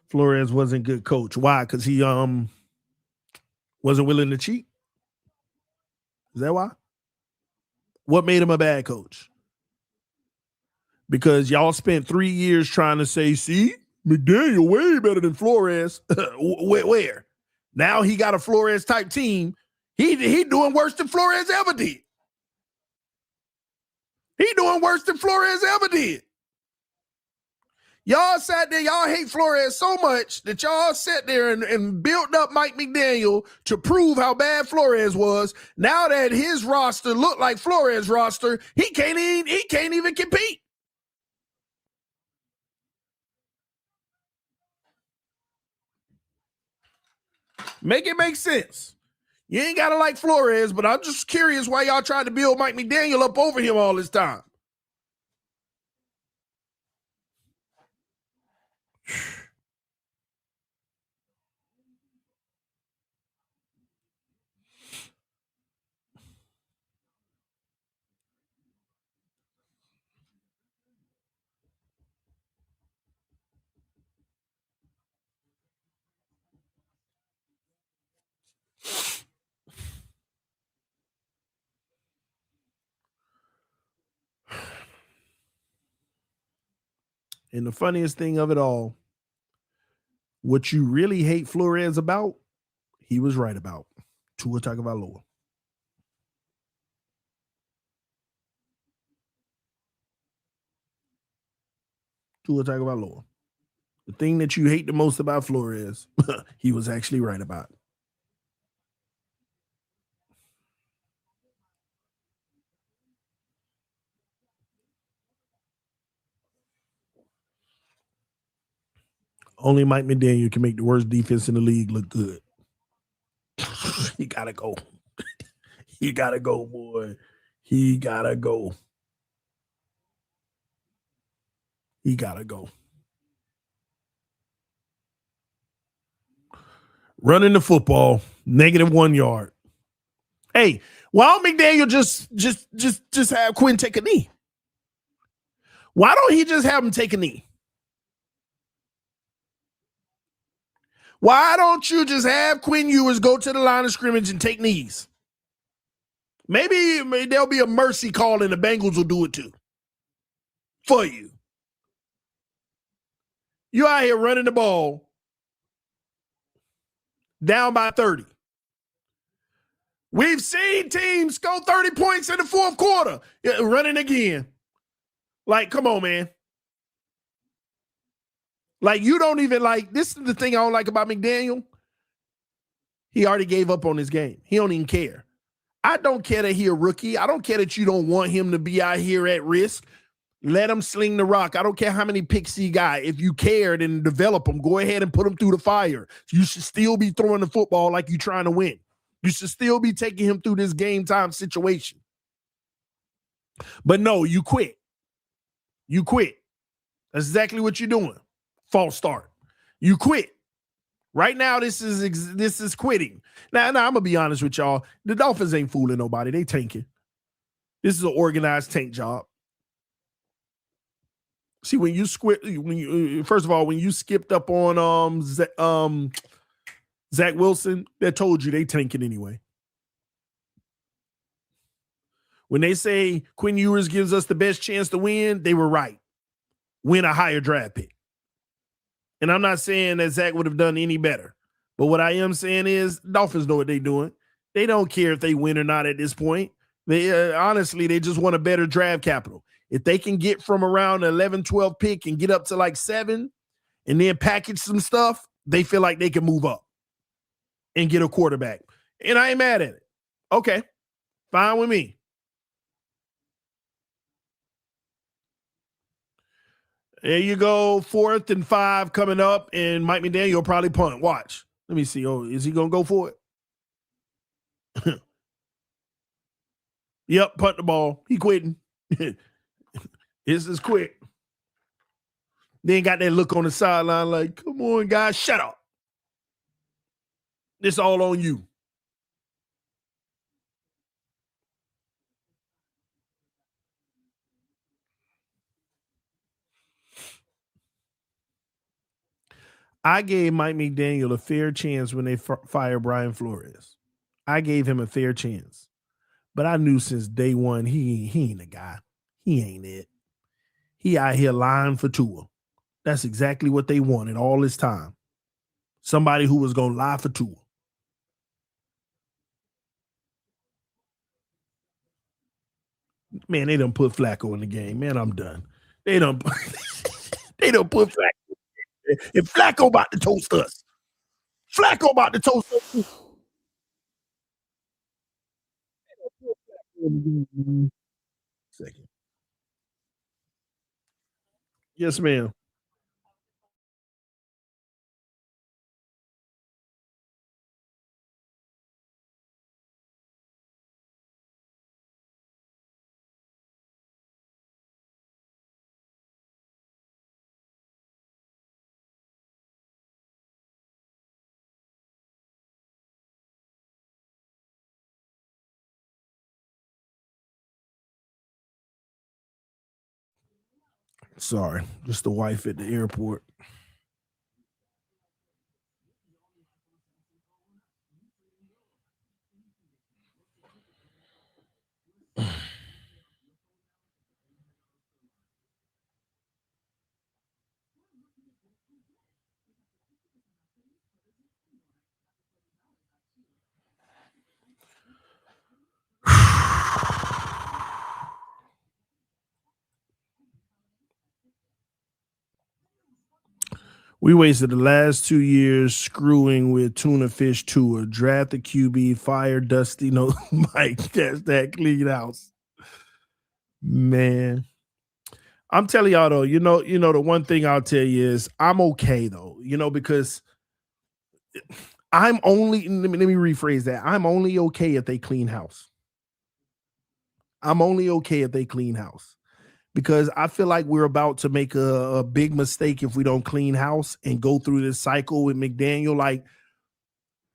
Flores wasn't good coach. Why? Because he wasn't willing to cheat. Is that why? What made him a bad coach? Because y'all spent 3 years trying to say, see, McDaniel way better than Flores. Where? Now he got a Flores type team. He doing worse than Flores ever did. He doing worse than Flores ever did. Y'all sat there, y'all hate Flores so much that y'all sat there and built up Mike McDaniel to prove how bad Flores was. Now that his roster looked like Flores' roster, he can't even compete. Make it make sense. You ain't got to like Flores, but I'm just curious why y'all tried to build Mike McDaniel up over him all this time. And the funniest thing of it all, what you really hate Flores about, he was right about. Tua Tagovailoa. Tua Tagovailoa. The thing that you hate the most about Flores, he was actually right about. Only Mike McDaniel can make the worst defense in the league look good. He gotta go. He gotta go, boy. He gotta go. He gotta go. Running the football, -1 yard. Hey, why don't McDaniel just have Quinn take a knee? Why don't he just have him take a knee? Why don't you just have Quinn Ewers go to the line of scrimmage and take knees? Maybe there'll be a mercy call and the Bengals will do it too. For you. You out here running the ball down by 30. We've seen teams score 30 points in the fourth quarter. Running again. Like, come on, man. Like, you don't even like, this is the thing I don't like about McDaniel. He already gave up on his game. He don't even care. I don't care that he a rookie. I don't care that you don't want him to be out here at risk. Let him sling the rock. I don't care how many picks he got. If you cared and develop him, go ahead and put him through the fire. You should still be throwing the football like you're trying to win. You should still be taking him through this game time situation. But no, you quit. You quit. That's exactly what you're doing. False start. You quit. Right now, this is quitting. Now, I'm gonna be honest with y'all. The Dolphins ain't fooling nobody. They tanking. This is an organized tank job. See, when you first of all, when you skipped up on Zach Wilson, that told you they tanking anyway. When they say Quinn Ewers gives us the best chance to win, they were right. Win a higher draft pick. And I'm not saying that Zach would have done any better. But what I am saying is Dolphins know what they're doing. They don't care if they win or not at this point. They honestly, they just want a better draft capital. If they can get from around 11, 12 pick and get up to like 7 and then package some stuff, they feel like they can move up and get a quarterback. And I ain't mad at it. Okay, fine with me. There you go. 4th and 5 coming up, and Mike McDaniel will probably punt. Watch. Let me see. Oh, is he going to go for it? Yep, punt the ball. He quitting. This is quick. Then got that look on the sideline like, come on, guys, shut up. This all on you. I gave Mike McDaniel a fair chance when they fired Brian Flores. I gave him a fair chance. But I knew since day one, he ain't the guy. He ain't it. He out here lying for Tua. That's exactly what they wanted all this time. Somebody who was going to lie for Tua. Man, they done put Flacco in the game. Man, I'm done. They done put Flacco. And Flacco about to toast us. Flacco about to toast us. Second. Yes, ma'am. Sorry, just the wife at the airport. We wasted the last 2 years screwing with tuna fish tour. Draft the QB, fire Dusty. No, Mike, that's that clean house. Man. I'm telling y'all though, the one thing I'll tell you is I'm okay though, because I'm only let me rephrase that. I'm only okay if they clean house. I'm only okay if they clean house. Because I feel like we're about to make a big mistake if we don't clean house and go through this cycle with McDaniel. Like,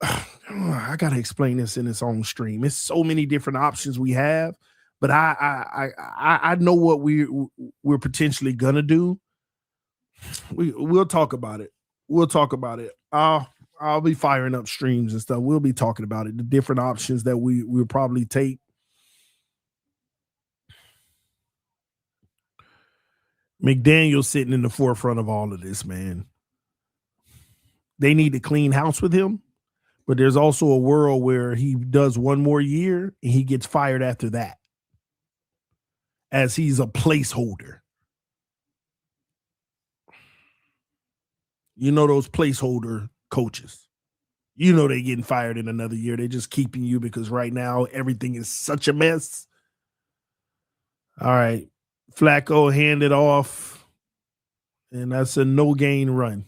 I gotta explain this in its own stream. It's so many different options we have, but I know what we're potentially gonna do. We'll talk about it. We'll talk about it. I'll be firing up streams and stuff. We'll be talking about it. The different options that we'll probably take. McDaniel's sitting in the forefront of all of this, man. They need to clean house with him, but there's also a world where he does one more year and he gets fired after that, as he's a placeholder. You know those placeholder coaches. You know they're getting fired in another year. They're just keeping you because right now everything is such a mess. All right. Flacco handed off, and that's a no-gain run.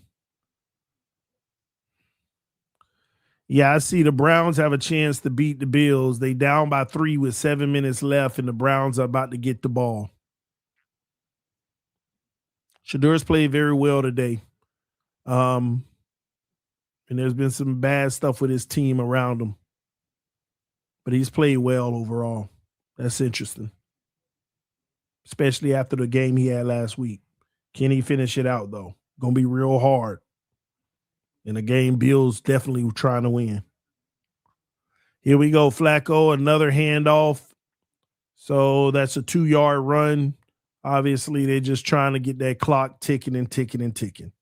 Yeah, I see the Browns have a chance to beat the Bills. They down by 3 with 7 minutes left, and the Browns are about to get the ball. Shadur's played very well today. And there's been some bad stuff with his team around him. But he's played well overall. That's interesting. Especially after the game he had last week. Can he finish it out, though? Gonna be real hard. In a game Bills definitely trying to win. Here we go, Flacco, another handoff. So that's a 2-yard run. Obviously, they're just trying to get that clock ticking and ticking and ticking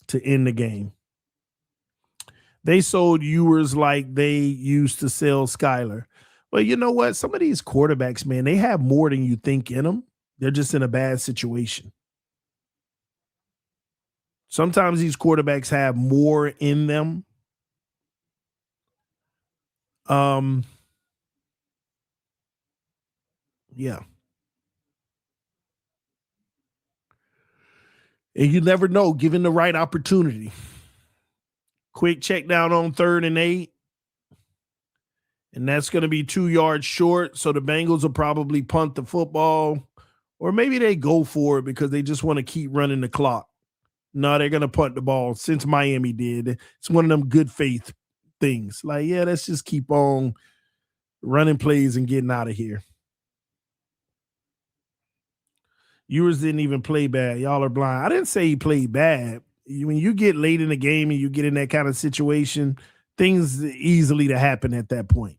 to end the game. They sold Ewers like they used to sell Skyler. Well, you know what? Some of these quarterbacks, man, they have more than you think in them. They're just in a bad situation. Sometimes these quarterbacks have more in them. Yeah. And you never know, given the right opportunity. Quick check down on 3rd and 8. And that's going to be 2 yards short. So the Bengals will probably punt the football. Or maybe they go for it because they just want to keep running the clock. No, they're going to punt the ball since Miami did. It's one of them good faith things. Like, yeah, let's just keep on running plays and getting out of here. Ewers didn't even play bad. Y'all are blind. I didn't say he played bad. When you get late in the game and you get in that kind of situation, things easily to happen at that point.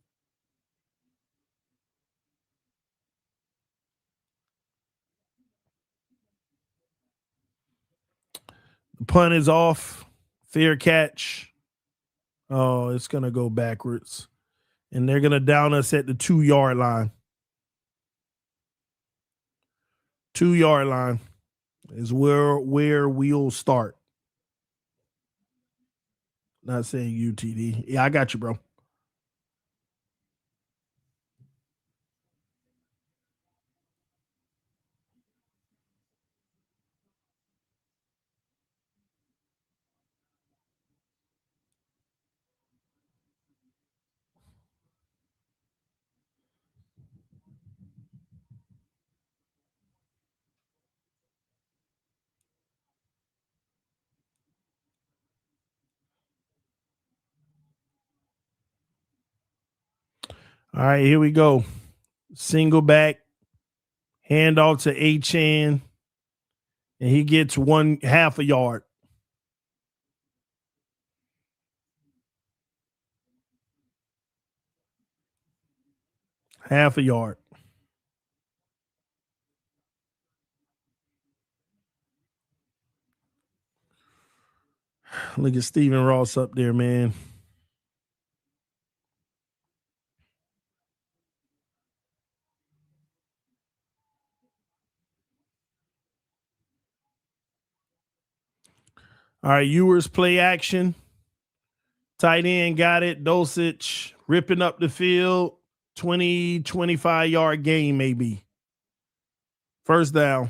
The punt is off. Fair catch. Oh, it's going to go backwards. And they're going to down us at the 2-yard line. 2-yard line is where we'll start. Not saying UTD. Yeah, I got you, bro. All right, here we go. Single back, handoff to Achane, and he gets 1/2 a yard. Half a yard. Look at Stephen Ross up there, man. All right, Ewers play action. Tight end got it. Dosage ripping up the field. 20, 25-yard gain maybe. First down.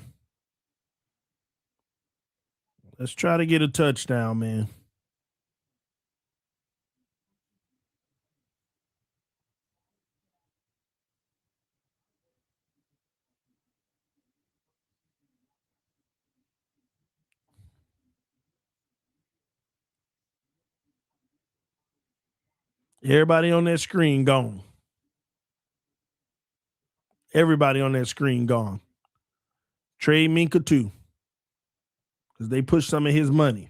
Let's try to get a touchdown, man. Everybody on that screen gone. Everybody on that screen gone. Trade Minka too. Because they pushed some of his money.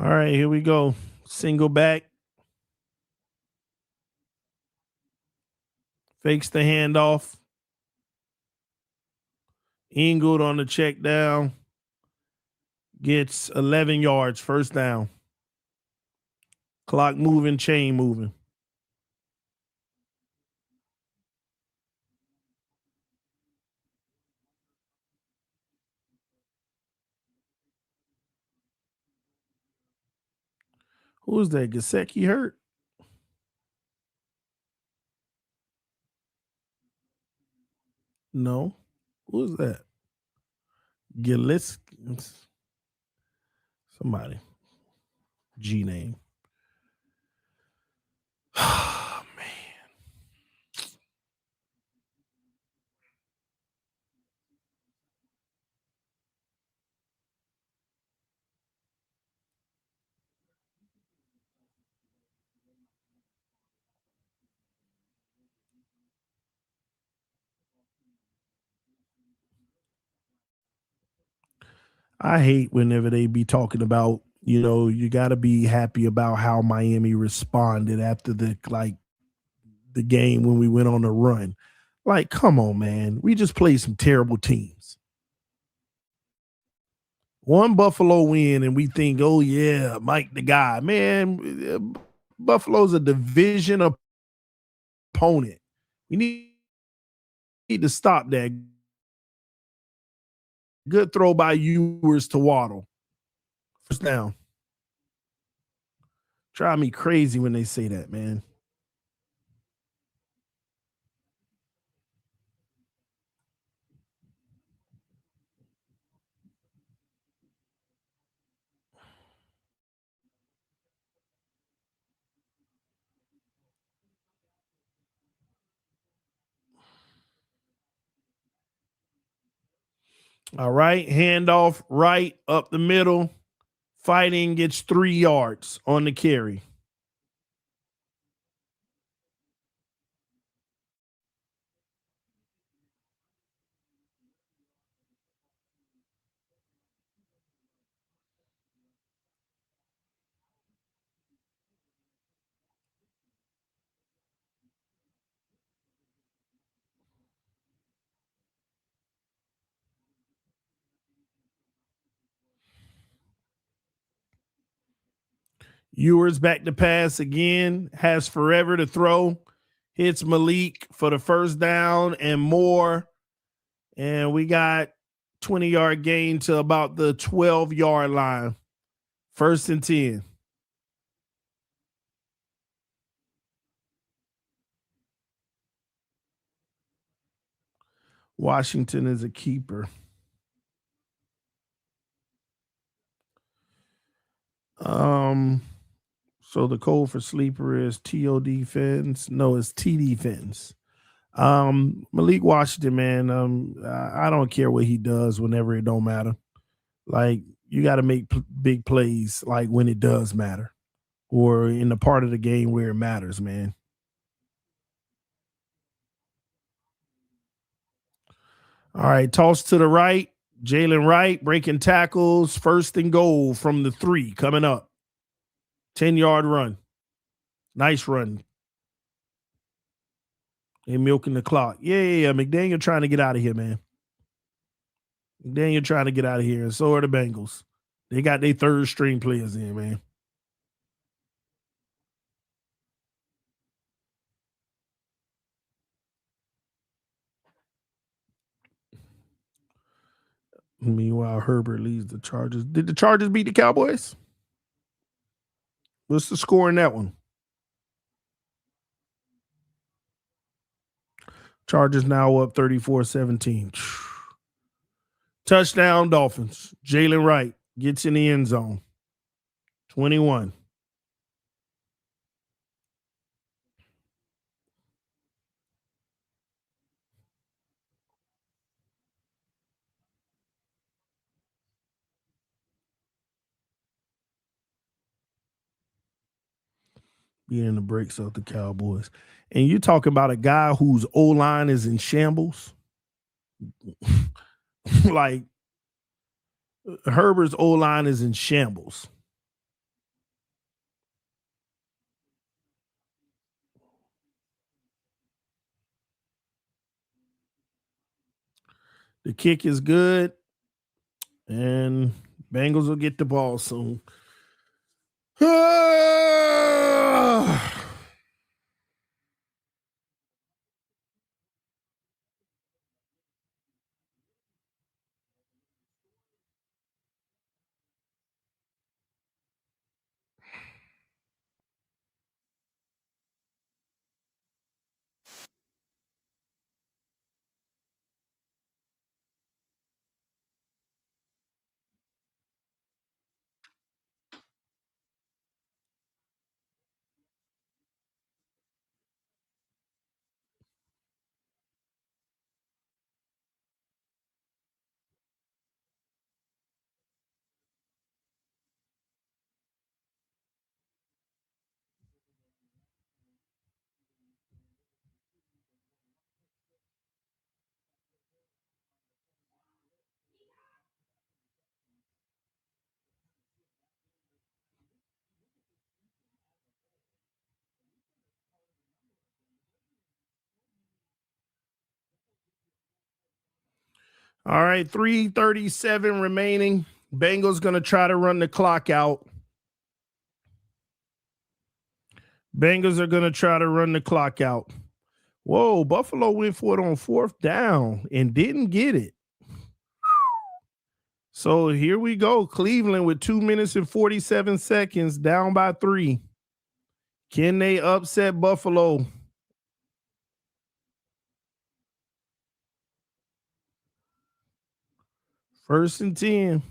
All right, here we go. Single back. Fakes the handoff. Ingold on the check down. Gets 11 yards, first down. Clock moving, chain moving. Who is that? Gasecki hurt? No. Who is that? Gillis? Somebody. G name. Oh, man. I hate whenever they be talking about, you got to be happy about how Miami responded after the game when we went on the run. Like, come on, man. We just played some terrible teams. One Buffalo win, and we think, oh, yeah, Mike the guy. Man, Buffalo's a division opponent. We need to stop that. Good throw by Ewers to Waddle. First down. Drive me crazy when they say that, man. All right, handoff right up the middle. Fighting gets 3 yards on the carry. Ewers back to pass again, has forever to throw, hits Malik for the first down and more. And we got 20-yard gain to about the 12-yard line. First and 10. Washington is a keeper. So the code for sleeper is TOD fins. No, it's TD fins. Malik Washington, man. I don't care what he does whenever it don't matter. Like, you got to make big plays, like when it does matter, or in the part of the game where it matters, man. All right, toss to the right. Jalen Wright breaking tackles. 1st and goal from the 3 coming up. 10-yard run. Nice run. They milking the clock. Yeah. McDaniel trying to get out of here, man. McDaniel trying to get out of here, and so are the Bengals. They got their 3rd string players in, man. Meanwhile, Herbert leads the Chargers. Did the Chargers beat the Cowboys? What's the score in that one? Chargers now up 34-17. Touchdown, Dolphins. Jalen Wright gets in the end zone. 21. Being the breaks of the Cowboys. And you're talking about a guy whose O-line is in shambles. Like, Herbert's O-line is in shambles. The kick is good, and Bengals will get the ball soon. All right, 3:37 remaining. Bengals going to try to run the clock out. Bengals are going to try to run the clock out. Whoa, Buffalo went for it on 4th down and didn't get it. So here we go. Cleveland with 2 minutes and 47 seconds, down by 3. Can they upset Buffalo? First and 10.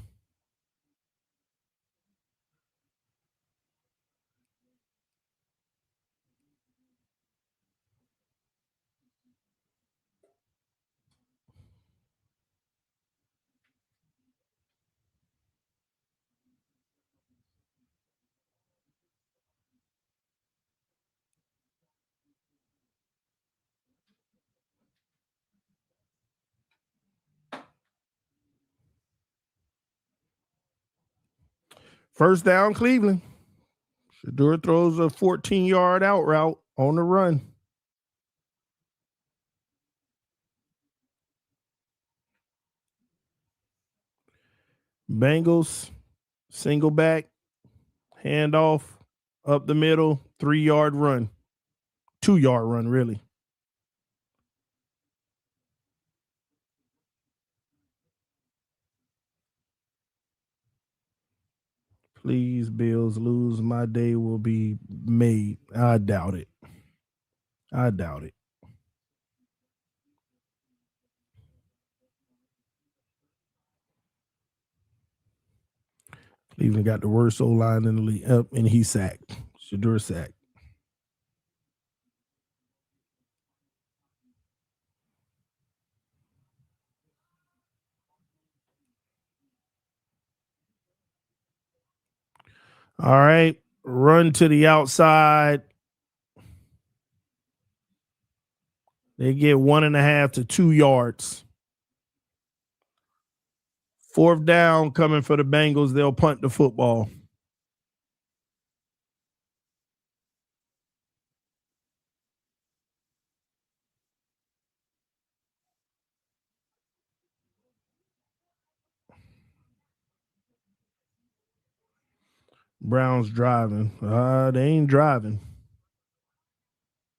First down, Cleveland. Shedeur throws a 14-yard out route on the run. Bengals, single back, handoff, up the middle, 3-yard run. 2-yard run, really. Please, Bills, lose. My day will be made. I doubt it. Cleveland got the worst O-line in the league. And he sacked. Shedeur sacked. All right. Run to the outside. They get 1.5 to 2 yards. 4th down coming for the Bengals. They'll punt the football. Browns driving. They ain't driving.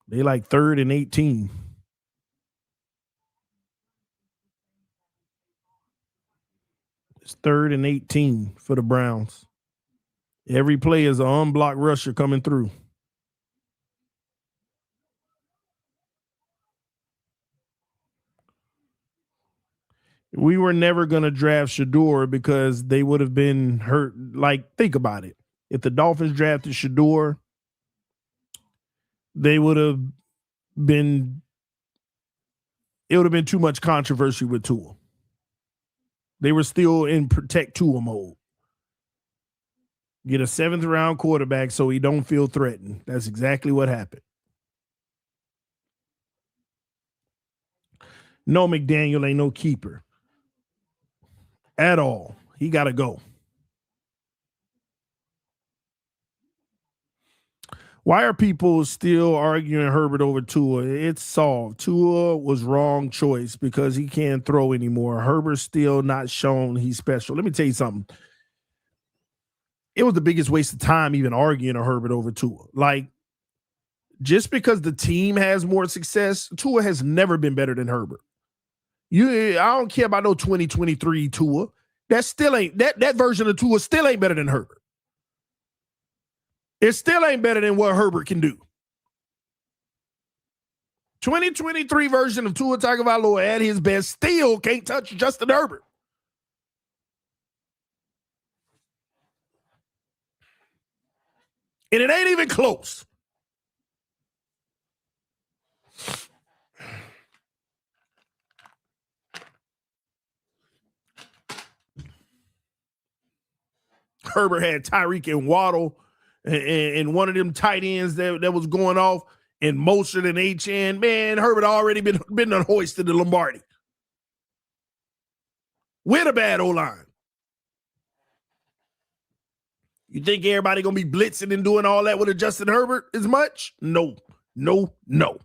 They like 3rd and 18. It's 3rd and 18 for the Browns. Every play is an unblocked rusher coming through. We were never going to draft Shador because they would have been hurt. Like, think about it. If the Dolphins drafted Shador, they would have been, it would have been too much controversy with Tua. They were still in protect Tua mode. Get a 7th round quarterback so he don't feel threatened. That's exactly what happened. No, McDaniel ain't no keeper at all. He got to go. Why are people still arguing Herbert over Tua? It's solved. Tua was wrong choice because he can't throw anymore. Herbert's still not shown he's special. Let me tell you something. It was the biggest waste of time even arguing a Herbert over Tua. Like, just because the team has more success, Tua has never been better than Herbert. I don't care about no 2023 Tua. That still ain't that version of Tua still ain't better than Herbert. It still ain't better than what Herbert can do. 2023 version of Tua Tagovailoa at his best still can't touch Justin Herbert. And it ain't even close. Herbert had Tyreek and Waddle and one of them tight ends that was going off and Mostert and HN. Man, Herbert already been hoisted to Lombardi. With a bad O-line. You think everybody going to be blitzing and doing all that with a Justin Herbert as much? No. Nope.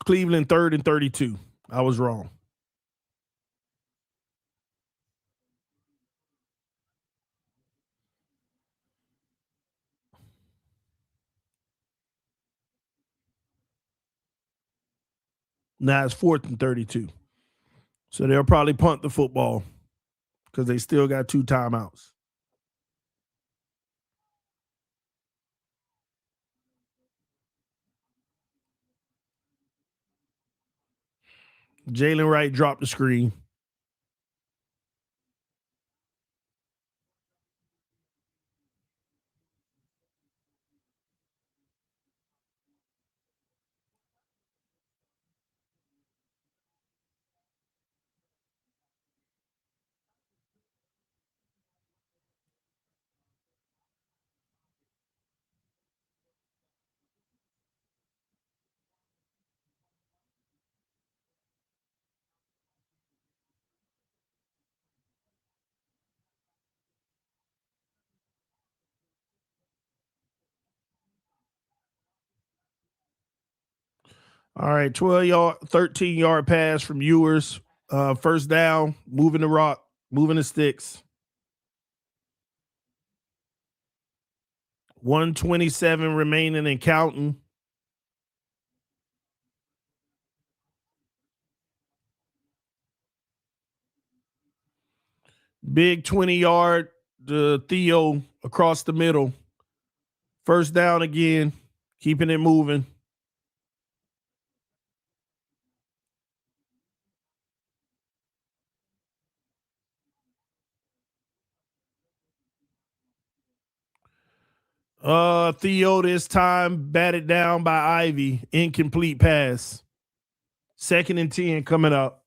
Cleveland 3rd and 32. I was wrong. Now it's 4th and 32. So they'll probably punt the football because they still got 2 timeouts. Jalen Wright dropped the screen. All right, 13-yard pass from Ewers. 1st down, moving the rock, moving the sticks. 1:27 remaining and counting. Big 20-yard Theo across the middle. 1st down again, keeping it moving. Theo this time batted down by Ivy. Incomplete pass. 2nd and 10 coming up.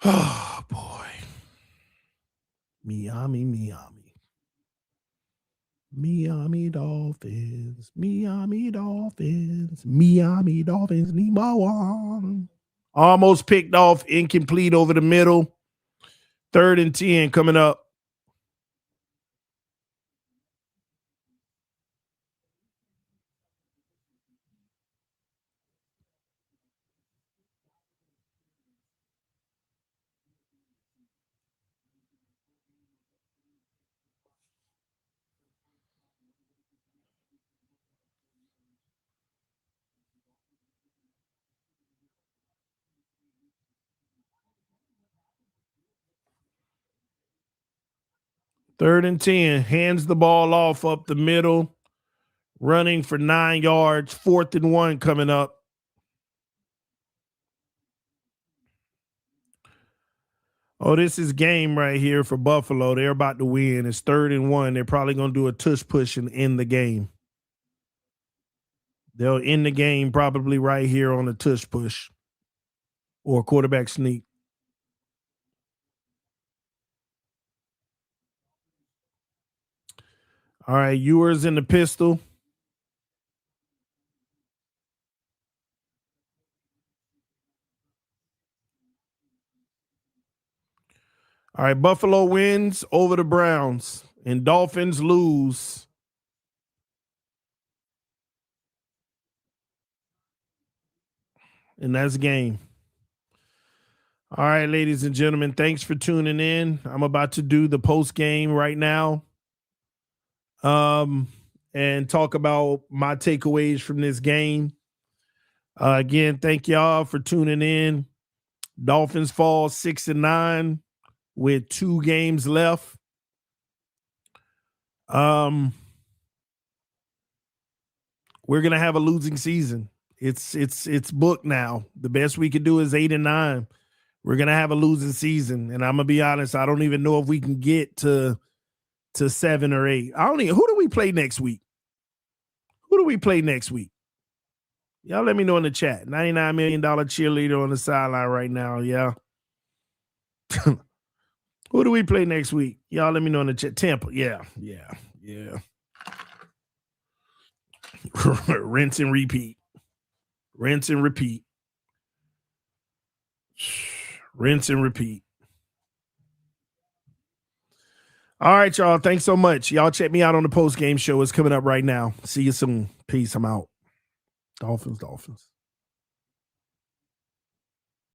Oh, boy. Miami Dolphins. Miami Dolphins. Number one. Almost picked off, incomplete over the middle. 3rd and 10 coming up. Third and 10, hands the ball off up the middle, running for 9 yards. 4th and 1 coming up. Oh, this is game right here for Buffalo. They're about to win. It's 3rd and 1. They're probably going to do a tush push and end the game. They'll end the game probably right here on a tush push or quarterback sneak. All right, Ewers in the pistol. All right, Buffalo wins over the Browns and Dolphins lose. And that's game. All right, ladies and gentlemen, thanks for tuning in. I'm about to do the post game right now. And talk about my takeaways from this game. Again, thank y'all for tuning in. Dolphins fall 6-9 with 2 games left. We're gonna have a losing season. It's booked now. The best we could do is 8-9. We're gonna have a losing season, and I'm gonna be honest. I don't even know if we can get to 7 or 8. Who do we play next week? Who do we play next week? Y'all let me know in the chat. $99 million cheerleader on the sideline right now. Yeah. Who do we play next week? Y'all let me know in the chat. Tampa. Yeah. Rinse and repeat. Rinse and repeat. Rinse and repeat. All right, y'all. Thanks so much. Y'all check me out on the post-game show. It's coming up right now. See you soon. Peace. I'm out. Dolphins.